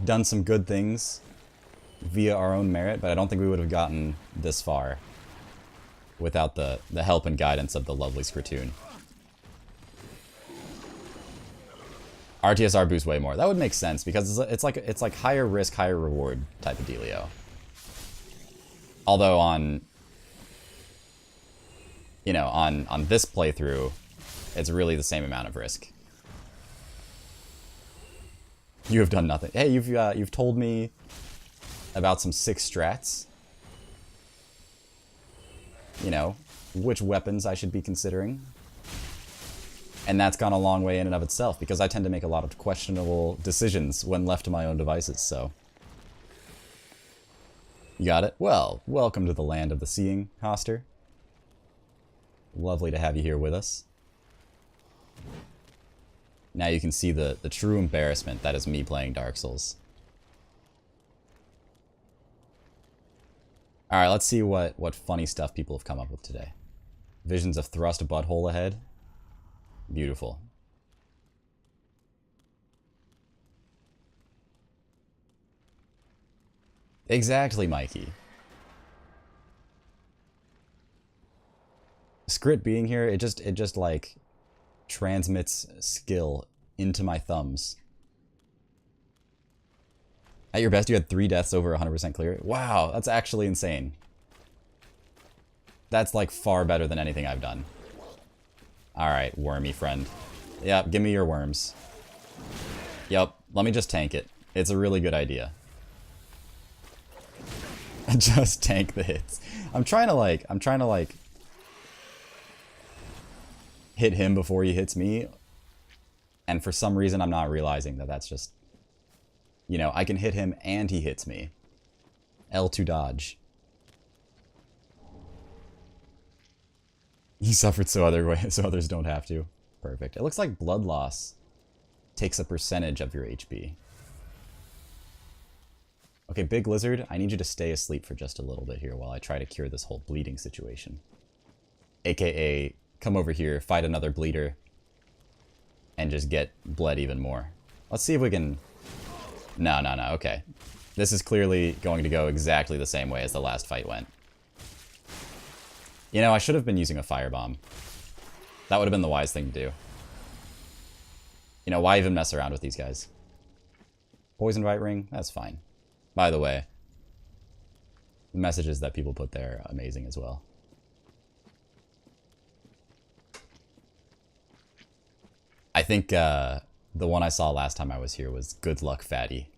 done some good things via our own merit, but I don't think we would have gotten this far without the help and guidance of the lovely Skritoon. RTSR boosts way more. That would make sense because it's like higher risk, higher reward type of dealio. Although on this playthrough, it's really the same amount of risk. You have done nothing. Hey, you've told me about some 6 strats. You know, which weapons I should be considering. And that's gone a long way in and of itself, because I tend to make a lot of questionable decisions when left to my own devices, so... You got it? Well, welcome to the land of the seeing, Hoster. Lovely to have you here with us. Now you can see the true embarrassment that is me playing Dark Souls. Alright, let's see what funny stuff people have come up with today. Visions of thrust butthole ahead. Beautiful. Exactly, Mikey. Skrit being here, it just like transmits skill into my thumbs. At your best, you had 3 deaths over 100% clear. Wow, that's actually insane. That's like far better than anything I've done. Alright, wormy friend. Yep, give me your worms. Yep, let me just tank it. It's a really good idea. Just tank the hits. I'm trying to like hit him before he hits me. And for some reason, I'm not realizing that that's just... You know, I can hit him and he hits me. L2 dodge. He suffered so others don't have to. Perfect. It looks like blood loss takes a percentage of your HP. Okay, Big Lizard, I need you to stay asleep for just a little bit here while I try to cure this whole bleeding situation. AKA, come over here, fight another bleeder, and just get bled even more. Let's see if we can... No, okay. This is clearly going to go exactly the same way as the last fight went. You know, I should have been using a firebomb. That would have been the wise thing to do. You know, why even mess around with these guys? Poison Bite Ring? That's fine. By the way, the messages that people put there are amazing as well. I think the one I saw last time I was here was Good Luck Fatty.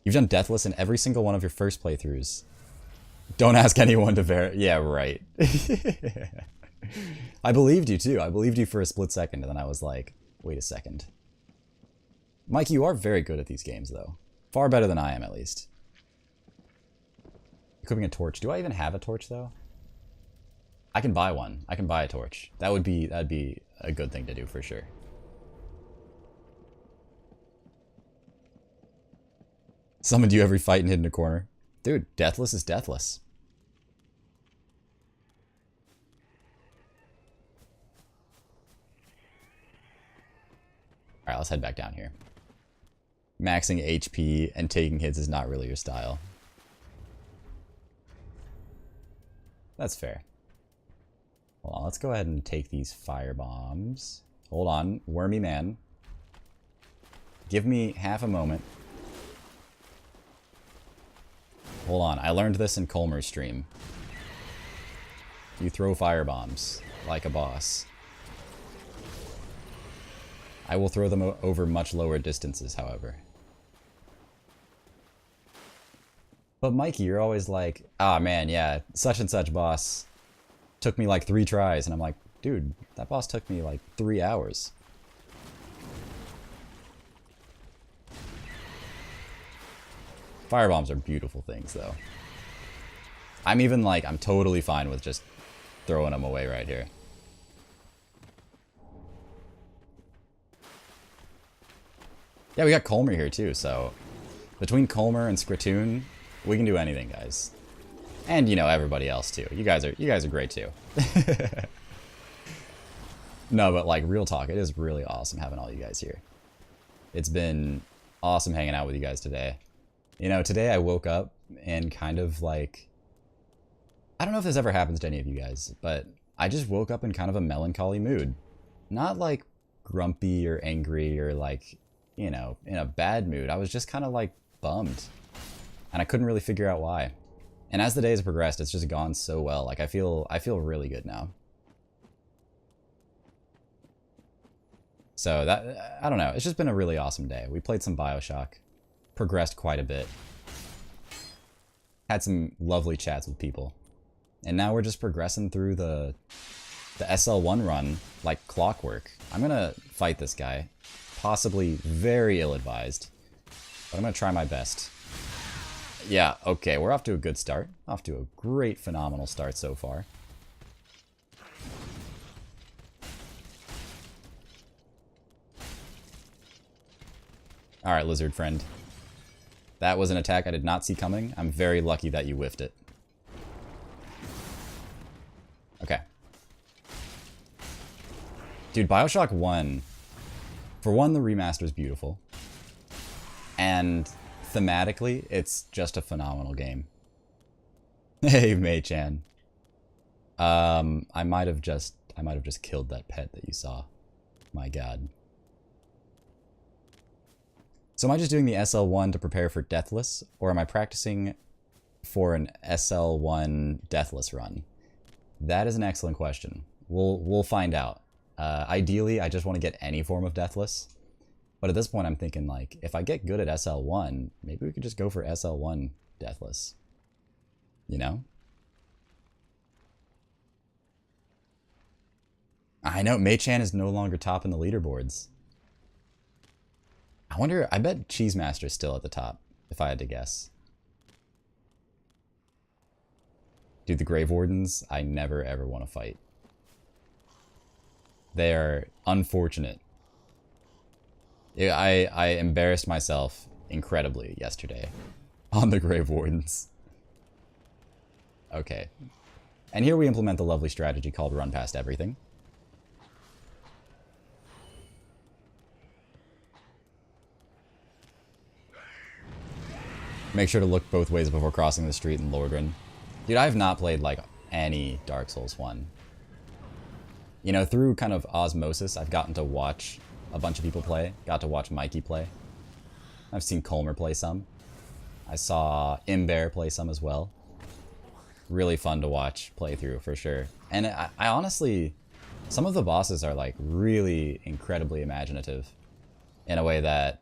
You've done Deathless in every single one of your first playthroughs. Don't ask anyone to verify. Yeah, right. I believed you too. I believed you for a split second, and then I was like, wait a second. Mike, you are very good at these games, though. Far better than I am, at least. Equipping a torch. Do I even have a torch, though? I can buy one. I can buy a torch. That'd be a good thing to do, for sure. Summoned you every fight and hid in a corner. Dude, Deathless is Deathless. Alright, let's head back down here. Maxing HP and taking hits is not really your style. That's fair. Hold on, let's go ahead and take these fire bombs. Hold on, wormy man. Give me half a moment. Hold on, I learned this in Colmer's stream. You throw fire bombs like a boss. I will throw them over much lower distances, however. But Mikey, you're always like, ah man, yeah, such and such boss took me like 3 tries. And I'm like, dude, that boss took me like 3 hours. Firebombs are beautiful things, though. I'm even like, I'm totally fine with just throwing them away right here. Yeah, we got Colmer here too, so between Colmer and Scratoon, we can do anything, guys. And you know, everybody else too. You guys are great too. No, but like real talk, it is really awesome having all you guys here. It's been awesome hanging out with you guys today. You know, today I woke up and kind of like, I don't know if this ever happens to any of you guys, but I just woke up in kind of a melancholy mood. Not like grumpy or angry or like, you know, in a bad mood. I was just kind of like bummed. And I couldn't really figure out why. And as the days have progressed, it's just gone so well. Like I feel really good now. So that, I don't know, it's just been a really awesome day. We played some BioShock, progressed quite a bit, had some lovely chats with people, and now we're just progressing through the SL1 run like clockwork. I'm gonna fight this guy, possibly very ill-advised, but I'm gonna try my best. Yeah, okay, we're off to a good start. Off to a great, phenomenal start so far. Alright, lizard friend. That was an attack I did not see coming. I'm very lucky that you whiffed it. Okay. Dude, BioShock 1... For one, the remaster is beautiful. And thematically, it's just a phenomenal game. Hey, Mei-chan. I might have just killed that pet that you saw. My god. So am I just doing the SL1 to prepare for Deathless, or am I practicing for an SL1 Deathless run? That is an excellent question. We'll find out. Ideally, I just want to get any form of Deathless. But at this point, I'm thinking, like, if I get good at SL1, maybe we could just go for SL1 Deathless. You know? I know, Mei-chan is no longer top in the leaderboards. I wonder, I bet Cheese Master's still at the top, if I had to guess. Dude, the Grave Wardens, I never ever want to fight. They are unfortunate. I embarrassed myself incredibly yesterday on the Grave Wardens. Okay. And here we implement the lovely strategy called run past everything. Make sure to look both ways before crossing the street in Lordran. Dude, I have not played, like, any Dark Souls 1. You know, through kind of osmosis, I've gotten to watch a bunch of people play. Got to watch Mikey play. I've seen Colmer play some. I saw Imbear play some as well. Really fun to watch play through, for sure. And I honestly... Some of the bosses are, like, really incredibly imaginative. In a way that...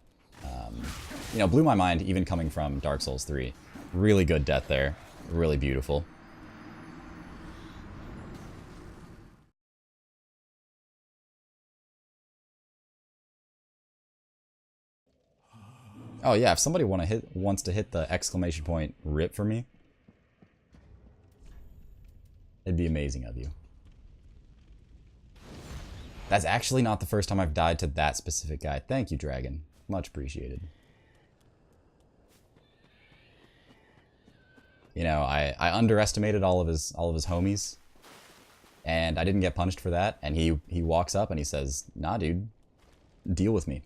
you know, blew my mind even coming from Dark Souls 3. Really good death there. Really beautiful. Oh yeah, if somebody wants to hit the exclamation point RIP for me, it'd be amazing of you. That's actually not the first time I've died to that specific guy. Thank you, Dragon. Much appreciated. You know, I underestimated all of his homies, and I didn't get punished for that. And he walks up and he says, "Nah, dude, deal with me."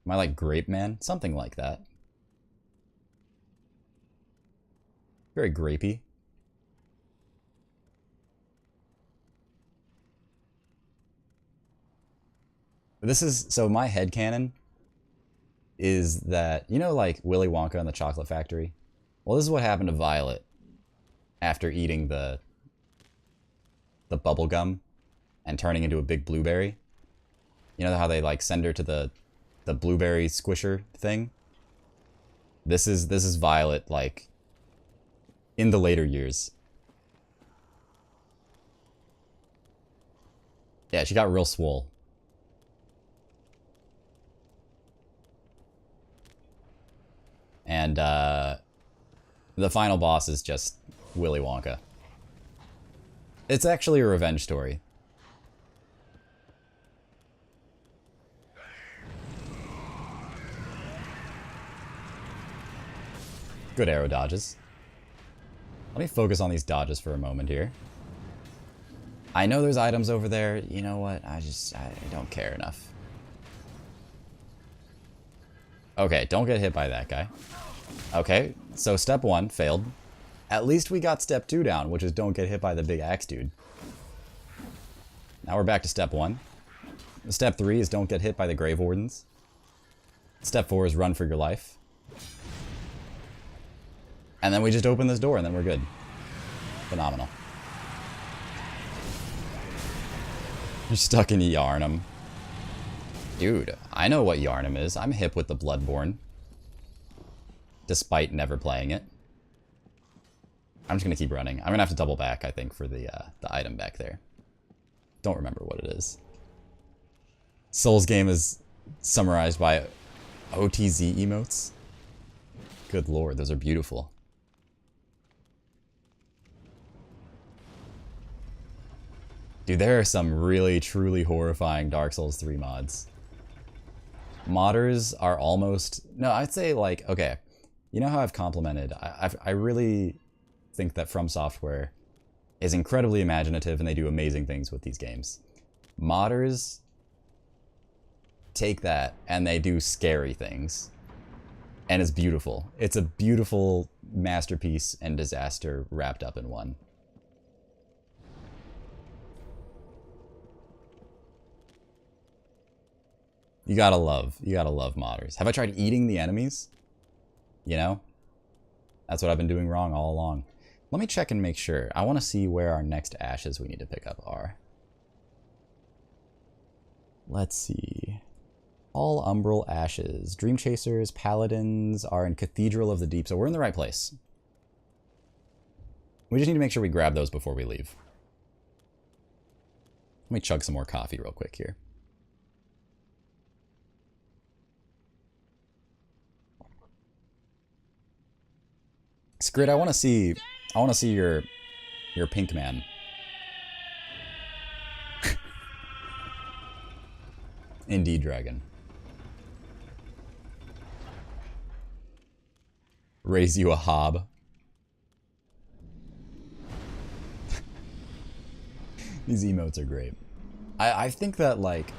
Am I like Grape Man? Something like that. Very grapey. This is, so my headcanon is that, you know, like Willy Wonka and the Chocolate Factory? Well, this is what happened to Violet after eating the bubble gum and turning into a big blueberry. You know how they like send her to the blueberry squisher thing? This is Violet, like, in the later years. Yeah, she got real swole. And the final boss is just Willy Wonka. It's actually a revenge story. Good arrow dodges. Let me focus on these dodges for a moment here. I know there's items over there. You know what? I don't care enough. Okay, don't get hit by that guy. Okay, so step 1 failed. At least we got step 2 down, which is don't get hit by the big axe dude. Now we're back to step 1. Step 3 is don't get hit by the Grave Wardens. Step 4 is run for your life. And then we just open this door and then we're good. Phenomenal. You're stuck in Yarnum. Dude, I know what Yarnum is. I'm hip with the Bloodborne. Despite never playing it. I'm just gonna keep running. I'm gonna have to double back, I think, for the item back there. Don't remember what it is. Souls game is summarized by OTZ emotes. Good lord, those are beautiful. Dude, there are some really, truly horrifying Dark Souls 3 mods. Modders are almost... No, I'd say, like, okay. You know how I've complimented... I really think that From Software is incredibly imaginative and they do amazing things with these games. Modders take that and they do scary things. And it's beautiful. It's a beautiful masterpiece and disaster wrapped up in one. You gotta love modders. Have I tried eating the enemies? You know? That's what I've been doing wrong all along. Let me check and make sure. I want to see where our next ashes we need to pick up are. Let's see. All Umbral Ashes. Dream Chasers, Paladins are in Cathedral of the Deep, so we're in the right place. We just need to make sure we grab those before we leave. Let me chug some more coffee real quick here. Skrid, I want to see your pink man. Indeed, dragon. Raise you a hob. These emotes are great. I think that, like,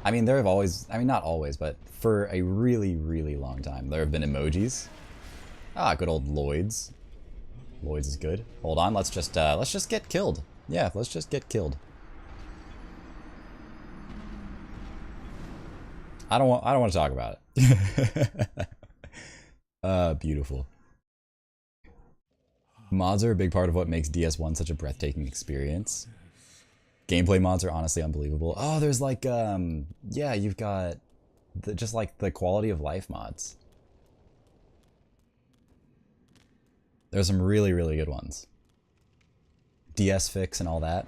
I mean, there have always, I mean, not always, but for a really, really long time, there have been emojis. Ah, good old Lloyd's. Lloyd's is good. Hold on, let's just get killed. Yeah, let's just get killed. I don't want to talk about it. Beautiful. Mods are a big part of what makes DS1 such a breathtaking experience. Gameplay mods are honestly unbelievable. Oh, there's like, yeah, you've got just like the quality of life mods. There's some really, really good ones. DS Fix and all that.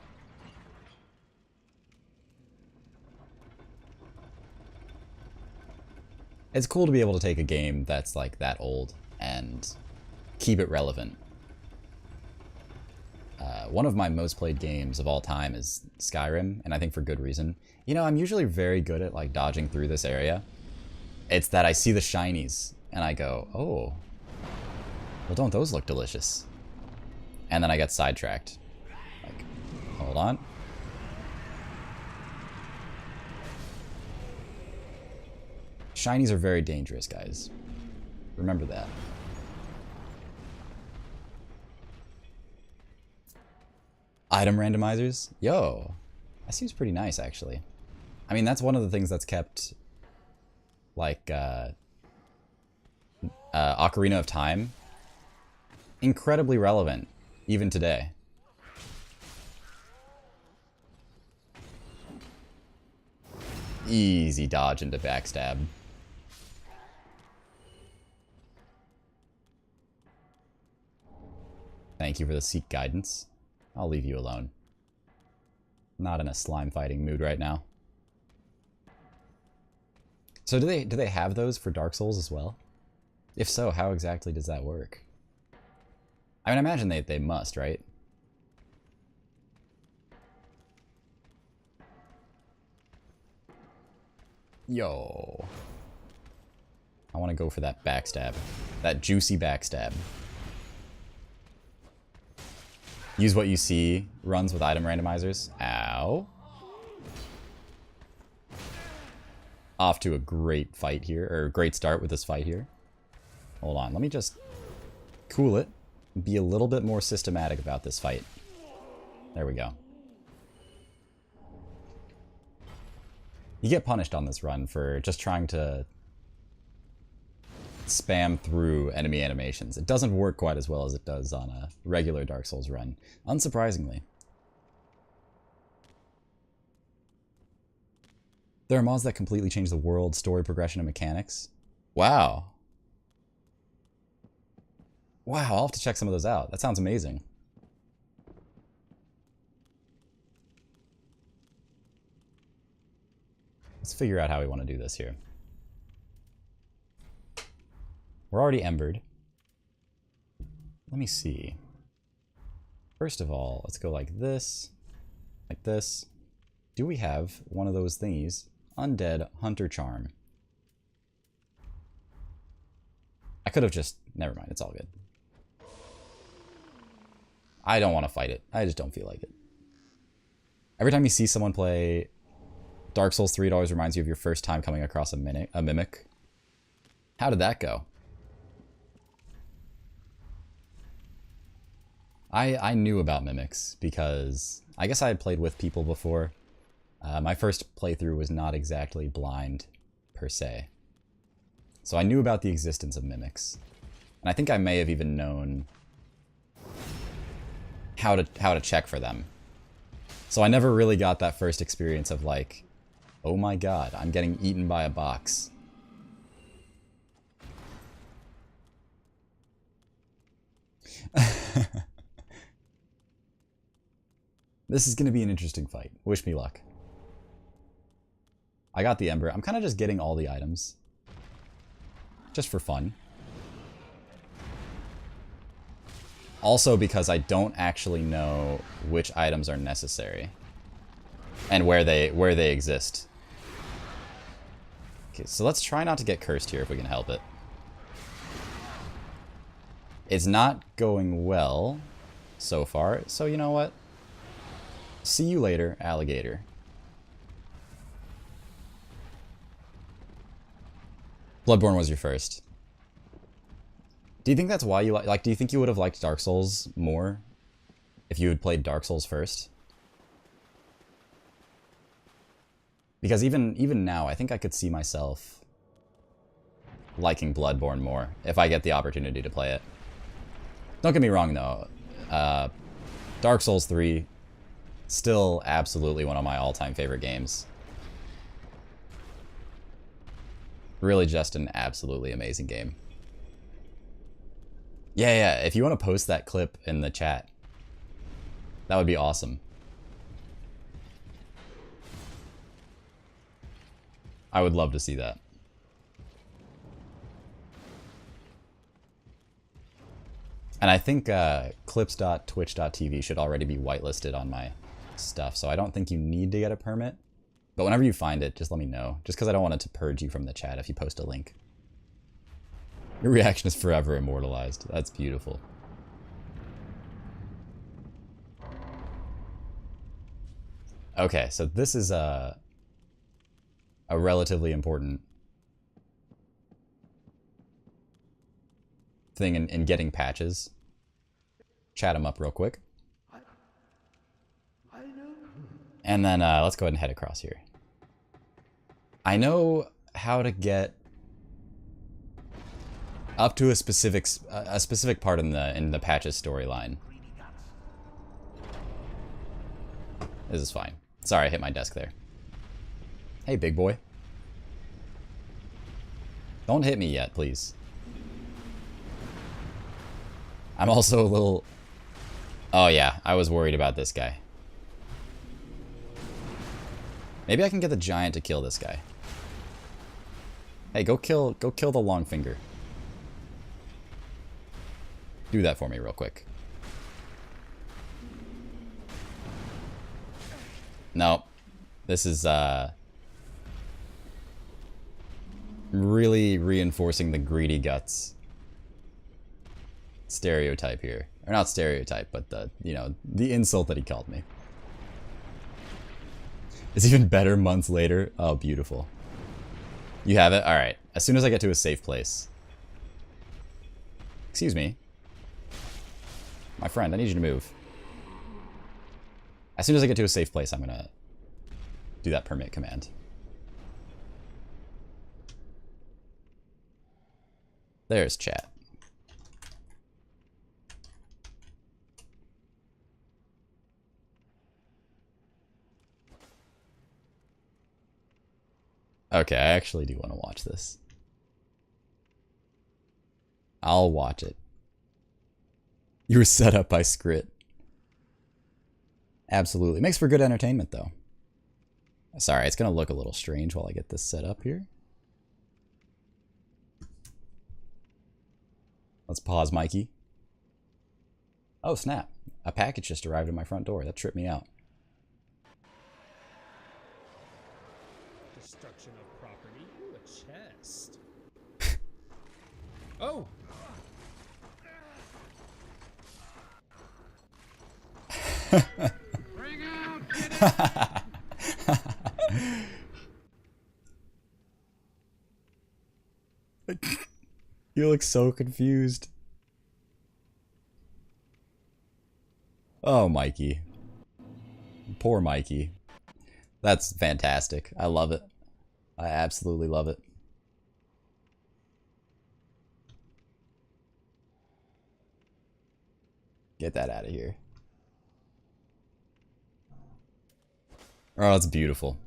It's cool to be able to take a game that's like that old and keep it relevant. One of my most played games of all time is Skyrim, and I think for good reason. You know, I'm usually very good at like dodging through this area. It's that I see the shinies and I go, oh, well, don't those look delicious? And then I get sidetracked. Like, hold on. Shinies are very dangerous, guys. Remember that. Item randomizers? Yo, that seems pretty nice, actually. I mean, that's one of the things that's kept, like, Ocarina of Time incredibly relevant, even today. Easy dodge into backstab. Thank you for the seek guidance. I'll leave you alone. Not in a slime fighting mood right now. So do they have those for Dark Souls as well? If so, how exactly does that work? I mean, I imagine they must, right? Yo. I want to go for that backstab. That juicy backstab. Use what you see. Runs with item randomizers. Ow. Off to a great fight here, or great start with this fight here. Hold on, let me just cool it. Be a little bit more systematic about this fight. There we go. You get punished on this run for just trying to spam through enemy animations. It doesn't work quite as well as it does on a regular Dark Souls run, unsurprisingly. There are mods that completely change the world, story progression, and mechanics. Wow. Wow, I'll have to check some of those out. That sounds amazing. Let's figure out how we want to do this here. We're already embered. Let me see. First of all, let's go like this. Like this. Do we have one of those thingies? Undead Hunter Charm. I could have just... Never mind, it's all good. I don't want to fight it. I just don't feel like it. Every time you see someone play Dark Souls 3, it always reminds you of your first time coming across a mimic. How did that go? I knew about mimics because I guess I had played with people before. My first playthrough was not exactly blind, per se. So I knew about the existence of mimics. And I think I may have even known how to check for them. So I never really got that first experience of like, oh my god, I'm getting eaten by a box. This is going to be an interesting fight. Wish me luck. I got the Ember. I'm kind of just getting all the items. Just for fun. Also because I don't actually know which items are necessary. And where they exist. Okay, so let's try not to get cursed here if we can help it. It's not going well so far, so you know what? See you later, alligator. Bloodborne was your first. Do you think that's why you like? Do you think you would have liked Dark Souls more if you had played Dark Souls first? Because even now, I think I could see myself liking Bloodborne more if I get the opportunity to play it. Don't get me wrong though, Dark Souls 3, still absolutely one of my all-time favorite games. Really just an absolutely amazing game. Yeah, if you want to post that clip in the chat, that would be awesome. I would love to see that. And I think clips.twitch.tv should already be whitelisted on my stuff, so I don't think you need to get a permit. But whenever you find it, just let me know. Just because I don't want it to purge you from the chat if you post a link. Your reaction is forever immortalized. That's beautiful. Okay, so this is a relatively important thing in getting patches. Chat them up real quick. And then let's go ahead and head across here. I know how to get up to a specific part in the patches storyline. This is fine. Sorry, I hit my desk there. Hey, big boy. Don't hit me yet, please. I'm also a little... Oh yeah, I was worried about this guy. Maybe I can get the giant to kill this guy. Hey, go kill the long finger. Do that for me real quick. No. This is really reinforcing the greedy guts stereotype here. Or not stereotype, but the, you know, the insult that he called me. It's even better months later. Oh, beautiful. You have it? Alright. As soon as I get to a safe place. Excuse me. My friend, I need you to move. As soon as I get to a safe place, I'm gonna do that permit command. There's chat. Okay, I actually do want to watch this. I'll watch it. You were set up by Scrit. Absolutely. Makes for good entertainment, though. Sorry, it's going to look a little strange while I get this set up here. Let's pause, Mikey. Oh, snap. A package just arrived at my front door. That tripped me out. Destruction of property. Ooh, a chest. Oh! Bring out! You look so confused. Oh, Mikey. Poor Mikey. That's fantastic. I love it. I absolutely love it. Get that out of here. Oh, that's beautiful.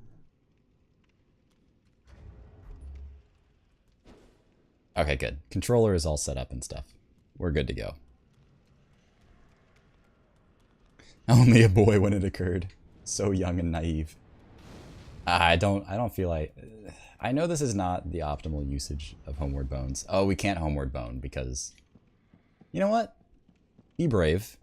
Okay, good. Controller is all set up and stuff. We're good to go. Only a boy when it occurred. So young and naive. I don't feel like... I know this is not the optimal usage of Homeward Bones. Oh, we can't Homeward Bone because... You know what? Be brave.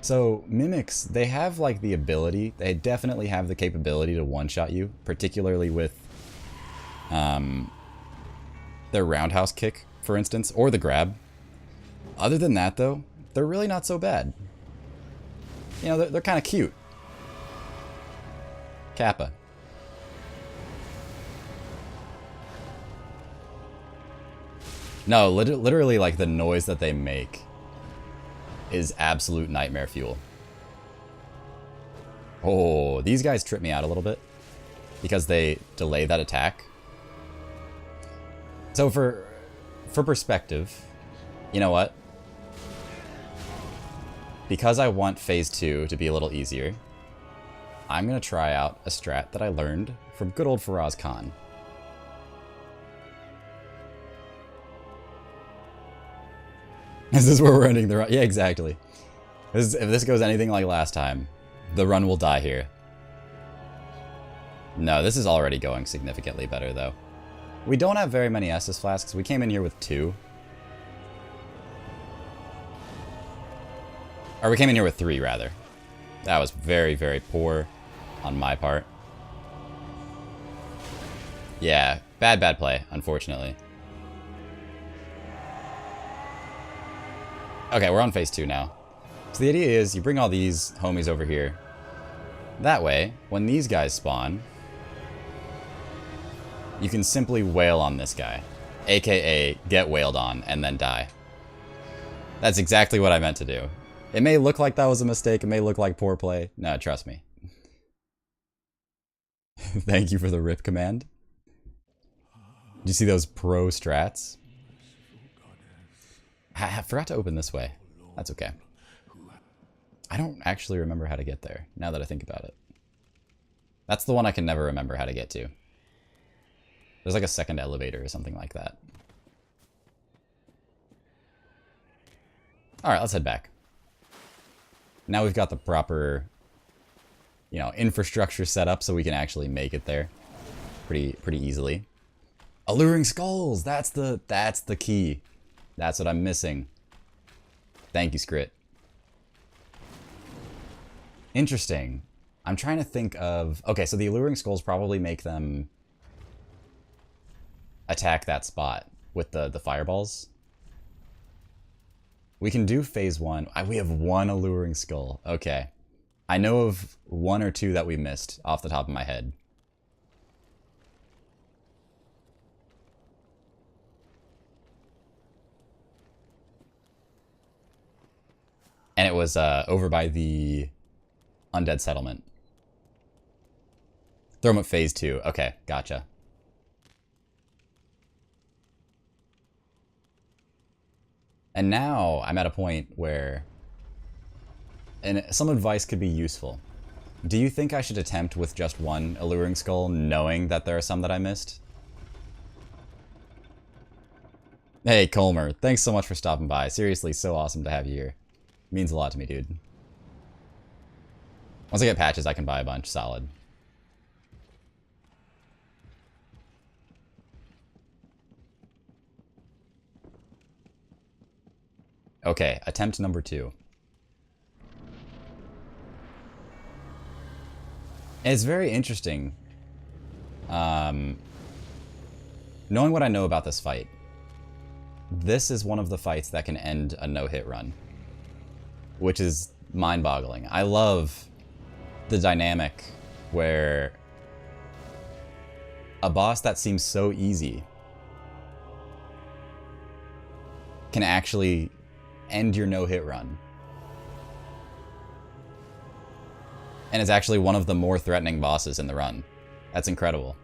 So, Mimics, they have, like, the ability, they definitely have the capability to one-shot you, particularly with, their roundhouse kick, for instance, or the grab. Other than that, though, they're really not so bad. You know, they're kind of cute. Kappa. No, literally, like, the noise that they make is absolute nightmare fuel. Oh, these guys trip me out a little bit because they delay that attack. So for perspective, you know what? Because I want phase 2 to be a little easier, I'm going to try out a strat that I learned from good old Faraz Khan. Is this where we're ending the run? Yeah, exactly. If this goes anything like last time, the run will die here. No, this is already going significantly better, though. We don't have very many Estus Flasks. We came in here with 2. Or we came in here with 3, rather. That was very, very poor on my part. Yeah, bad play, unfortunately. Okay, we're on phase 2 now. So the idea is you bring all these homies over here. That way, when these guys spawn, you can simply wail on this guy. AKA, get wailed on, and then die. That's exactly what I meant to do. It may look like that was a mistake, it may look like poor play. No, trust me. Thank you for the rip command. Did you see those pro strats? I forgot to open this way. That's okay. I don't actually remember how to get there, now that I think about it. That's the one I can never remember how to get to. There's like a second elevator or something like that. Alright, let's head back. Now we've got the proper, you know, infrastructure set up so we can actually make it there pretty easily. Alluring skulls! That's the key. That's what I'm missing. Thank you, Scrit. Interesting. I'm trying to think of... Okay, so the Alluring Skulls probably make them attack that spot with the fireballs. We can do phase 1. We have 1 Alluring Skull. Okay. I know of 1 or 2 that we missed off the top of my head. And it was over by the Undead Settlement. Throw them at phase 2. Okay, gotcha. And now I'm at a point where some advice could be useful. Do you think I should attempt with just 1 Alluring Skull, knowing that there are some that I missed? Hey, Colmer, thanks so much for stopping by. Seriously, so awesome to have you here. Means a lot to me, dude. Once I get patches, I can buy a bunch. Solid. Okay, attempt number 2. It's very interesting. Knowing what I know about this fight, this is one of the fights that can end a no-hit run. Which is mind-boggling. I love the dynamic where a boss that seems so easy can actually end your no-hit run. And it's actually one of the more threatening bosses in the run. That's incredible.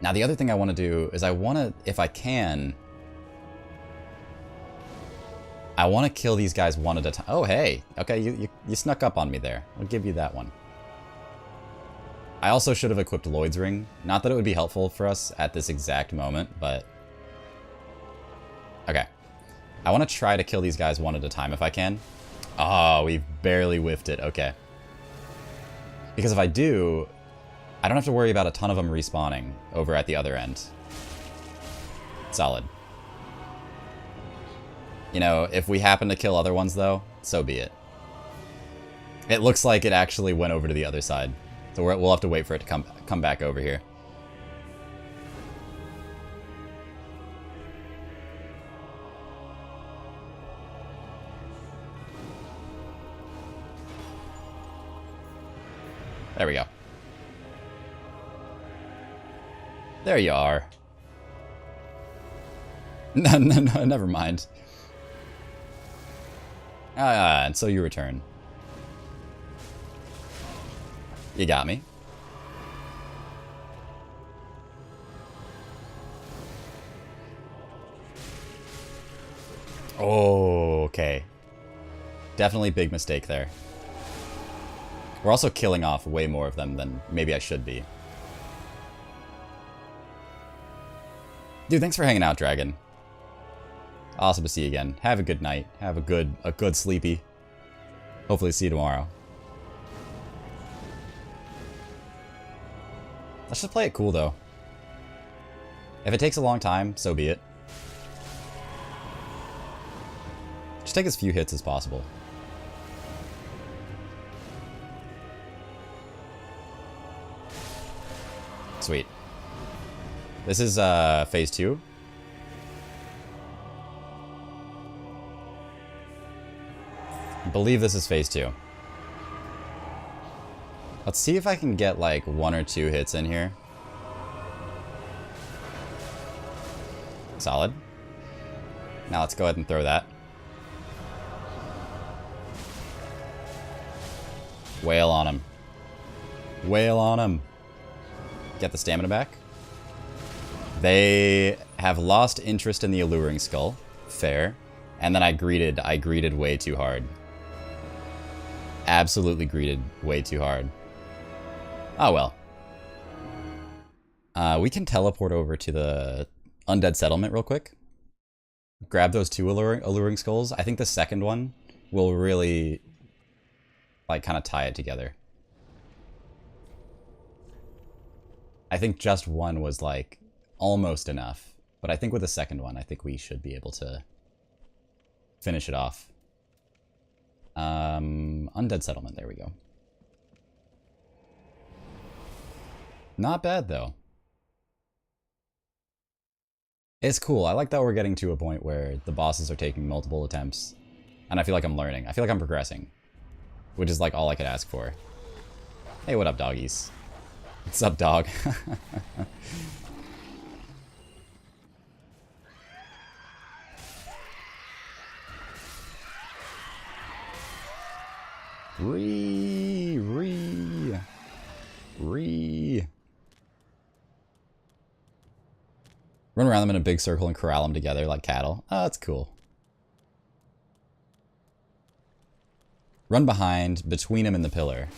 Now the other thing I want to do is I want to, if I can, I want to kill these guys one at a time. Oh, hey. Okay, you snuck up on me there. I'll give you that one. I also should have equipped Lloyd's Ring. Not that it would be helpful for us at this exact moment, but Okay. I want to try to kill these guys one at a time if I can. Oh, we barely whiffed it. Okay. Because if I do, I don't have to worry about a ton of them respawning over at the other end. Solid. You know, if we happen to kill other ones, though, so be it. It looks like it actually went over to the other side. So we'll have to wait for it to come back over here. There we go. There you are. No, never mind. And so you return. You got me. Oh, okay. Definitely big mistake there. We're also killing off way more of them than maybe I should be. Dude, thanks for hanging out, Dragon. Awesome to see you again. Have a good night. Have a good sleepy. Hopefully see you tomorrow. Let's just play it cool, though. If it takes a long time, so be it. Just take as few hits as possible. Sweet. This is phase 2. I believe this is phase 2. Let's see if I can get like 1 or 2 hits in here. Solid. Now let's go ahead and throw that. Wail on him. Wail on him. Get the stamina back. They have lost interest in the alluring skull. Fair. And then I greeted way too hard. Absolutely greeted way too hard. Oh well. We can teleport over to the undead settlement real quick. Grab those 2 alluring skulls. I think the second one will really like kind of tie it together. I think just one was like almost enough, but I think with the second one, I think we should be able to finish it off. Undead settlement, there we go. Not bad though. It's cool. I like that we're getting to a point where the bosses are taking multiple attempts, and I feel like I'm learning. I feel like I'm progressing, which is like all I could ask for. Hey, what up, doggies? What's up, dog? Ree. Run around them in a big circle and corral them together like cattle. Oh, that's cool. Run behind, between them and the pillar.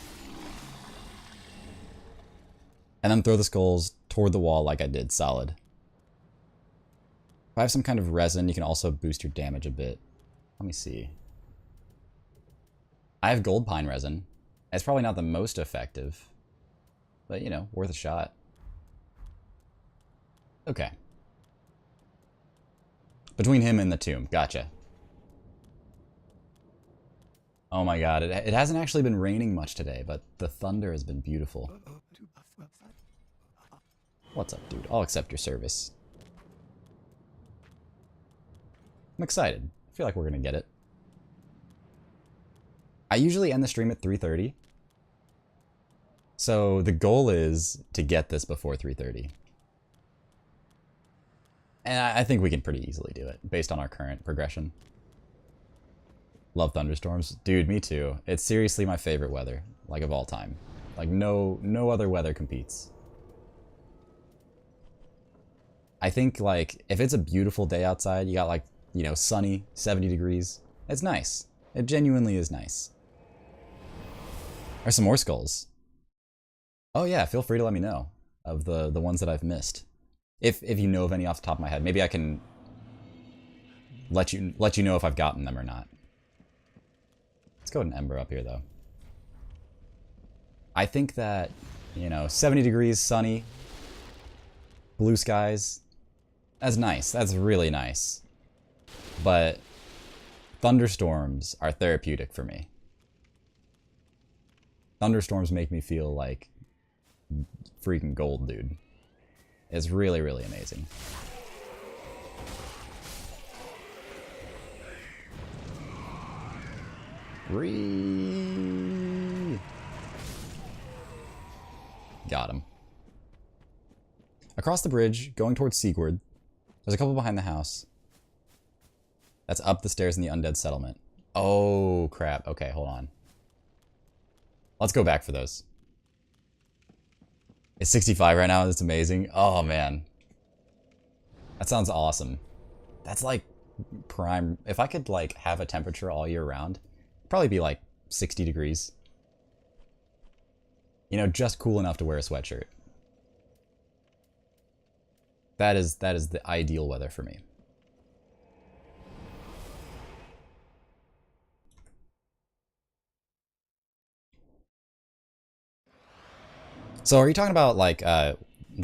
And then throw the skulls toward the wall like I did. Solid. If I have some kind of resin, you can also boost your damage a bit. Let me see. I have gold pine resin. It's probably not the most effective, but you know, worth a shot. Okay. Between him and the tomb. Gotcha. Oh my god, it hasn't actually been raining much today, but the thunder has been beautiful. What's up, dude? I'll accept your service. I'm excited. I feel like we're gonna get it. I usually end the stream at 3:30. So the goal is to get this before 3:30. And I think we can pretty easily do it, based on our current progression. Love thunderstorms. Dude, me too. It's seriously my favorite weather, like of all time. Like no other weather competes. I think like, if it's a beautiful day outside, you got like, you know, sunny, 70 degrees. It's nice. It genuinely is nice. There's some more skulls. Oh yeah, feel free to let me know of the ones that I've missed. If you know of any off the top of my head. Maybe I can let you know if I've gotten them or not. Let's go ahead and ember up here though. I think that, you know, 70 degrees, sunny, blue skies, that's nice. That's really nice. But thunderstorms are therapeutic for me. Thunderstorms make me feel like freaking gold, dude. It's really, really amazing. Got him. Across the bridge, going towards Seaguard. There's a couple behind the house. That's up the stairs in the undead settlement. Oh, crap. Okay, hold on. Let's go back for those. It's 65 right now. That's amazing. Oh, man. That sounds awesome. That's like prime. If I could like have a temperature all year round, it'd probably be like 60 degrees. You know, just cool enough to wear a sweatshirt. That is the ideal weather for me. So are you talking about like the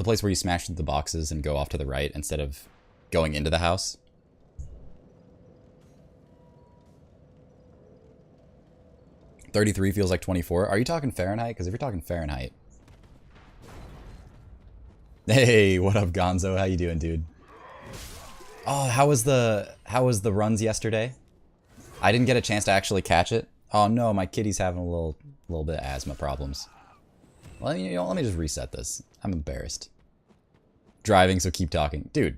place where you smash the boxes and go off to the right instead of going into the house? $33 feels like 24. Are you talking Fahrenheit? Because if you're talking Fahrenheit. Hey, what up, Gonzo? How you doing, dude? Oh, how was the runs yesterday? I didn't get a chance to actually catch it. Oh no, my kitty's having a little bit of asthma problems. Well, you know, let me just reset this. I'm embarrassed. Driving, so keep talking. Dude,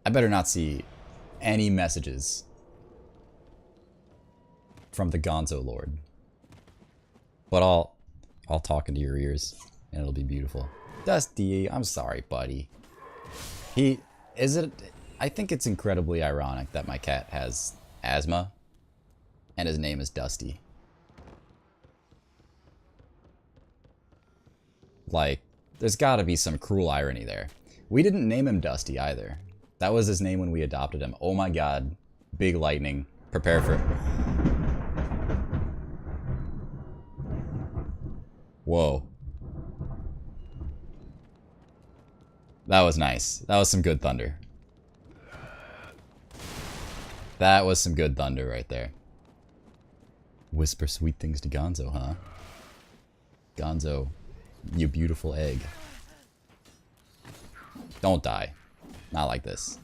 I better not see any messages from the Gonzo Lord. But I'll talk into your ears, and it'll be beautiful. Dusty, I'm sorry, buddy. I think it's incredibly ironic that my cat has asthma, and his name is Dusty. Like, there's gotta be some cruel irony there. We didn't name him Dusty either. That was his name when we adopted him. Oh my god. Big lightning. Prepare for... Whoa. That was nice. That was some good thunder. That was some good thunder right there. Whisper sweet things to Gonzo, huh? Gonzo, you beautiful egg. Don't die. Not like this.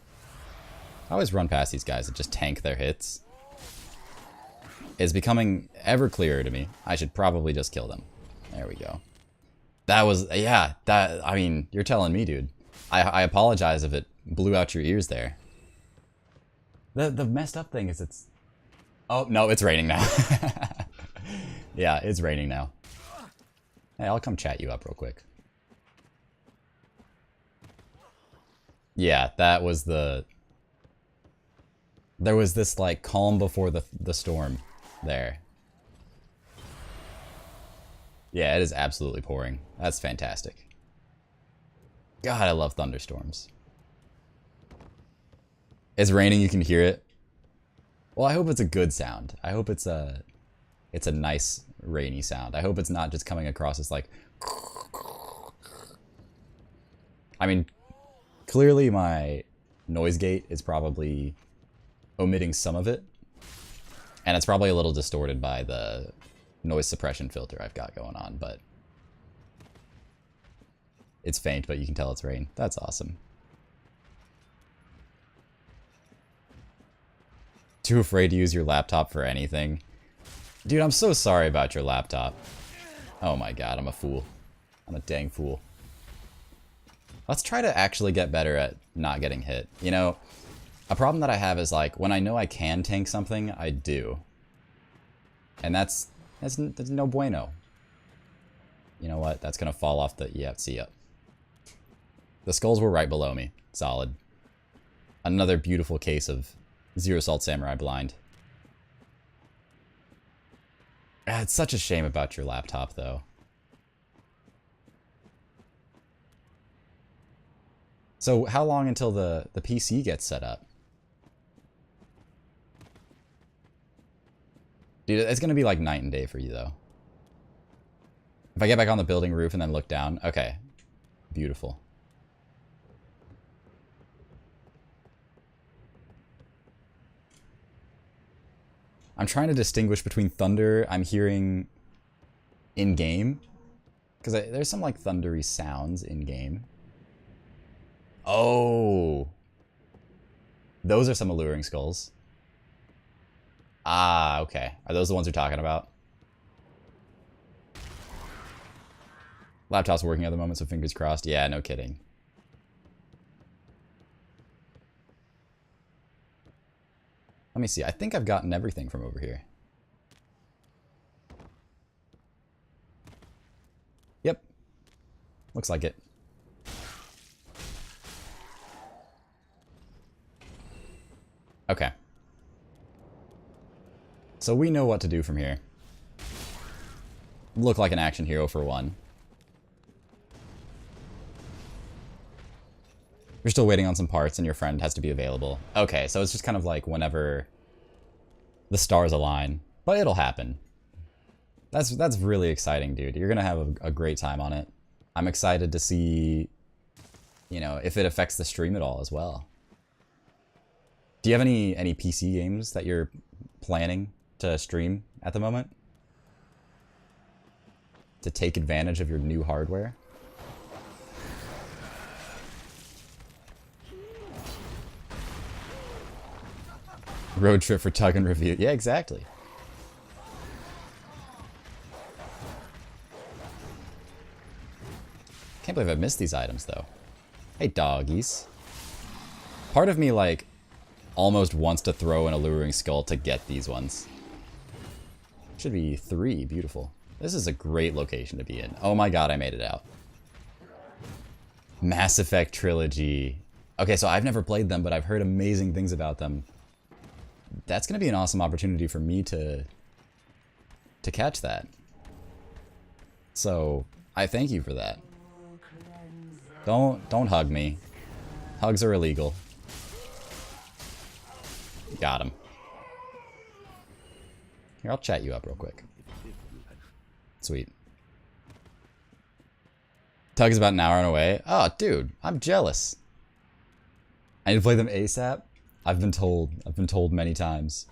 I always run past these guys that just tank their hits. It's becoming ever clearer to me. I should probably just kill them. There we go. That was, yeah, that, I mean, you're telling me, dude. I apologize if it blew out your ears there. The messed up thing is it's... Oh, no, it's raining now. Yeah, it's raining now. Hey, I'll come chat you up real quick. Yeah, that was the... There was this, like, calm before the storm there. Yeah, it is absolutely pouring. That's fantastic. God, I love thunderstorms. It's raining, you can hear it. Well, I hope it's a good sound. I hope it's a nice rainy sound. I hope it's not just coming across as like... I mean, clearly my noise gate is probably omitting some of it. And it's probably a little distorted by the noise suppression filter I've got going on, but... It's faint, but you can tell it's rain. That's awesome. Too afraid to use your laptop for anything. Dude, I'm so sorry about your laptop. Oh my god, I'm a fool. I'm a dang fool. Let's try to actually get better at not getting hit. You know, a problem that I have is like, when I know I can tank something, I do. And that's no bueno. You know what? That's gonna fall off the... Yeah, see ya. The skulls were right below me. Solid. Another beautiful case of Zero Salt Samurai Blind. It's such a shame about your laptop, though. So, how long until the PC gets set up? Dude, it's gonna be like night and day for you, though. If I get back on the building roof and then look down. Okay. Beautiful. I'm trying to distinguish between thunder I'm hearing in-game. Because there's some, like, thundery sounds in-game. Oh! Those are some alluring skulls. Ah, okay. Are those the ones you're talking about? Laptop's working at the moment, so fingers crossed. Yeah, no kidding. Let me see. I think I've gotten everything from over here. Yep. Looks like it. Okay. So we know what to do from here. Look like an action hero for one. You're still waiting on some parts and your friend has to be available. Okay, so it's just kind of like whenever the stars align. But it'll happen. That's really exciting, dude. You're gonna have a great time on it. I'm excited to see, you know, if it affects the stream at all as well. Do you have any PC games that you're planning to stream at the moment? To take advantage of your new hardware? Road trip for Tug and Review. Yeah, exactly. Can't believe I missed these items, though. Hey, doggies. Part of me, like, almost wants to throw an alluring skull to get these ones. Should be 3. Beautiful. This is a great location to be in. Oh my god, I made it out. Mass Effect Trilogy. Okay, so I've never played them, but I've heard amazing things about them. That's going to be an awesome opportunity for me to catch that. So, I thank you for that. Don't hug me. Hugs are illegal. Got him. Here, I'll chat you up real quick. Sweet. Tug's about an hour and away. Oh, dude, I'm jealous. I need to play them ASAP. I've been told many times.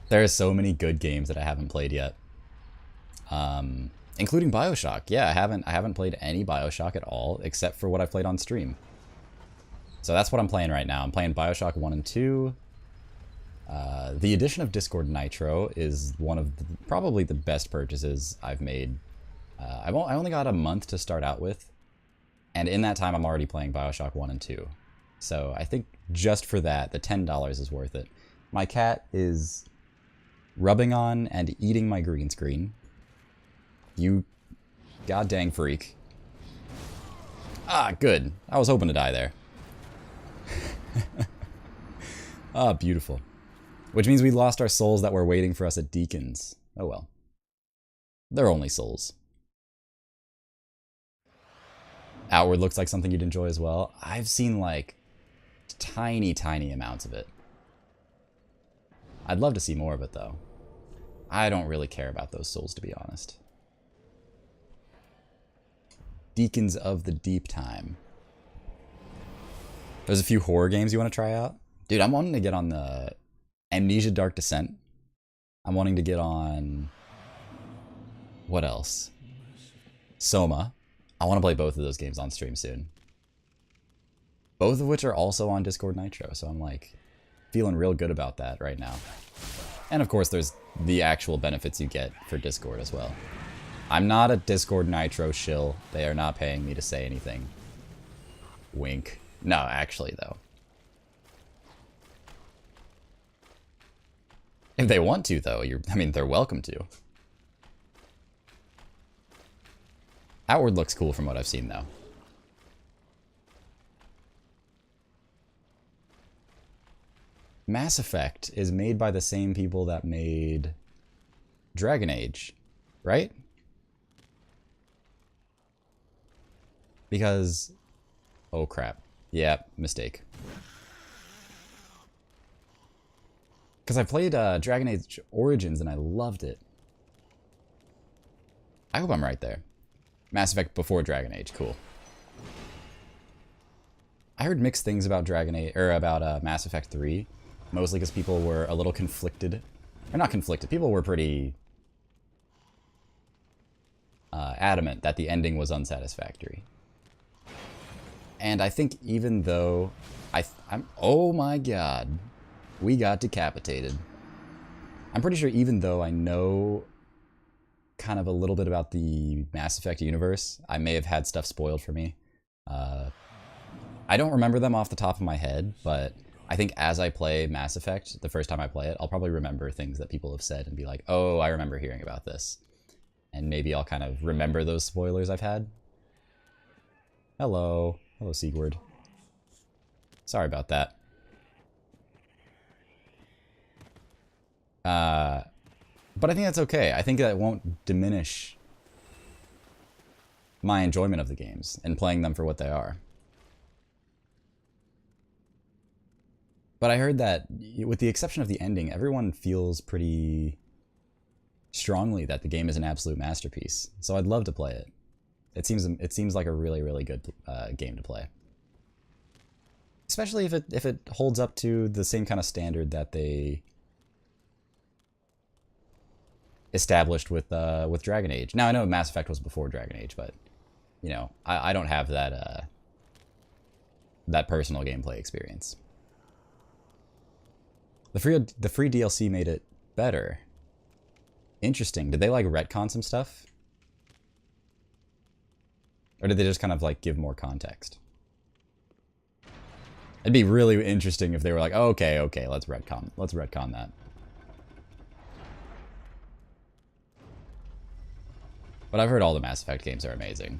There are so many good games that I haven't played yet. Including BioShock. Yeah, I haven't played any BioShock at all, except for what I've played on stream. So that's what I'm playing right now. I'm playing BioShock 1 and 2. The addition of Discord Nitro is one of probably the best purchases I've made. I only got a month to start out with, and in that time I'm already playing BioShock 1 and 2. So I think just for that, the $10 is worth it. My cat is rubbing on and eating my green screen. You god dang freak. Ah, good. I was hoping to die there. Ah, beautiful. Which means we lost our souls that were waiting for us at Deacons. Oh well. They're only souls. Outward looks like something you'd enjoy as well. I've seen like tiny amounts of it. I'd love to see more of it though. I don't really care about those souls, to be honest. Deacons of the Deep Time. There's a few horror games you want to try out? Dude, I'm wanting to get on the Amnesia Dark Descent. I'm wanting to get on... What else? Soma. I want to play both of those games on stream soon. Both of which are also on Discord Nitro, so I'm like feeling real good about that right now. And of course there's the actual benefits you get for Discord as well. I'm not a Discord Nitro shill. They are not paying me to say anything. Wink. No, actually though. If they want to though, I mean they're welcome to. Outward looks cool from what I've seen though. Mass Effect is made by the same people that made Dragon Age, right? Because... Oh crap. Yeah, mistake. Because I played Dragon Age Origins and I loved it. I hope I'm right there. Mass Effect before Dragon Age, cool. I heard mixed things about Dragon Age, or about Mass Effect 3, mostly because people were a little conflicted. Or not conflicted, people were pretty adamant that the ending was unsatisfactory. And I think even though I'm oh my god, we got decapitated. I'm pretty sure even though I know kind of a little bit about the Mass Effect universe, I may have had stuff spoiled for me. I don't remember them off the top of my head, but I think as I play Mass Effect, the first time I play it, I'll probably remember things that people have said and be like, oh, I remember hearing about this. And maybe I'll kind of remember those spoilers I've had. Hello. Hello, Sigurd. Sorry about that. But I think that's okay. I think that won't diminish my enjoyment of the games and playing them for what they are. But I heard that, with the exception of the ending, everyone feels pretty strongly that the game is an absolute masterpiece. So I'd love to play it. It seems like a really, really good game to play. Especially if it holds up to the same kind of standard that they established with Dragon Age. Now I know Mass Effect was before Dragon Age, but you know, I don't have that that personal gameplay experience. The free DLC made it better. Interesting. Did they like retcon some stuff? Or did they just kind of like give more context? It'd be really interesting if they were like, oh, okay, let's retcon that. But I've heard all the Mass Effect games are amazing.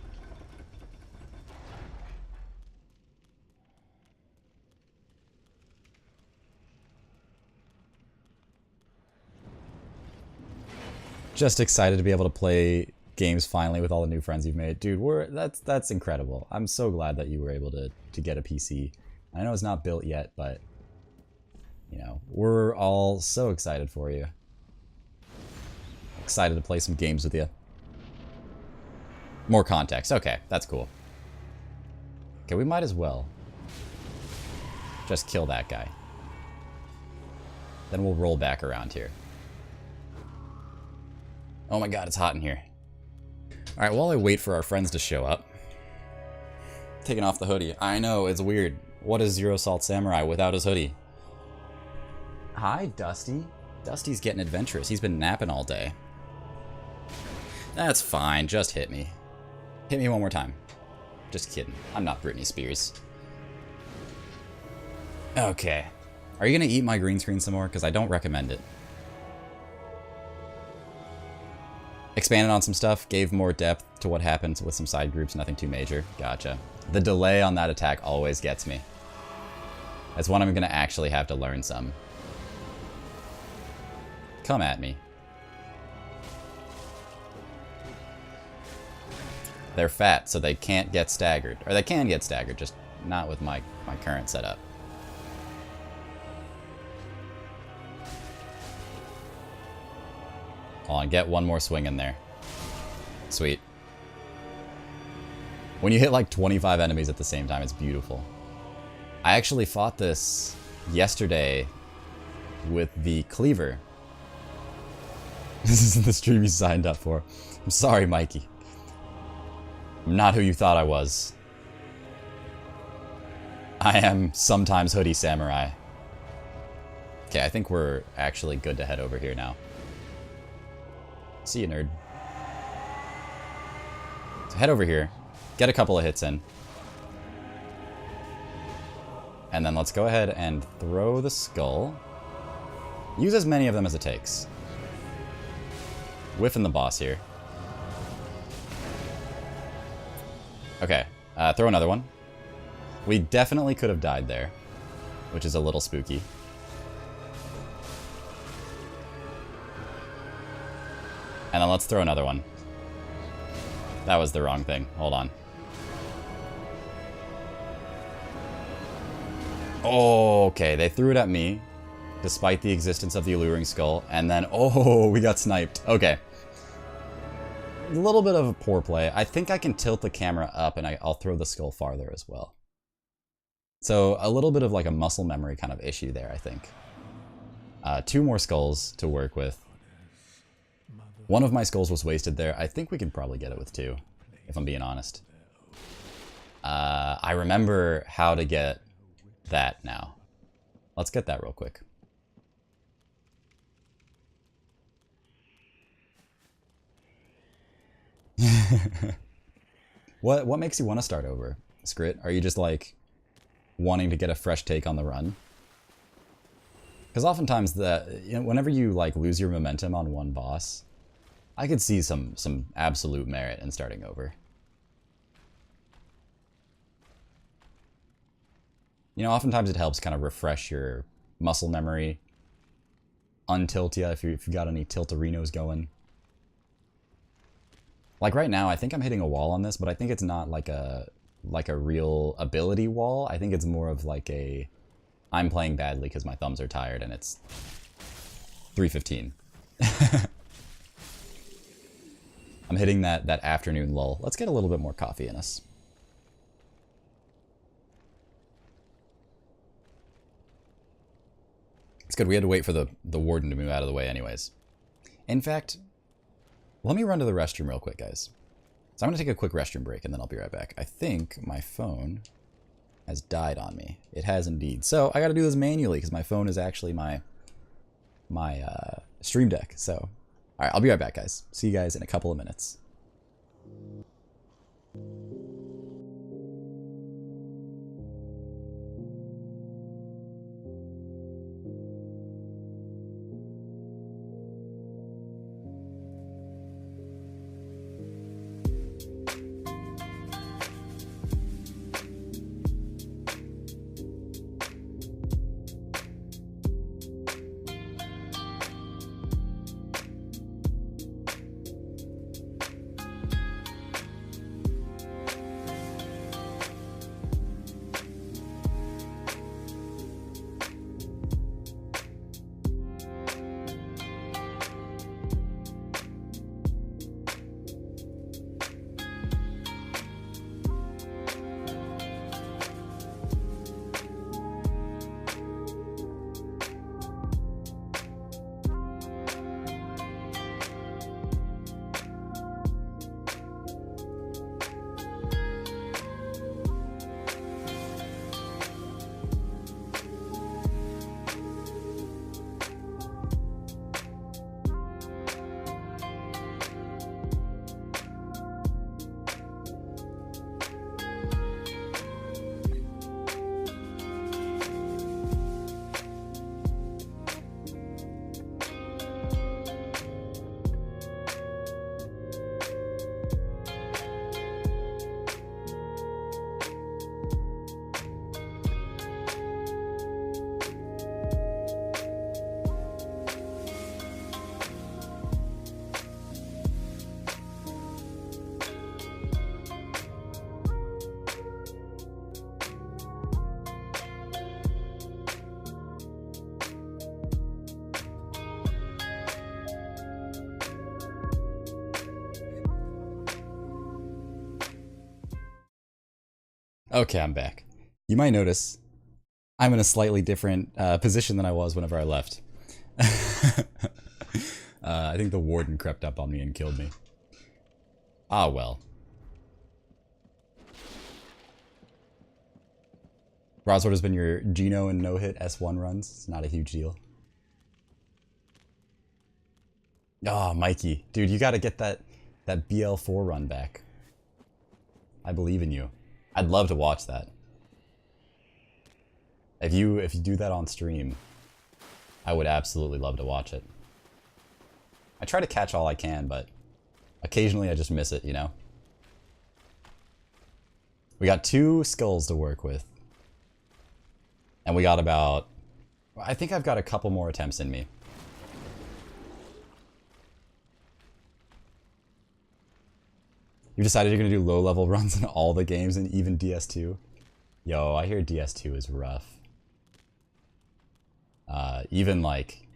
Just excited to be able to play games finally with all the new friends you've made. Dude, that's incredible. I'm so glad that you were able to get a PC. I know it's not built yet, but you know, we're all so excited for you. Excited to play some games with you. More context. Okay, that's cool. Okay, we might as well just kill that guy. Then we'll roll back around here. Oh my god, it's hot in here. Alright, while I wait for our friends to show up. Taking off the hoodie. I know, it's weird. What is Zero Salt Samurai without his hoodie? Hi, Dusty. Dusty's getting adventurous. He's been napping all day. That's fine, just hit me. Hit me one more time. Just kidding. I'm not Britney Spears. Okay. Are you gonna eat my green screen some more? Because I don't recommend it. Expanded on some stuff, gave more depth to what happens with some side groups, nothing too major. Gotcha. The delay on that attack always gets me. That's one I'm gonna actually have to learn some. Come at me. They're fat, so they can't get staggered. Or they can get staggered, just not with my current setup. Hold on, get one more swing in there. Sweet. When you hit like 25 enemies at the same time, it's beautiful. I actually fought this yesterday with the cleaver. This isn't the stream you signed up for. I'm sorry, Mikey. I'm not who you thought I was. I am sometimes Hoodie Samurai. Okay, I think we're actually good to head over here now. See you, nerd. So head over here, get a couple of hits in. And then let's go ahead and throw the skull. Use as many of them as it takes. Whiffing the boss here. Okay, throw another one. We definitely could have died there, which is a little spooky. And then let's throw another one. That was the wrong thing. Hold on. Okay, they threw it at me. despite the existence of the alluring skull, and then, oh, we got sniped. Okay. A little bit of a poor play. I think I can tilt the camera up and I'll throw the skull farther as well. So a little bit of like a muscle memory kind of issue there, I think. 2 more skulls to work with. One of my skulls was wasted there. I think we can probably get it with 2, if I'm being honest. I remember how to get that now. Let's get that real quick. What makes you want to start over, Scrit? Are you just like wanting to get a fresh take on the run? Because oftentimes whenever you like lose your momentum on one boss, I could see some absolute merit in starting over. You know, oftentimes it helps kind of refresh your muscle memory, untilt ya if you've got any tilterinos going. Like right now, I think I'm hitting a wall on this, but I think it's not like a real ability wall. I think it's more of like a I'm playing badly because my thumbs are tired and it's 3:15. I'm hitting that afternoon lull. Let's get a little bit more coffee in us. It's good. We had to wait for the warden to move out of the way anyways. In fact, let me run to the restroom real quick, guys. So I'm going to take a quick restroom break and then I'll be right back. I think my phone has died on me. It has indeed. So I got to do this manually because my phone is actually my stream deck. So, all right, I'll be right back, guys. See you guys in a couple of minutes. Okay, I'm back. You might notice I'm in a slightly different position than I was whenever I left. I think the warden crept up on me and killed me. Ah, well. Roz, what has been your Geno and no-hit S1 runs? It's not a huge deal. Oh, Mikey. Dude, you gotta get that BL4 run back. I believe in you. I'd love to watch that. If you do that on stream, I would absolutely love to watch it. I try to catch all I can, but occasionally I just miss it, you know? We got 2 skulls to work with. And we got about... I think I've got a couple more attempts in me. You decided you're going to do low-level runs in all the games and even DS2? Yo, I hear DS2 is rough. Even like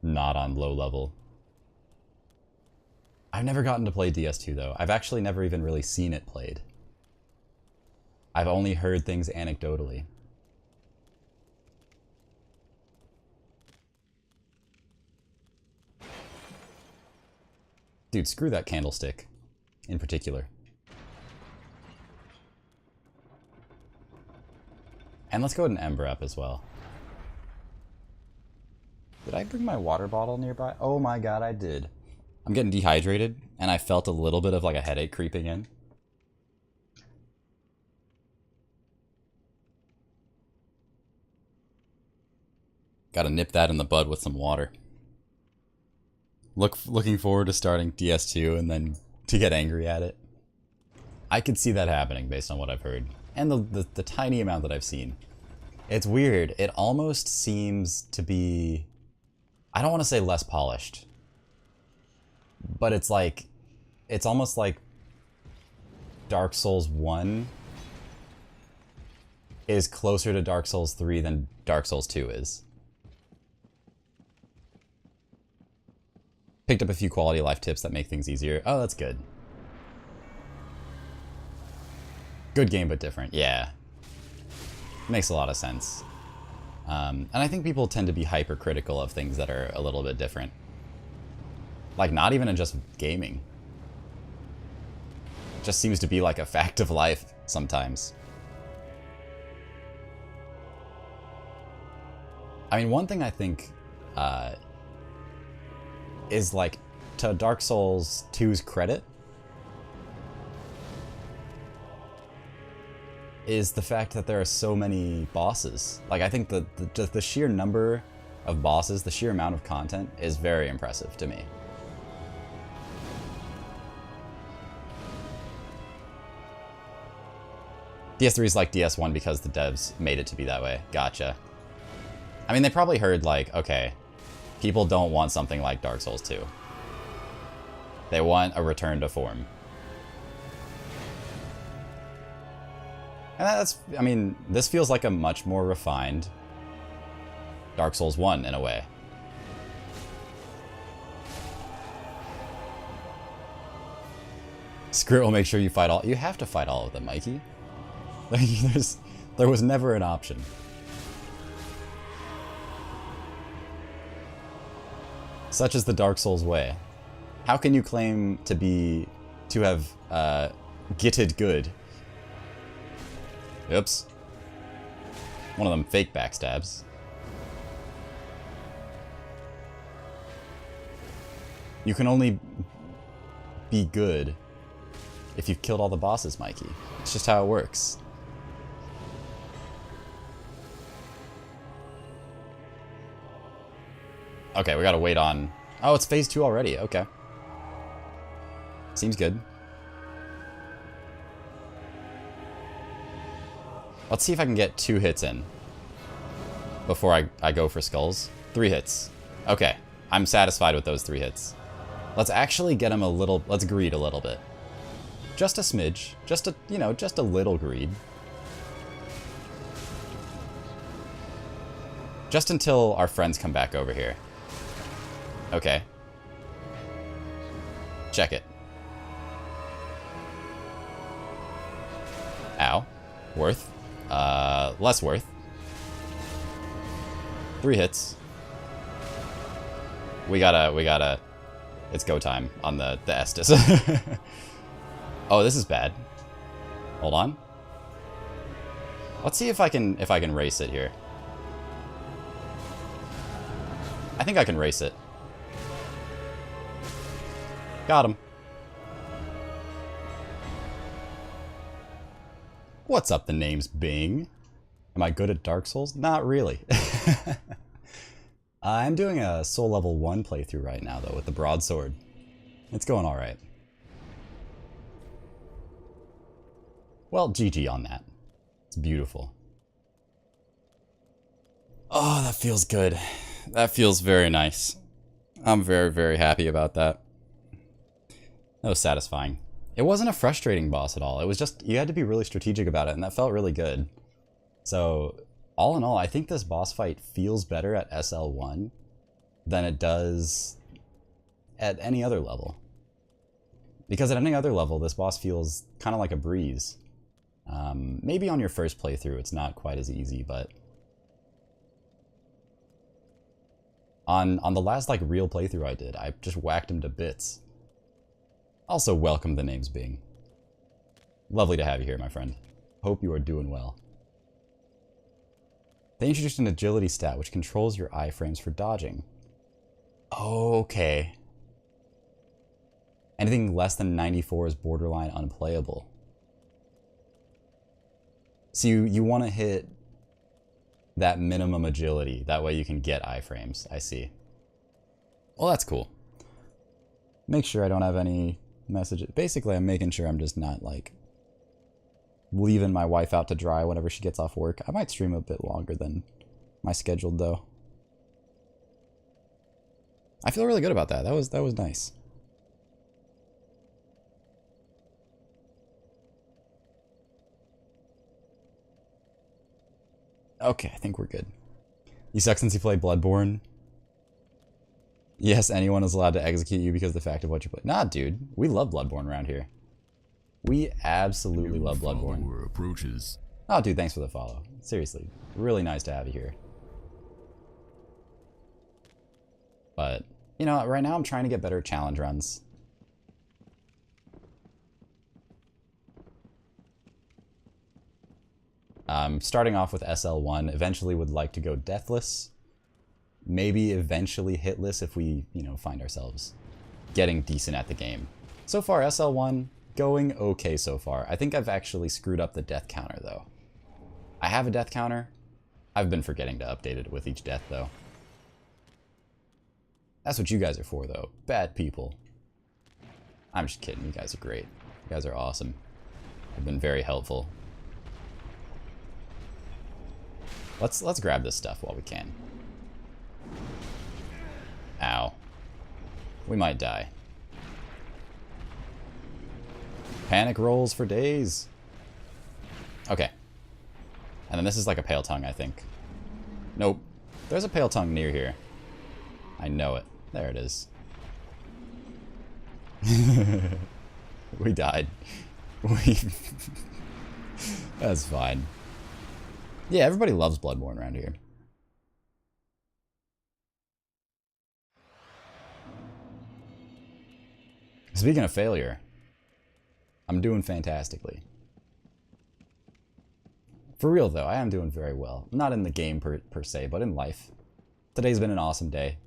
not on low level. I've never gotten to play DS2 though. I've actually never even really seen it played. I've only heard things anecdotally. Dude, screw that candlestick in particular. And let's go ahead and Ember up as well. Did I bring my water bottle nearby? Oh my god, I did. I'm getting dehydrated, and I felt a little bit of like a headache creeping in. Gotta nip that in the bud with some water. Looking forward to starting DS2 and then to get angry at it. I could see that happening based on what I've heard. And the tiny amount that I've seen. It's weird. It almost seems to be... I don't want to say less polished. But it's like... It's almost like Dark Souls 1 is closer to Dark Souls 3 than Dark Souls 2 is. Picked up a few quality of life tips that make things easier. Oh, that's good. Good game, but different. Yeah. Makes a lot of sense. And I think people tend to be hypercritical of things that are a little bit different. Like, not even in just gaming. Just seems to be like a fact of life sometimes. I mean, one thing I think is like, to Dark Souls 2's credit, is the fact that there are so many bosses. Like, I think the sheer number of bosses, the sheer amount of content is very impressive to me. DS3 is like DS1 because the devs made it to be that way. Gotcha. I mean, they probably heard like, okay, people don't want something like Dark Souls 2. They want a return to form. And that's, I mean, this feels like a much more refined Dark Souls 1 in a way. Screw it will make sure you fight all. You have to fight all of them, Mikey. There was never an option. Such is the Dark Souls way. How can you claim to have gitted good? Oops. One of them fake backstabs. You can only be good if you've killed all the bosses, Mikey. It's just how it works. Okay, we gotta wait on... Oh, it's phase 2 already. Okay. Seems good. Let's see if I can get 2 hits in before I go for skulls. 3 hits. Okay, I'm satisfied with those 3 hits. Let's actually get him a little... Let's greed a little bit. Just a smidge. Just a, you know, just a little greed. Just until our friends come back over here. Okay. Check it. Ow. Worth. Less worth. 3 hits. We gotta... It's go time on the Estus. Oh, this is bad. Hold on. Let's see if I can race it here. I think I can race it. Got him. What's up, the name's Bing? Am I good at Dark Souls? Not really. I'm doing a Soul Level 1 playthrough right now, though, with the broadsword. It's going alright. Well, GG on that. It's beautiful. Oh, that feels good. That feels very nice. I'm very, very happy about that. That was satisfying. It wasn't a frustrating boss at all. It was just, you had to be really strategic about it, and that felt really good. So, All in all, I think this boss fight feels better at SL1 than it does at any other level. Because at any other level, this boss feels kind of like a breeze. Maybe on your first playthrough, it's not quite as easy, but on the last like real playthrough I did, I just whacked him to bits. Also, welcome the names being. Lovely to have you here, my friend. Hope you are doing well. They introduced an agility stat which controls your iframes for dodging. Okay. Anything less than 94 is borderline unplayable. So you want to hit that minimum agility. That way you can get iframes. I see. Well, that's cool. Make sure I don't have any messages. Basically, I'm making sure I'm just not, like, leaving my wife out to dry whenever she gets off work. I might stream a bit longer than my scheduled, though. I feel really good about that. That was nice. Okay, I think we're good. You suck since you played Bloodborne? Yes, anyone is allowed to execute you because of the fact of what you play. Nah, dude. We love Bloodborne around here. We absolutely love Bloodborne. Approaches. Oh, dude, thanks for the follow. Seriously, really nice to have you here. But, you know, right now I'm trying to get better at challenge runs. Starting off with SL1, eventually would like to go deathless. Maybe eventually hitless if we, you know, find ourselves getting decent at the game. So far, SL1, going okay so far. I think I've actually screwed up the death counter, though. I have a death counter. I've been forgetting to update it with each death, though. That's what you guys are for, though. Bad people. I'm just kidding. You guys are great. You guys are awesome. You've been very helpful. Let's grab this stuff while we can. Ow. We might die. Panic rolls for days. Okay. And then this is like a pale tongue, I think. Nope. There's a pale tongue near here. I know it. There it is. We died. That's fine. Yeah, everybody loves Bloodborne around here. Speaking of failure, I'm doing fantastically. For real though, I am doing very well. Not in the game per se, but in life. Today's been an awesome day.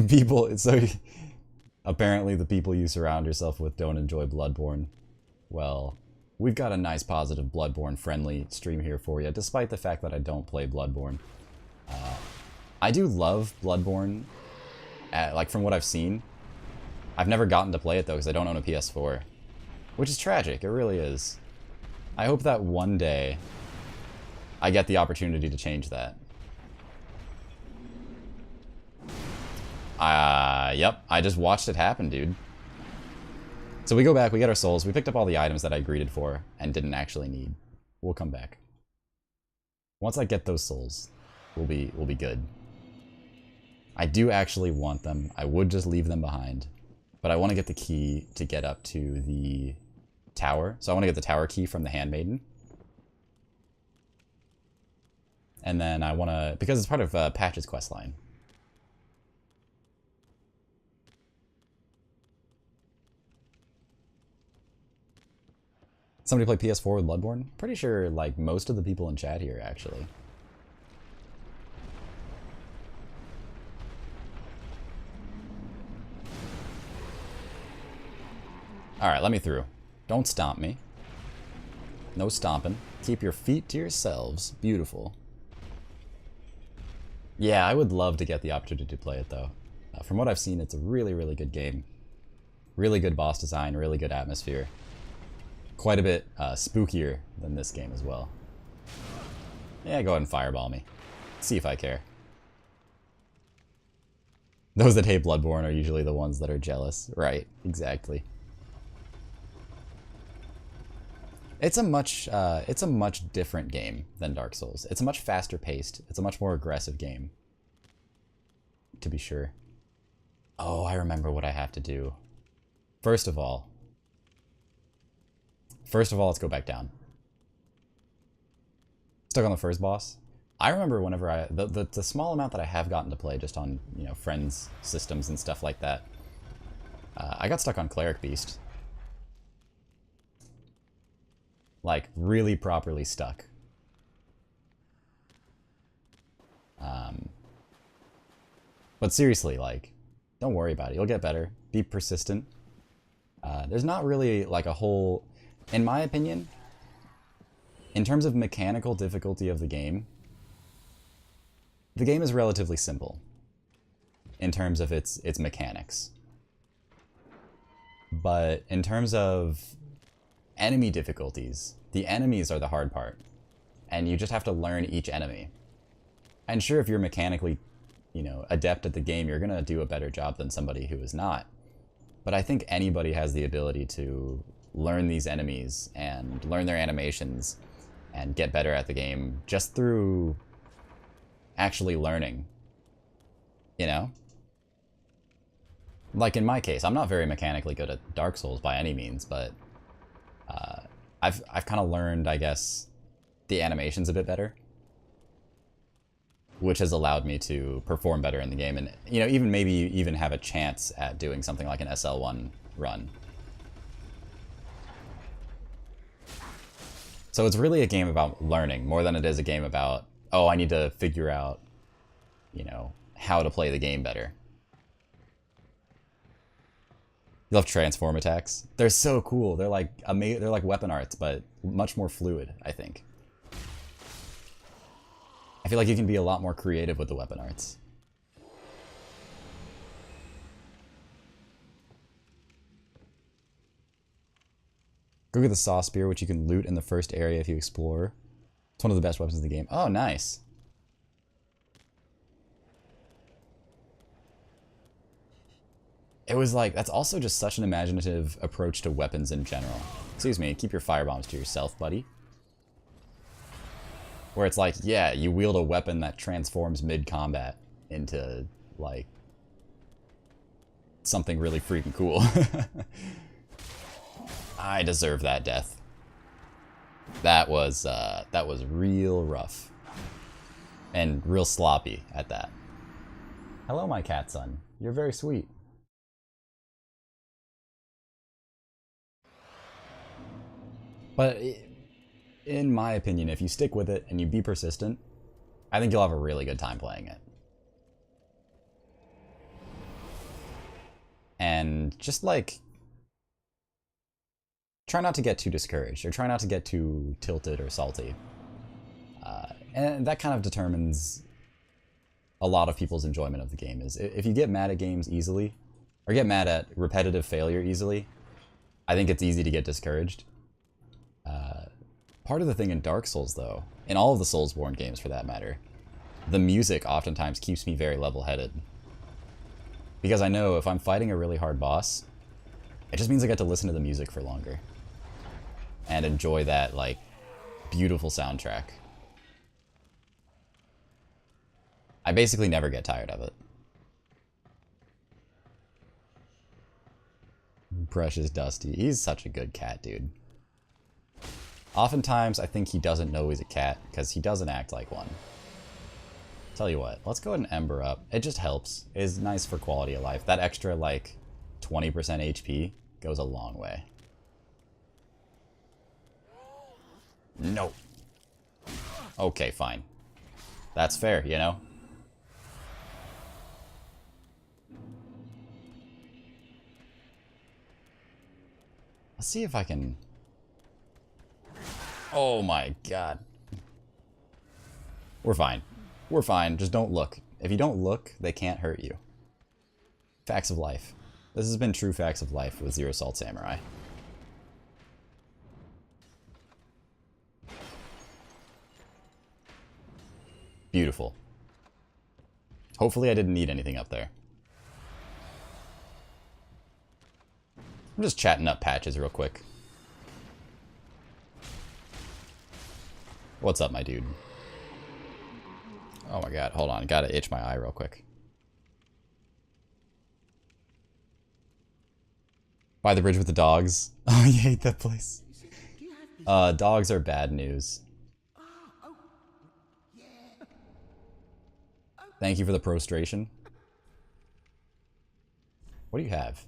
People, so apparently the people you surround yourself with don't enjoy Bloodborne. Well, we've got a nice positive Bloodborne friendly stream here for you, despite the fact that I don't play Bloodborne. I do love Bloodborne, like from what I've seen. I've never gotten to play it though because I don't own a PS4, which is tragic, it really is. I hope that one day I get the opportunity to change that. Yep, I just watched it happen, dude. So we go back, we get our souls, we picked up all the items that I greeted for and didn't actually need. We'll come back. Once I get those souls, we'll be good. I do actually want them. I would just leave them behind. But I want to get the key to get up to the tower. So I want to get the tower key from the handmaiden. And then I want to, because it's part of Patch's questline. Somebody play PS4 with Bloodborne? Pretty sure, like, most of the people in chat here, actually. Alright, let me through. Don't stomp me. No stomping. Keep your feet to yourselves. Beautiful. Yeah, I would love to get the opportunity to play it, though. From what I've seen, it's a really, really good game. Really good boss design, really good atmosphere. Quite a bit spookier than this game as well. Yeah, go ahead and fireball me. See if I care. Those that hate Bloodborne are usually the ones that are jealous. Right, exactly. It's a much different game than Dark Souls. It's a much faster paced. It's a much more aggressive game, to be sure. Oh, I remember what I have to do. First of all, let's go back down. Stuck on the first boss. I remember whenever the small amount that I have gotten to play just on, you know, friends' systems and stuff like that. I got stuck on Cleric Beast. Like, really properly stuck. But seriously, like, don't worry about it. You'll get better. Be persistent. There's not really, like, a whole... In my opinion, in terms of mechanical difficulty of the game is relatively simple. In terms of its mechanics. But in terms of enemy difficulties, the enemies are the hard part. And you just have to learn each enemy. And sure, if you're mechanically, you know, adept at the game, you're gonna do a better job than somebody who is not. But I think anybody has the ability to learn these enemies and learn their animations and get better at the game just through actually learning. You know? Like in my case, I'm not very mechanically good at Dark Souls by any means, but I've kind of learned, I guess, the animations a bit better, which has allowed me to perform better in the game and, you know, even maybe even have a chance at doing something like an SL1 run. So it's really a game about learning more than it is a game about, oh, I need to figure out, you know, how to play the game better. You love transform attacks. They're so cool. They're like they're like weapon arts, but much more fluid, I think. I feel like you can be a lot more creative with the weapon arts. Go get the Saw Spear, which you can loot in the first area if you explore. It's one of the best weapons in the game. Oh, nice. It was like, that's also just such an imaginative approach to weapons in general. Excuse me, keep your firebombs to yourself, buddy. Where it's like, yeah, you wield a weapon that transforms mid-combat into, like, something really freaking cool. I deserve that death. That was real rough. And real sloppy at that. Hello, my cat son. You're very sweet. But in my opinion, if you stick with it and you be persistent, I think you'll have a really good time playing it. And just like, try not to get too discouraged, or try not to get too tilted or salty. And that kind of determines a lot of people's enjoyment of the game. Is if you get mad at games easily, or get mad at repetitive failure easily, I think it's easy to get discouraged. Part of the thing in Dark Souls, though, in all of the Soulsborne games for that matter, the music oftentimes keeps me very level-headed. Because I know if I'm fighting a really hard boss, it just means I get to listen to the music for longer. And enjoy that, like, beautiful soundtrack. I basically never get tired of it. Precious Dusty. He's such a good cat, dude. Oftentimes, I think he doesn't know he's a cat, because he doesn't act like one. Tell you what, let's go ahead and Ember up. It just helps. It's nice for quality of life. That extra, like, 20% HP goes a long way. No. Okay, fine. That's fair, you know? Let's see if I can... Oh my god. We're fine. We're fine. Just don't look. If you don't look, they can't hurt you. Facts of life. This has been true facts of life with Zero Salt Samurai. Beautiful. Hopefully I didn't need anything up there. I'm just chatting up patches real quick. What's up, my dude? Oh my god, hold on. Gotta itch my eye real quick. By the bridge with the dogs. Oh, you hate that place. Dogs are bad news. Thank you for the prostration. What do you have?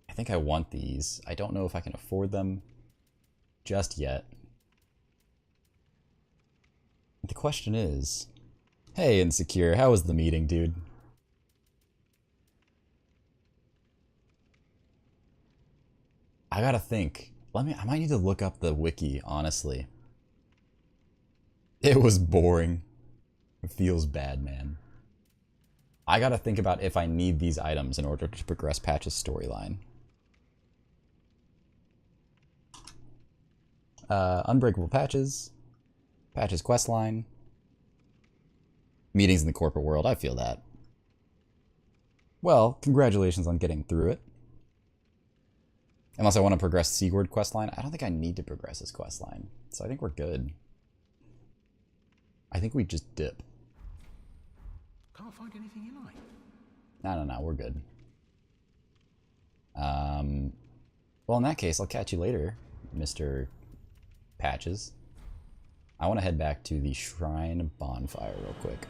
I think I want these. I don't know if I can afford them just yet. The question is... Hey, Insecure, how was the meeting, dude? I gotta think. I might need to look up the wiki, honestly. It was boring. It feels bad, man. I gotta think about if I need these items in order to progress Patch's storyline. Unbreakable Patches. Patch's questline. Meetings in the corporate world, I feel that. Well, congratulations on getting through it. Unless I want to progress Sigurd questline. I don't think I need to progress his questline. So I think we're good. I think we just dip. Can't find anything you like. No, we're good. Well, in that case, I'll catch you later, Mr. Patches. I want to head back to the Shrine Bonfire real quick.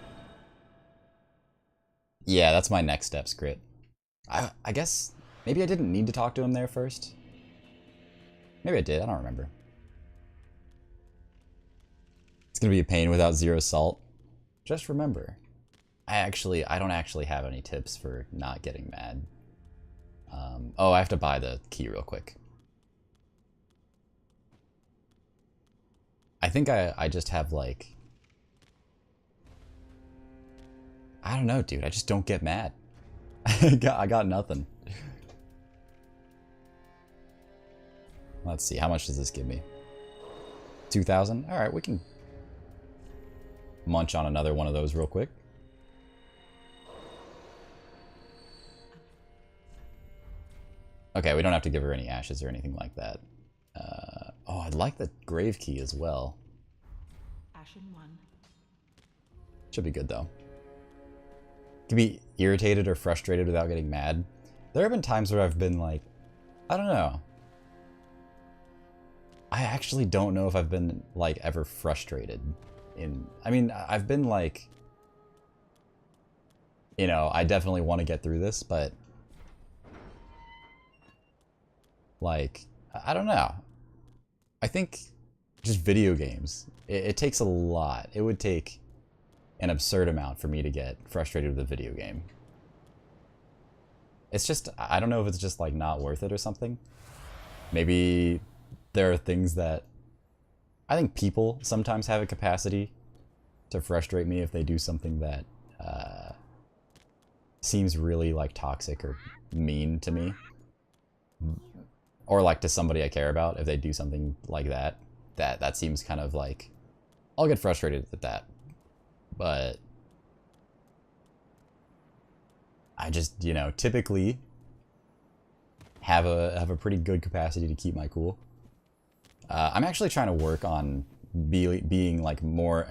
Yeah, that's my next step, Scrit. I guess maybe I didn't need to talk to him there first. Maybe I did, I don't remember. It's gonna be a pain without zero salt. Just remember, I don't actually have any tips for not getting mad. Oh, I have to buy the key real quick. I think I just have like... I don't know, dude. I just don't get mad. I got nothing. Let's see. How much does this give me? 2,000? Alright, we can munch on another one of those real quick. Okay, we don't have to give her any ashes or anything like that. Oh, I'd like the grave key as well. Ashen one. Should be good, though. Can be irritated or frustrated without getting mad. There have been times where I've been like, I don't know. I actually don't know if I've been, like, ever frustrated in... I mean, I've been like... You know, I definitely want to get through this, but... Like, I don't know. I think just video games, it takes a lot. It would take an absurd amount for me to get frustrated with a video game. It's just, I don't know if it's just like not worth it or something. Maybe there are things that I think people sometimes have a capacity to frustrate me if they do something that seems really like toxic or mean to me. Or like to somebody I care about, if they do something like that, that seems kind of like, I'll get frustrated at that. But I just, you know, typically have a pretty good capacity to keep my cool. I'm actually trying to work on being like more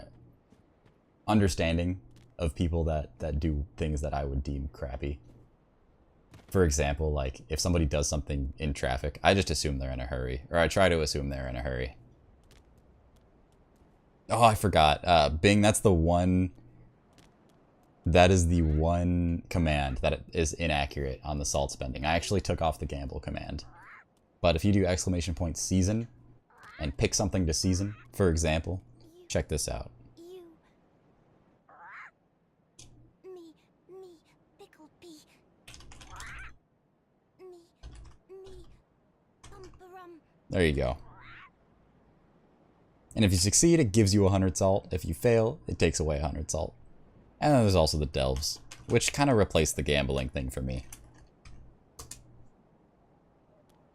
understanding of people that do things that I would deem crappy. For example, like, if somebody does something in traffic, I just assume they're in a hurry. Or I try to assume they're in a hurry. Oh, I forgot. Bing, that's the one... That is the one command that is inaccurate on the salt spending. I actually took off the gamble command. But if you do exclamation point season, and pick something to season, for example, check this out. There you go. And if you succeed, it gives you 100 salt. If you fail, it takes away 100 salt. And then there's also the delves, which kind of replaced the gambling thing for me.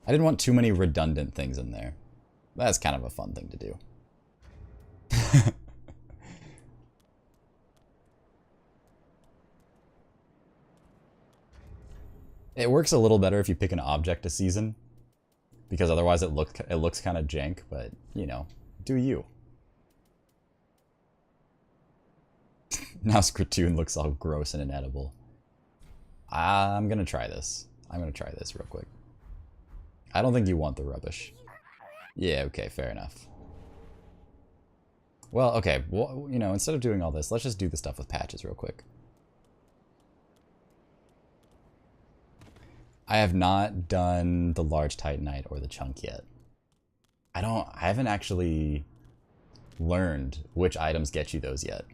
I didn't want too many redundant things in there. That's kind of a fun thing to do. It works a little better if you pick an object to season, because otherwise it looks kind of jank, but you know, do you. Now Scriptoon looks all gross and inedible. I'm gonna try this. I'm gonna try this real quick. I don't think you want the rubbish. Yeah, okay, fair enough. Well, okay, well, you know, instead of doing all this, let's just do the stuff with patches real quick. I have not done the large titanite or the chunk yet. I haven't actually learned which items get you those yet.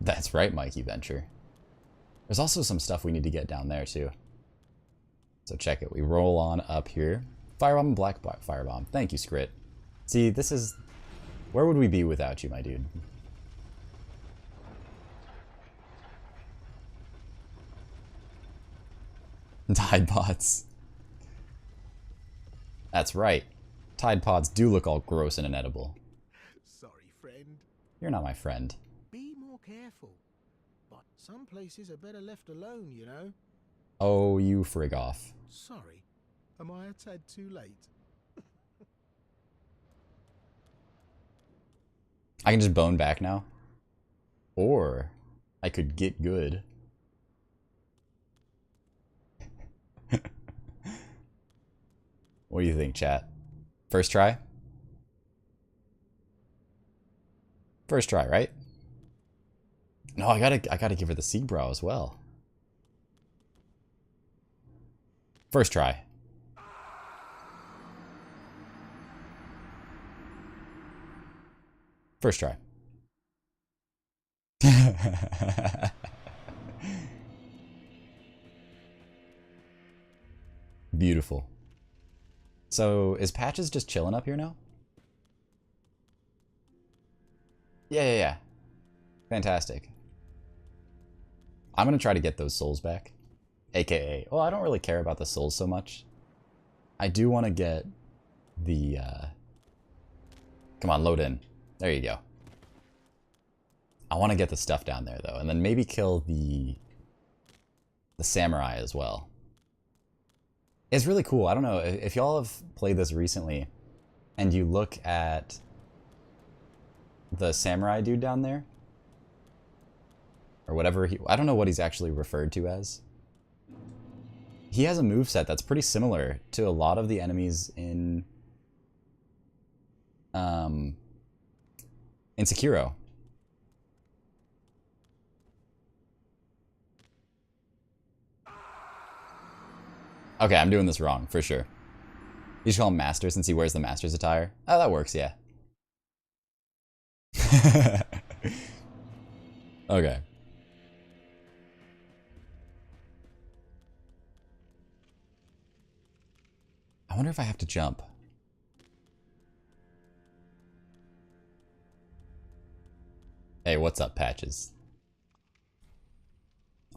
That's right, Mikey Venture. There's also some stuff we need to get down there too. So check it. We roll on up here. Firebomb and black firebomb. Thank you, Scrit. See, this is... Where would we be without you, my dude? Tide Pods. That's right. Tide Pods do look all gross and inedible. Sorry, friend. You're not my friend. Be more careful. But some places are better left alone, you know. Oh, you frig off. Sorry. Am I a tad too late? I can just bone back now. Or I could get good. What do you think, chat? First try? First try, right? No, I gotta give her the Seabrow as well. First try. First try. Beautiful. So, is Patches just chilling up here now? Yeah. Fantastic. I'm gonna try to get those souls back. AKA, well, I don't really care about the souls so much. I do want to get the, come on, load in. There you go. I want to get the stuff down there, though, and then maybe kill the samurai as well. It's really cool. I don't know, if y'all have played this recently, and you look at the samurai dude down there, or whatever I don't know what he's actually referred to as. He has a moveset that's pretty similar to a lot of the enemies in Sekiro. Okay, I'm doing this wrong, for sure. You should call him Master since he wears the Master's attire. Oh, that works, yeah. Okay. I wonder if I have to jump. Hey, what's up, Patches?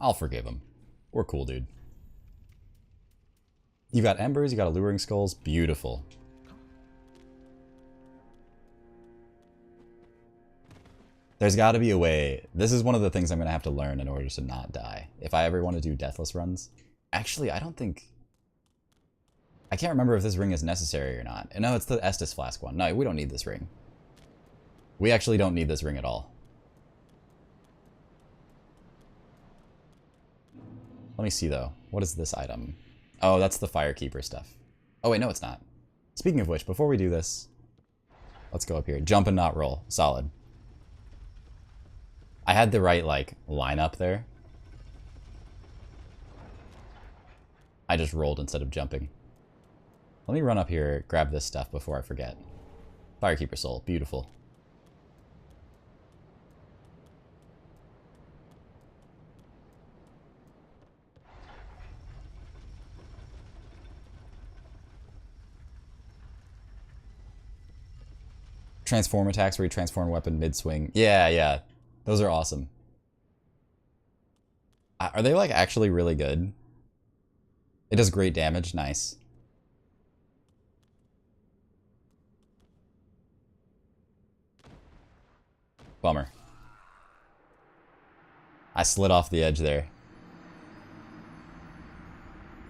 I'll forgive him. We're cool, dude. You got embers, you got alluring skulls. Beautiful. There's got to be a way. This is one of the things I'm going to have to learn in order to not die. If I ever want to do deathless runs. Actually, I don't think... I can't remember if this ring is necessary or not. No, it's the Estus Flask one. No, we don't need this ring. We actually don't need this ring at all. Let me see, though. What is this item? Oh, that's the Firekeeper stuff. Oh, wait, no, it's not. Speaking of which, before we do this, let's go up here. Jump and not roll. Solid. I had the right, like, line up there. I just rolled instead of jumping. Let me run up here, grab this stuff before I forget. Firekeeper Soul. Beautiful. Transform attacks where you transform a weapon mid-swing. Yeah. Those are awesome. Are they, like, actually really good? It does great damage. Nice. Bummer. I slid off the edge there.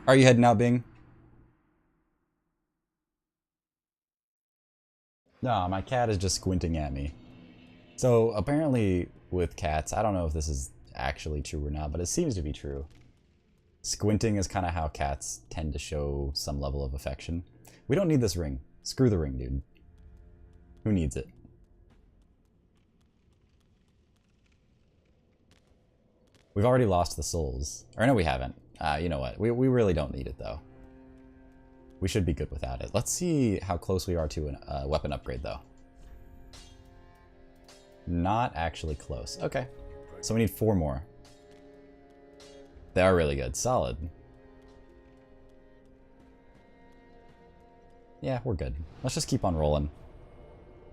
Are you heading out, Bing? No, my cat is just squinting at me. So apparently with cats, I don't know if this is actually true or not, but it seems to be true. Squinting is kind of how cats tend to show some level of affection. We don't need this ring. Screw the ring, dude. Who needs it? We've already lost the souls. Or no, we haven't. You know what? We really don't need it, though. We should be good without it. Let's see how close we are to a weapon upgrade, though. Not actually close. Okay. So we need 4 more. They are really good. Solid. Yeah, we're good. Let's just keep on rolling.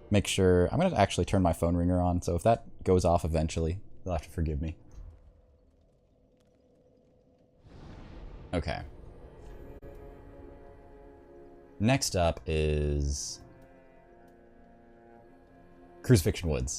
Make sure... I'm going to actually turn my phone ringer on, so if that goes off eventually, you'll have to forgive me. Okay. Next up is Crucifixion Woods.